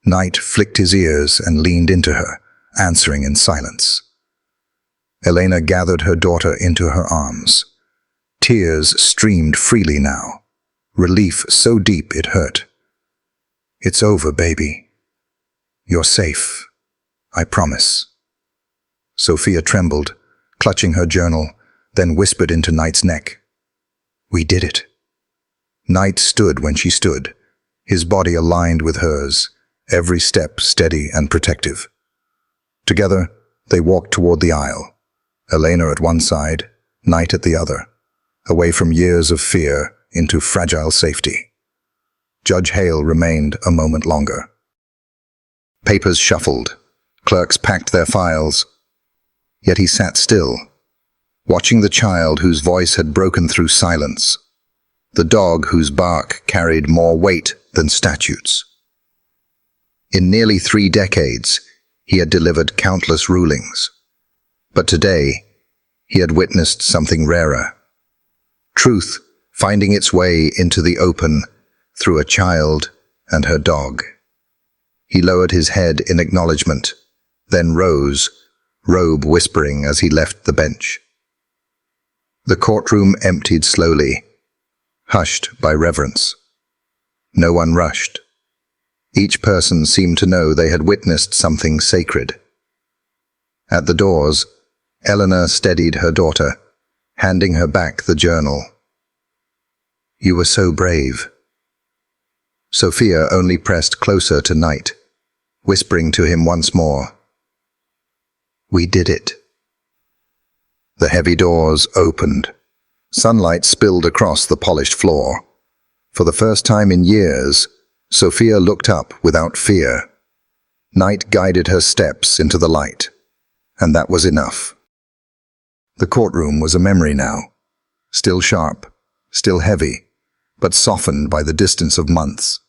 Knight flicked his ears and leaned into her, answering in silence. Elena gathered her daughter into her arms. Tears streamed freely now, relief so deep it hurt. "It's over, baby. You're safe. I promise." Sophia trembled, clutching her journal, then whispered into Knight's neck. "We did it." Knight stood when she stood, his body aligned with hers, every step steady and protective. Together, they walked toward the aisle, Elena at one side, Knight at the other, away from years of fear into fragile safety. Judge Hale remained a moment longer. Papers shuffled, clerks packed their files, yet he sat still, watching the child whose voice had broken through silence, the dog whose bark carried more weight than statutes. In nearly 3 decades, he had delivered countless rulings, but today he had witnessed something rarer. Truth finding its way into the open through a child and her dog. He lowered his head in acknowledgement, then rose, robe whispering as he left the bench. The courtroom emptied slowly, hushed by reverence. No one rushed. Each person seemed to know they had witnessed something sacred. At the doors, Eleanor steadied her daughter, handing her back the journal. "You were so brave." Sophia only pressed closer to Knight, whispering to him once more, "We did it." The heavy doors opened. Sunlight spilled across the polished floor. For the first time in years, Sophia looked up without fear. Knight guided her steps into the light, and that was enough. The courtroom was a memory now, still sharp, still heavy, but softened by the distance of months.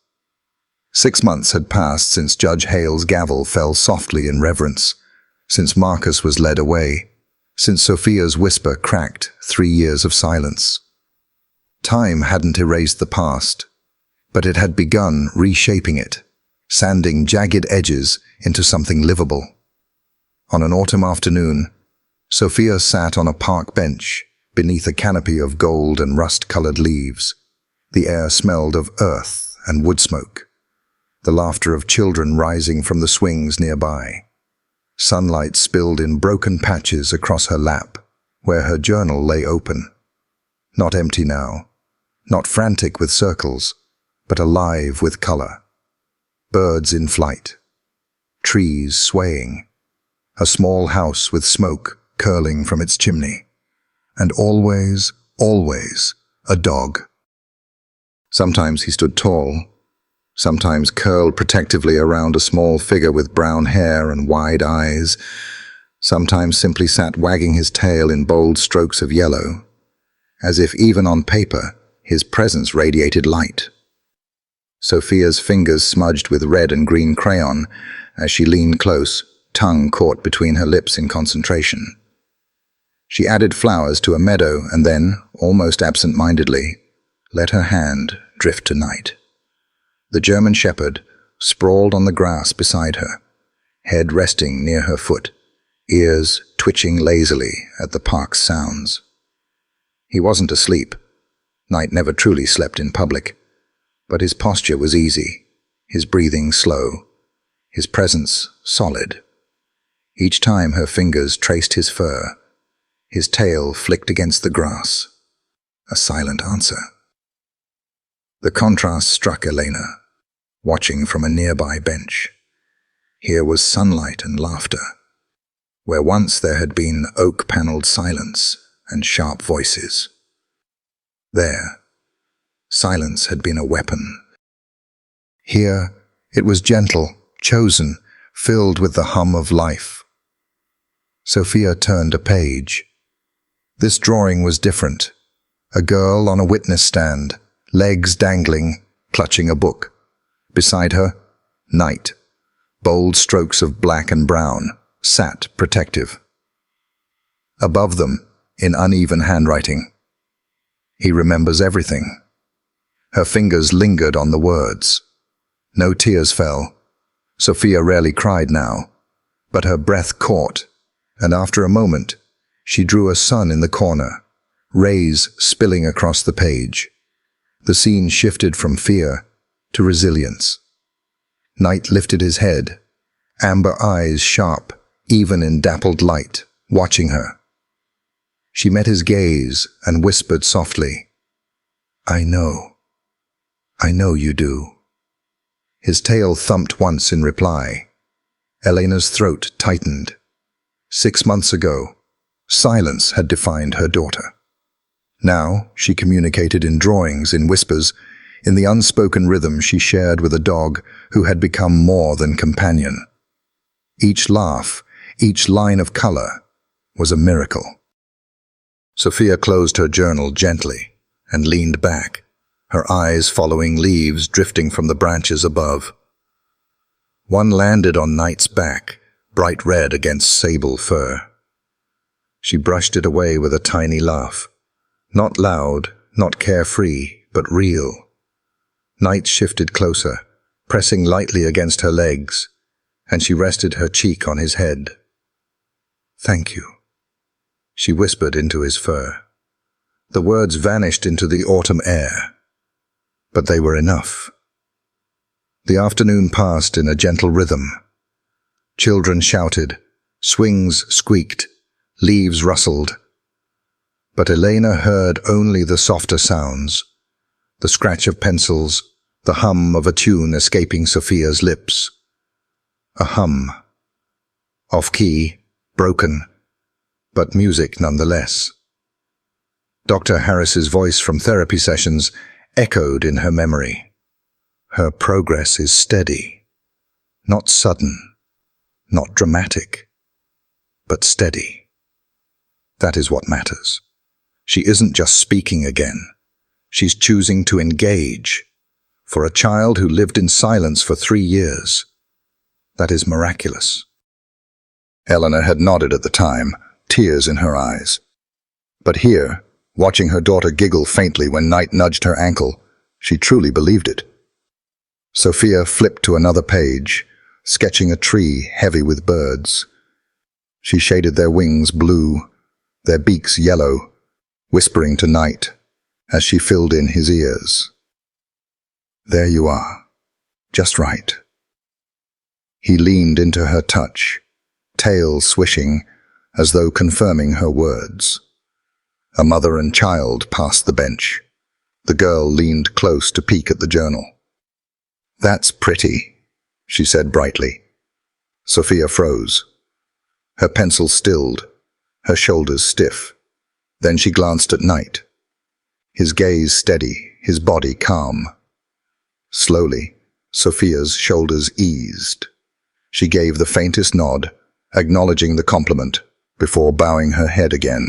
6 months had passed since Judge Hale's gavel fell softly in reverence, since Marcus was led away, since Sophia's whisper cracked 3 years of silence. Time hadn't erased the past, but it had begun reshaping it, sanding jagged edges into something livable. On an autumn afternoon, Sophia sat on a park bench beneath a canopy of gold and rust-colored leaves. The air smelled of earth and wood smoke, the laughter of children rising from the swings nearby. Sunlight spilled in broken patches across her lap, where her journal lay open. Not empty now, not frantic with circles, but alive with color. Birds in flight, trees swaying, a small house with smoke curling from its chimney, and always, always, a dog. Sometimes he stood tall, sometimes curled protectively around a small figure with brown hair and wide eyes, sometimes simply sat wagging his tail in bold strokes of yellow, as if even on paper his presence radiated light. Sophia's fingers smudged with red and green crayon as she leaned close, tongue caught between her lips in concentration. She added flowers to a meadow and then, almost absent-mindedly, let her hand drift to Knight. The German shepherd sprawled on the grass beside her, head resting near her foot, ears twitching lazily at the park's sounds. He wasn't asleep. Knight never truly slept in public, but his posture was easy, his breathing slow, his presence solid. Each time her fingers traced his fur, his tail flicked against the grass. A silent answer. The contrast struck Elena, watching from a nearby bench. Here was sunlight and laughter, where once there had been oak-paneled silence and sharp voices. There, silence had been a weapon. Here, it was gentle, chosen, filled with the hum of life. Sophia turned a page. This drawing was different. A girl on a witness stand, legs dangling, clutching a book. Beside her, Knight, bold strokes of black and brown, sat protective. Above them, in uneven handwriting, "He remembers everything." Her fingers lingered on the words. No tears fell. Sophia rarely cried now, but her breath caught, and after a moment, she drew a sun in the corner, rays spilling across the page. The scene shifted from fear to resilience. Knight lifted his head, amber eyes sharp, even in dappled light, watching her. She met his gaze and whispered softly, I know you do." His tail thumped once in reply. Elena's throat tightened. 6 months ago, silence had defined her daughter. Now she communicated in drawings, in whispers, in the unspoken rhythm she shared with a dog who had become more than companion. Each laugh, each line of color, was a miracle. Sophia closed her journal gently and leaned back, her eyes following leaves drifting from the branches above. One landed on Knight's back, bright red against sable fur. She brushed it away with a tiny laugh. Not loud, not carefree, but real. Knight shifted closer, pressing lightly against her legs, and she rested her cheek on his head. "Thank you," she whispered into his fur. The words vanished into the autumn air, but they were enough. The afternoon passed in a gentle rhythm. Children shouted, swings squeaked, leaves rustled. But Elena heard only the softer sounds, the scratch of pencils, the hum of a tune escaping Sophia's lips. A hum. Off-key, broken, but music nonetheless. Dr. Harris's voice from therapy sessions echoed in her memory. Her progress is steady, not sudden, not dramatic, but steady. That is what matters. She isn't just speaking again. She's choosing to engage. For a child who lived in silence for 3 years, that is miraculous. Eleanor had nodded at the time, tears in her eyes. But here, watching her daughter giggle faintly when Knight nudged her ankle, she truly believed it. Sophia flipped to another page, sketching a tree heavy with birds. She shaded their wings blue, their beaks yellow, whispering to Knight as she filled in his ears. There you are, just right. He leaned into her touch, tail swishing as though confirming her words. A mother and child passed the bench. The girl leaned close to peek at the journal. That's pretty, she said brightly. Sophia froze. Her pencil stilled, her shoulders stiff. Then she glanced at Knight. His gaze steady, his body calm. Slowly, Sophia's shoulders eased. She gave the faintest nod, acknowledging the compliment, before bowing her head again.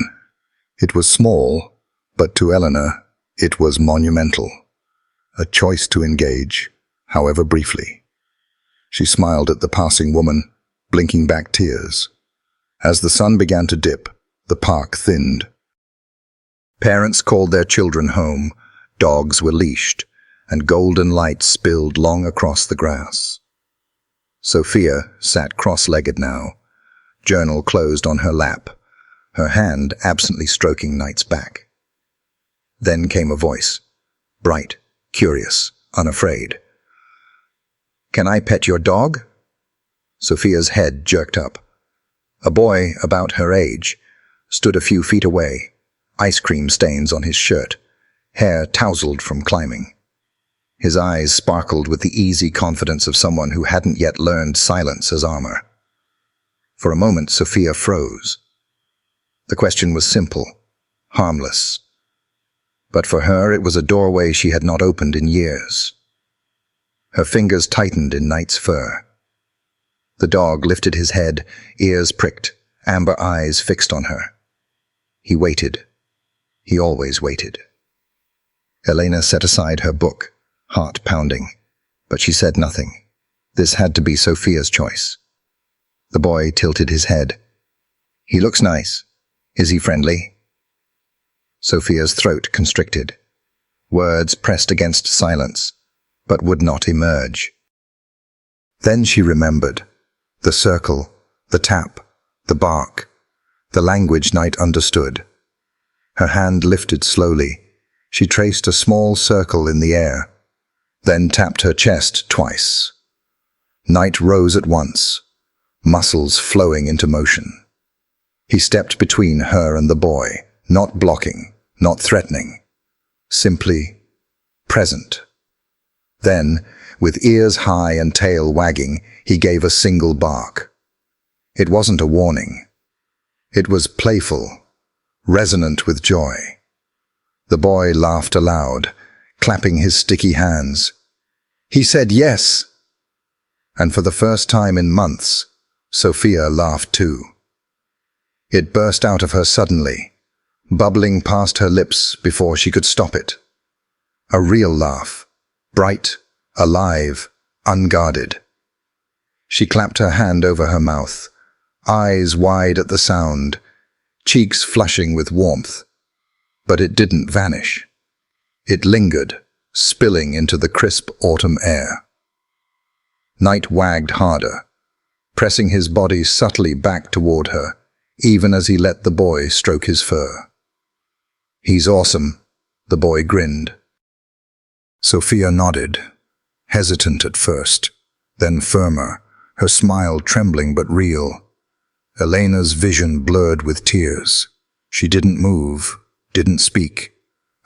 It was small, but to Eleanor, it was monumental. A choice to engage, however briefly. She smiled at the passing woman, blinking back tears. As the sun began to dip, the park thinned. Parents called their children home, dogs were leashed, and golden light spilled long across the grass. Sophia sat cross-legged now, journal closed on her lap, her hand absently stroking Knight's back. Then came a voice, bright, curious, unafraid. "Can I pet your dog?" Sophia's head jerked up. A boy about her age stood a few feet away, ice cream stains on his shirt, hair tousled from climbing. His eyes sparkled with the easy confidence of someone who hadn't yet learned silence as armor. For a moment, Sophia froze. The question was simple, harmless. But for her, it was a doorway she had not opened in years. Her fingers tightened in Knight's fur. The dog lifted his head, ears pricked, amber eyes fixed on her. He waited. He always waited. Elena set aside her book, heart pounding, but she said nothing. This had to be Sophia's choice. The boy tilted his head. "He looks nice. Is he friendly?" Sophia's throat constricted. Words pressed against silence, but would not emerge. Then she remembered. The circle, the tap, the bark, the language Knight understood. Her hand lifted slowly. She traced a small circle in the air, then tapped her chest twice. Knight rose at once, muscles flowing into motion. He stepped between her and the boy, not blocking, not threatening, simply present. Then, with ears high and tail wagging, he gave a single bark. It wasn't a warning. It was playful, resonant with joy. The boy laughed aloud, clapping his sticky hands. He said yes. And for the first time in months, Sophia laughed too. It burst out of her suddenly, bubbling past her lips before she could stop it. A real laugh, bright, alive, unguarded. She clapped her hand over her mouth, eyes wide at the sound, cheeks flushing with warmth. But it didn't vanish. It lingered, spilling into the crisp autumn air. Knight wagged harder, pressing his body subtly back toward her, even as he let the boy stroke his fur. "He's awesome," the boy grinned. Sophia nodded, hesitant at first, then firmer, her smile trembling but real. Elena's vision blurred with tears. She didn't move, didn't speak,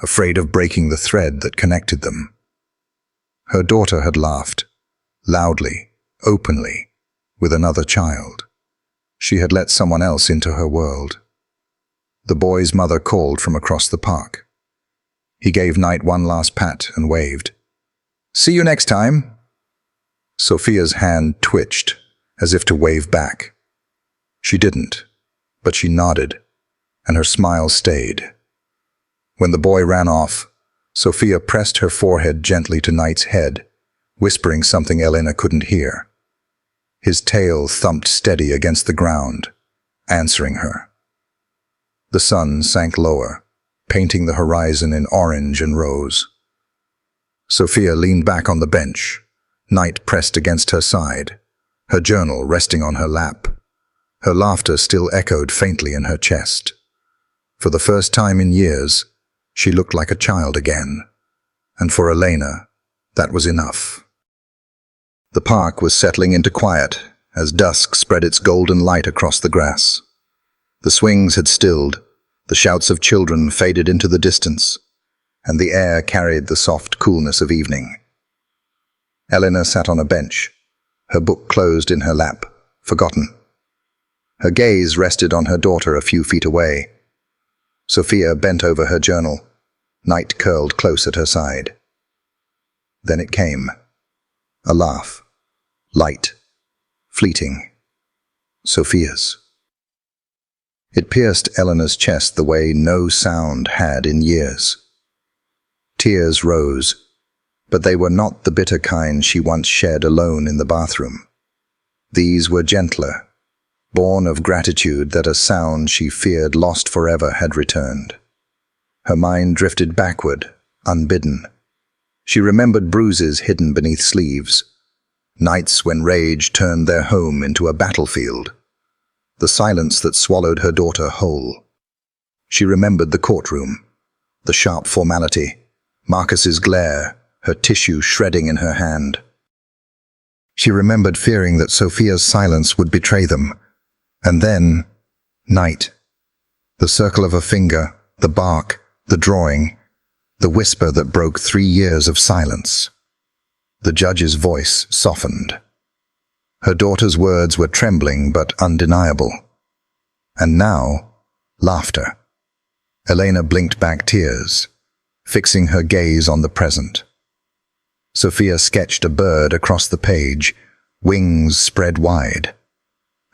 afraid of breaking the thread that connected them. Her daughter had laughed, loudly, openly, with another child. She had let someone else into her world. The boy's mother called from across the park. He gave Knight one last pat and waved. "See you next time." Sophia's hand twitched, as if to wave back. She didn't, but she nodded, and her smile stayed. When the boy ran off, Sophia pressed her forehead gently to Knight's head, whispering something Elena couldn't hear. His tail thumped steady against the ground, answering her. The sun sank lower, painting the horizon in orange and rose. Sophia leaned back on the bench, Knight pressed against her side, her journal resting on her lap. Her laughter still echoed faintly in her chest. For the first time in years, she looked like a child again, and for Elena, that was enough. The park was settling into quiet as dusk spread its golden light across the grass. The swings had stilled, the shouts of children faded into the distance, and the air carried the soft coolness of evening. Elena sat on a bench, her book closed in her lap, forgotten. Her gaze rested on her daughter a few feet away. Sophia bent over her journal, Knight curled close at her side. Then it came. A laugh. Light. Fleeting. Sophia's. It pierced Eleanor's chest the way no sound had in years. Tears rose, but they were not the bitter kind she once shed alone in the bathroom. These were gentler, born of gratitude that a sound she feared lost forever had returned. Her mind drifted backward, unbidden. She remembered bruises hidden beneath sleeves, nights when rage turned their home into a battlefield, the silence that swallowed her daughter whole. She remembered the courtroom, the sharp formality, Marcus's glare, her tissue shredding in her hand. She remembered fearing that Sophia's silence would betray them. And then, Knight. The circle of a finger, the bark, the drawing, the whisper that broke 3 years of silence. The judge's voice softened. Her daughter's words were trembling but undeniable. And now, laughter. Elena blinked back tears, fixing her gaze on the present. Sophia sketched a bird across the page, wings spread wide.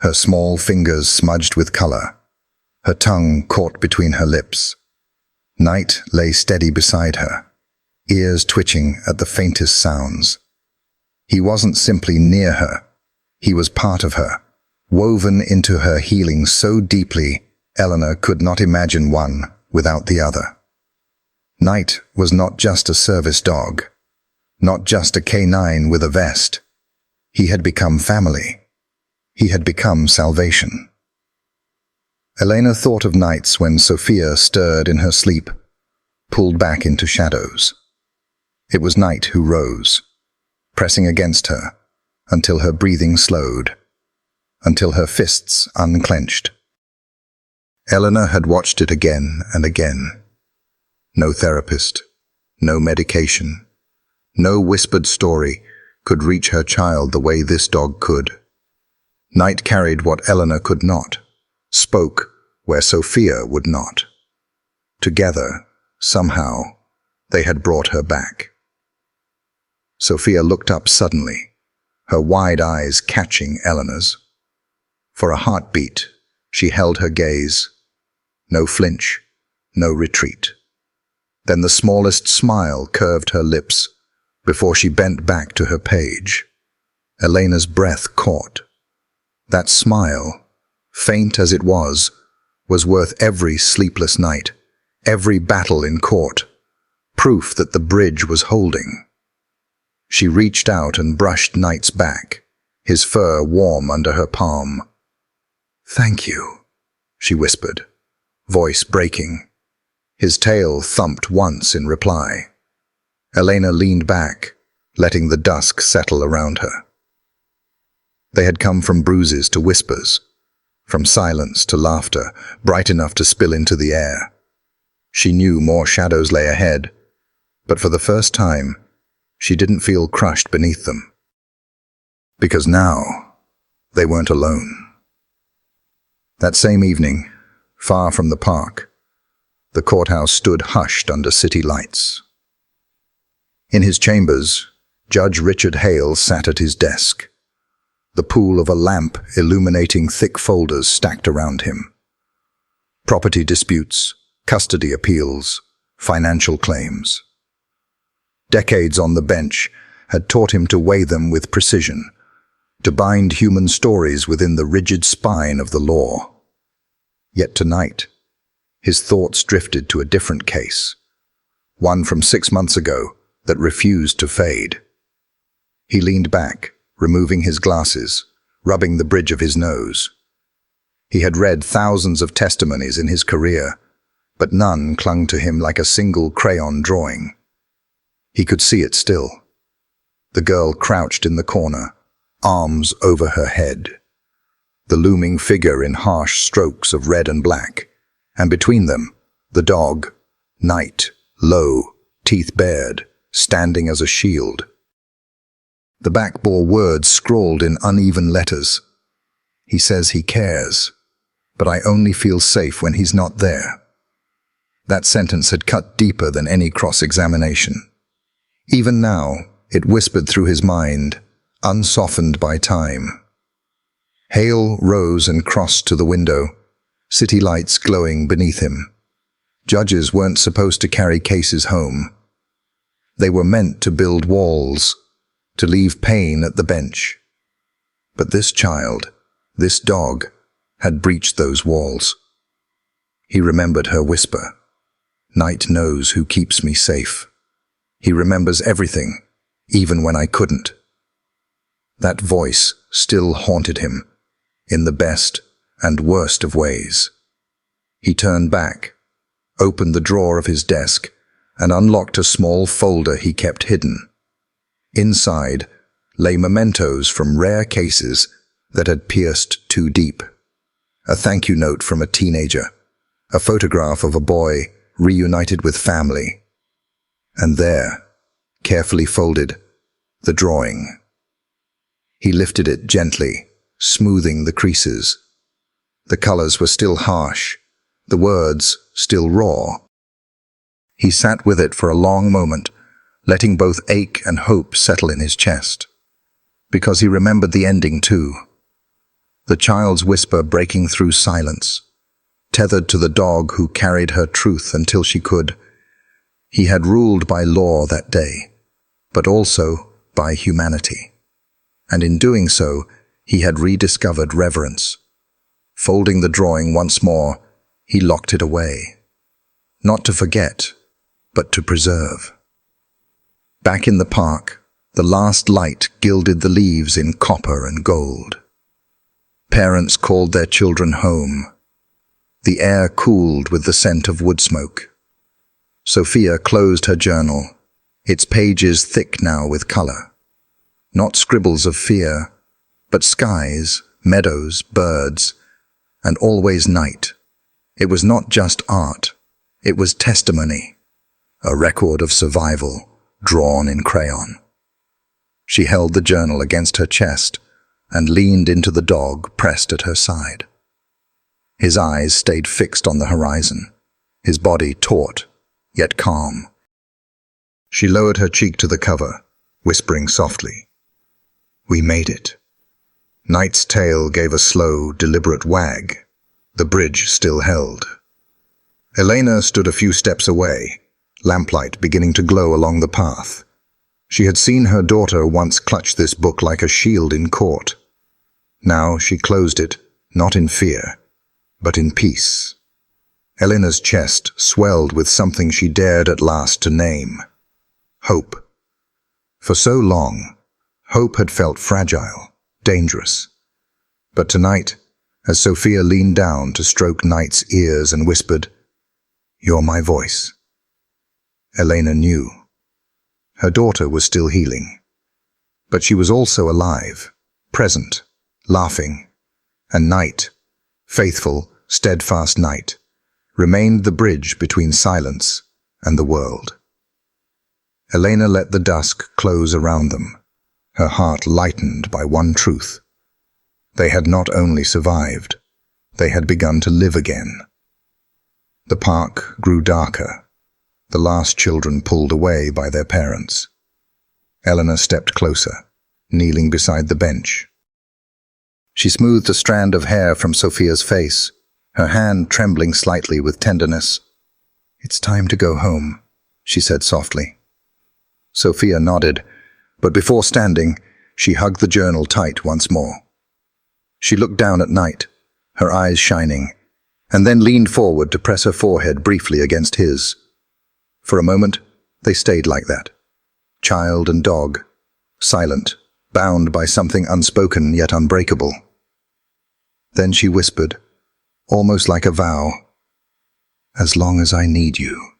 Her small fingers smudged with color, her tongue caught between her lips. Knight lay steady beside her, ears twitching at the faintest sounds. He wasn't simply near her, he was part of her, woven into her healing so deeply Eleanor could not imagine one without the other. Knight was not just a service dog, not just a canine with a vest. He had become family. He had become salvation. Elena thought of nights when Sophia stirred in her sleep, pulled back into shadows. It was Knight who rose, pressing against her, until her breathing slowed, until her fists unclenched. Eleanor had watched it again and again. No therapist, no medication, no whispered story could reach her child the way this dog could. Knight carried what Eleanor could not, spoke where Sophia would not. Together, somehow, they had brought her back. Sophia looked up suddenly, her wide eyes catching Eleanor's. For a heartbeat, she held her gaze. No flinch, no retreat. Then the smallest smile curved her lips before she bent back to her page. Elena's breath caught. That smile, faint as it was worth every sleepless night, every battle in court, proof that the bridge was holding. She reached out and brushed Knight's back, his fur warm under her palm. "Thank you," she whispered, voice breaking. His tail thumped once in reply. Elena leaned back, letting the dusk settle around her. They had come from bruises to whispers, from silence to laughter, bright enough to spill into the air. She knew more shadows lay ahead, but for the first time, she didn't feel crushed beneath them. Because now, they weren't alone. That same evening, far from the park, the courthouse stood hushed under city lights. In his chambers, Judge Richard Hale sat at his desk, the pool of a lamp illuminating thick folders stacked around him. Property disputes, custody appeals, financial claims. Decades on the bench had taught him to weigh them with precision, to bind human stories within the rigid spine of the law. Yet tonight, his thoughts drifted to a different case, one from 6 months ago that refused to fade. He leaned back, removing his glasses, rubbing the bridge of his nose. He had read thousands of testimonies in his career, but none clung to him like a single crayon drawing. He could see it still. The girl crouched in the corner, arms over her head. The looming figure in harsh strokes of red and black, and between them, the dog, Night, low, teeth bared, standing as a shield. The back bore words scrawled in uneven letters. He says he cares, but I only feel safe when he's not there. That sentence had cut deeper than any cross-examination. Even now, it whispered through his mind, unsoftened by time. Hale rose and crossed to the window, city lights glowing beneath him. Judges weren't supposed to carry cases home. They were meant to build walls, to leave pain at the bench. But this child, this dog, had breached those walls. He remembered her whisper, "Night knows who keeps me safe." He remembers everything, even when I couldn't. That voice still haunted him, in the best and worst of ways. He turned back, opened the drawer of his desk, and unlocked a small folder he kept hidden. Inside lay mementos from rare cases that had pierced too deep. A thank you note from a teenager, a photograph of a boy reunited with family. And there, carefully folded, the drawing. He lifted it gently, smoothing the creases. The colors were still harsh, the words still raw. He sat with it for a long moment, letting both ache and hope settle in his chest. Because he remembered the ending too. The child's whisper breaking through silence, tethered to the dog who carried her truth until she could. He had ruled by law that day, but also by humanity. And in doing so, he had rediscovered reverence. Folding the drawing once more, he locked it away. Not to forget, but to preserve. Back in the park, the last light gilded the leaves in copper and gold. Parents called their children home. The air cooled with the scent of wood smoke. Sophia closed her journal, its pages thick now with color. Not scribbles of fear, but skies, meadows, birds, and always night. It was not just art, it was testimony, a record of survival drawn in crayon. She held the journal against her chest and leaned into the dog pressed at her side. His eyes stayed fixed on the horizon, his body taut, yet calm. She lowered her cheek to the cover, whispering softly, "We made it." Night's tail gave a slow, deliberate wag. The bridge still held. Elena stood a few steps away, lamplight beginning to glow along the path. She had seen her daughter once clutch this book like a shield in court. Now she closed it, not in fear, but in peace. Elena's chest swelled with something she dared at last to name. Hope. For so long, hope had felt fragile, dangerous. But tonight, as Sophia leaned down to stroke Night's ears and whispered, You're my voice. Elena knew. Her daughter was still healing. But she was also alive, present, laughing. And night, faithful, steadfast night, remained the bridge between silence and the world. Elena let the dusk close around them, her heart lightened by one truth. They had not only survived, they had begun to live again. The park grew darker. The last children pulled away by their parents. Eleanor stepped closer, kneeling beside the bench. She smoothed a strand of hair from Sophia's face, her hand trembling slightly with tenderness. "It's time to go home," she said softly. Sophia nodded, but before standing, she hugged the journal tight once more. She looked down at Night, her eyes shining, and then leaned forward to press her forehead briefly against his. For a moment, they stayed like that, child and dog, silent, bound by something unspoken yet unbreakable. Then she whispered, almost like a vow, "As long as I need you."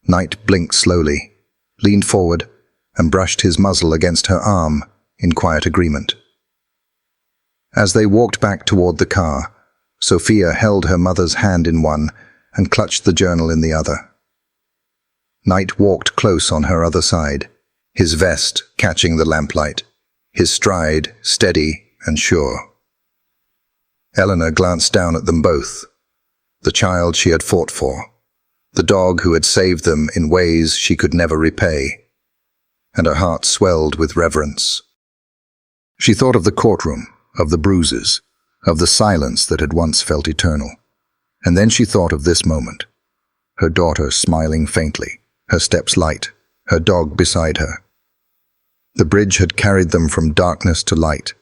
Night blinked slowly, leaned forward, and brushed his muzzle against her arm in quiet agreement. As they walked back toward the car, Sophia held her mother's hand in one and clutched the journal in the other. Night walked close on her other side, his vest catching the lamplight, his stride steady and sure. Eleanor glanced down at them both, the child she had fought for, the dog who had saved them in ways she could never repay, and her heart swelled with reverence. She thought of the courtroom, of the bruises, of the silence that had once felt eternal, and then she thought of this moment, her daughter smiling faintly, her steps light, her dog beside her. The bridge had carried them from darkness to light,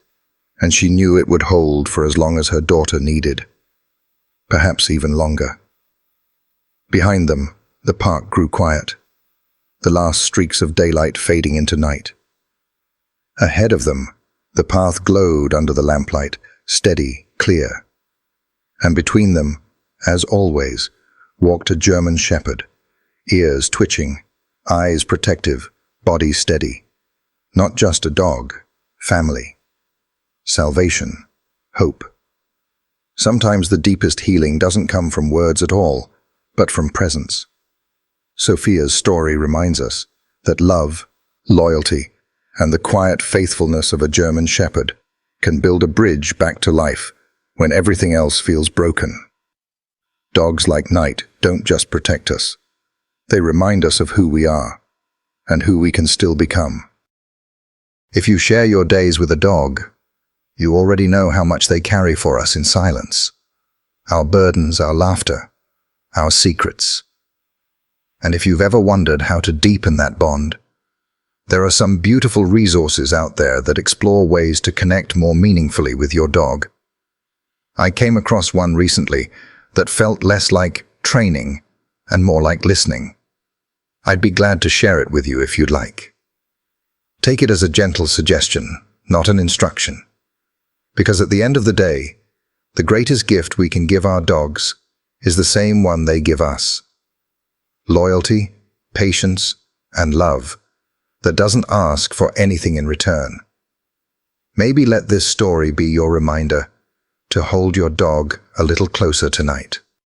and she knew it would hold for as long as her daughter needed, perhaps even longer. Behind them, the park grew quiet, the last streaks of daylight fading into night. Ahead of them, the path glowed under the lamplight, steady, clear. And between them, as always, walked a German shepherd, ears twitching, eyes protective, body steady. Not just a dog, family. Salvation, hope. Sometimes the deepest healing doesn't come from words at all, but from presence. Sophia's story reminds us that love, loyalty, and the quiet faithfulness of a German shepherd can build a bridge back to life when everything else feels broken. Dogs like Night don't just protect us. They remind us of who we are and who we can still become. If you share your days with a dog, you already know how much they carry for us in silence. Our burdens, our laughter, our secrets. And if you've ever wondered how to deepen that bond, there are some beautiful resources out there that explore ways to connect more meaningfully with your dog. I came across one recently that felt less like training and more like listening. I'd be glad to share it with you if you'd like. Take it as a gentle suggestion, not an instruction. Because at the end of the day, the greatest gift we can give our dogs is the same one they give us. Loyalty, patience, and love that doesn't ask for anything in return. Maybe let this story be your reminder to hold your dog a little closer tonight.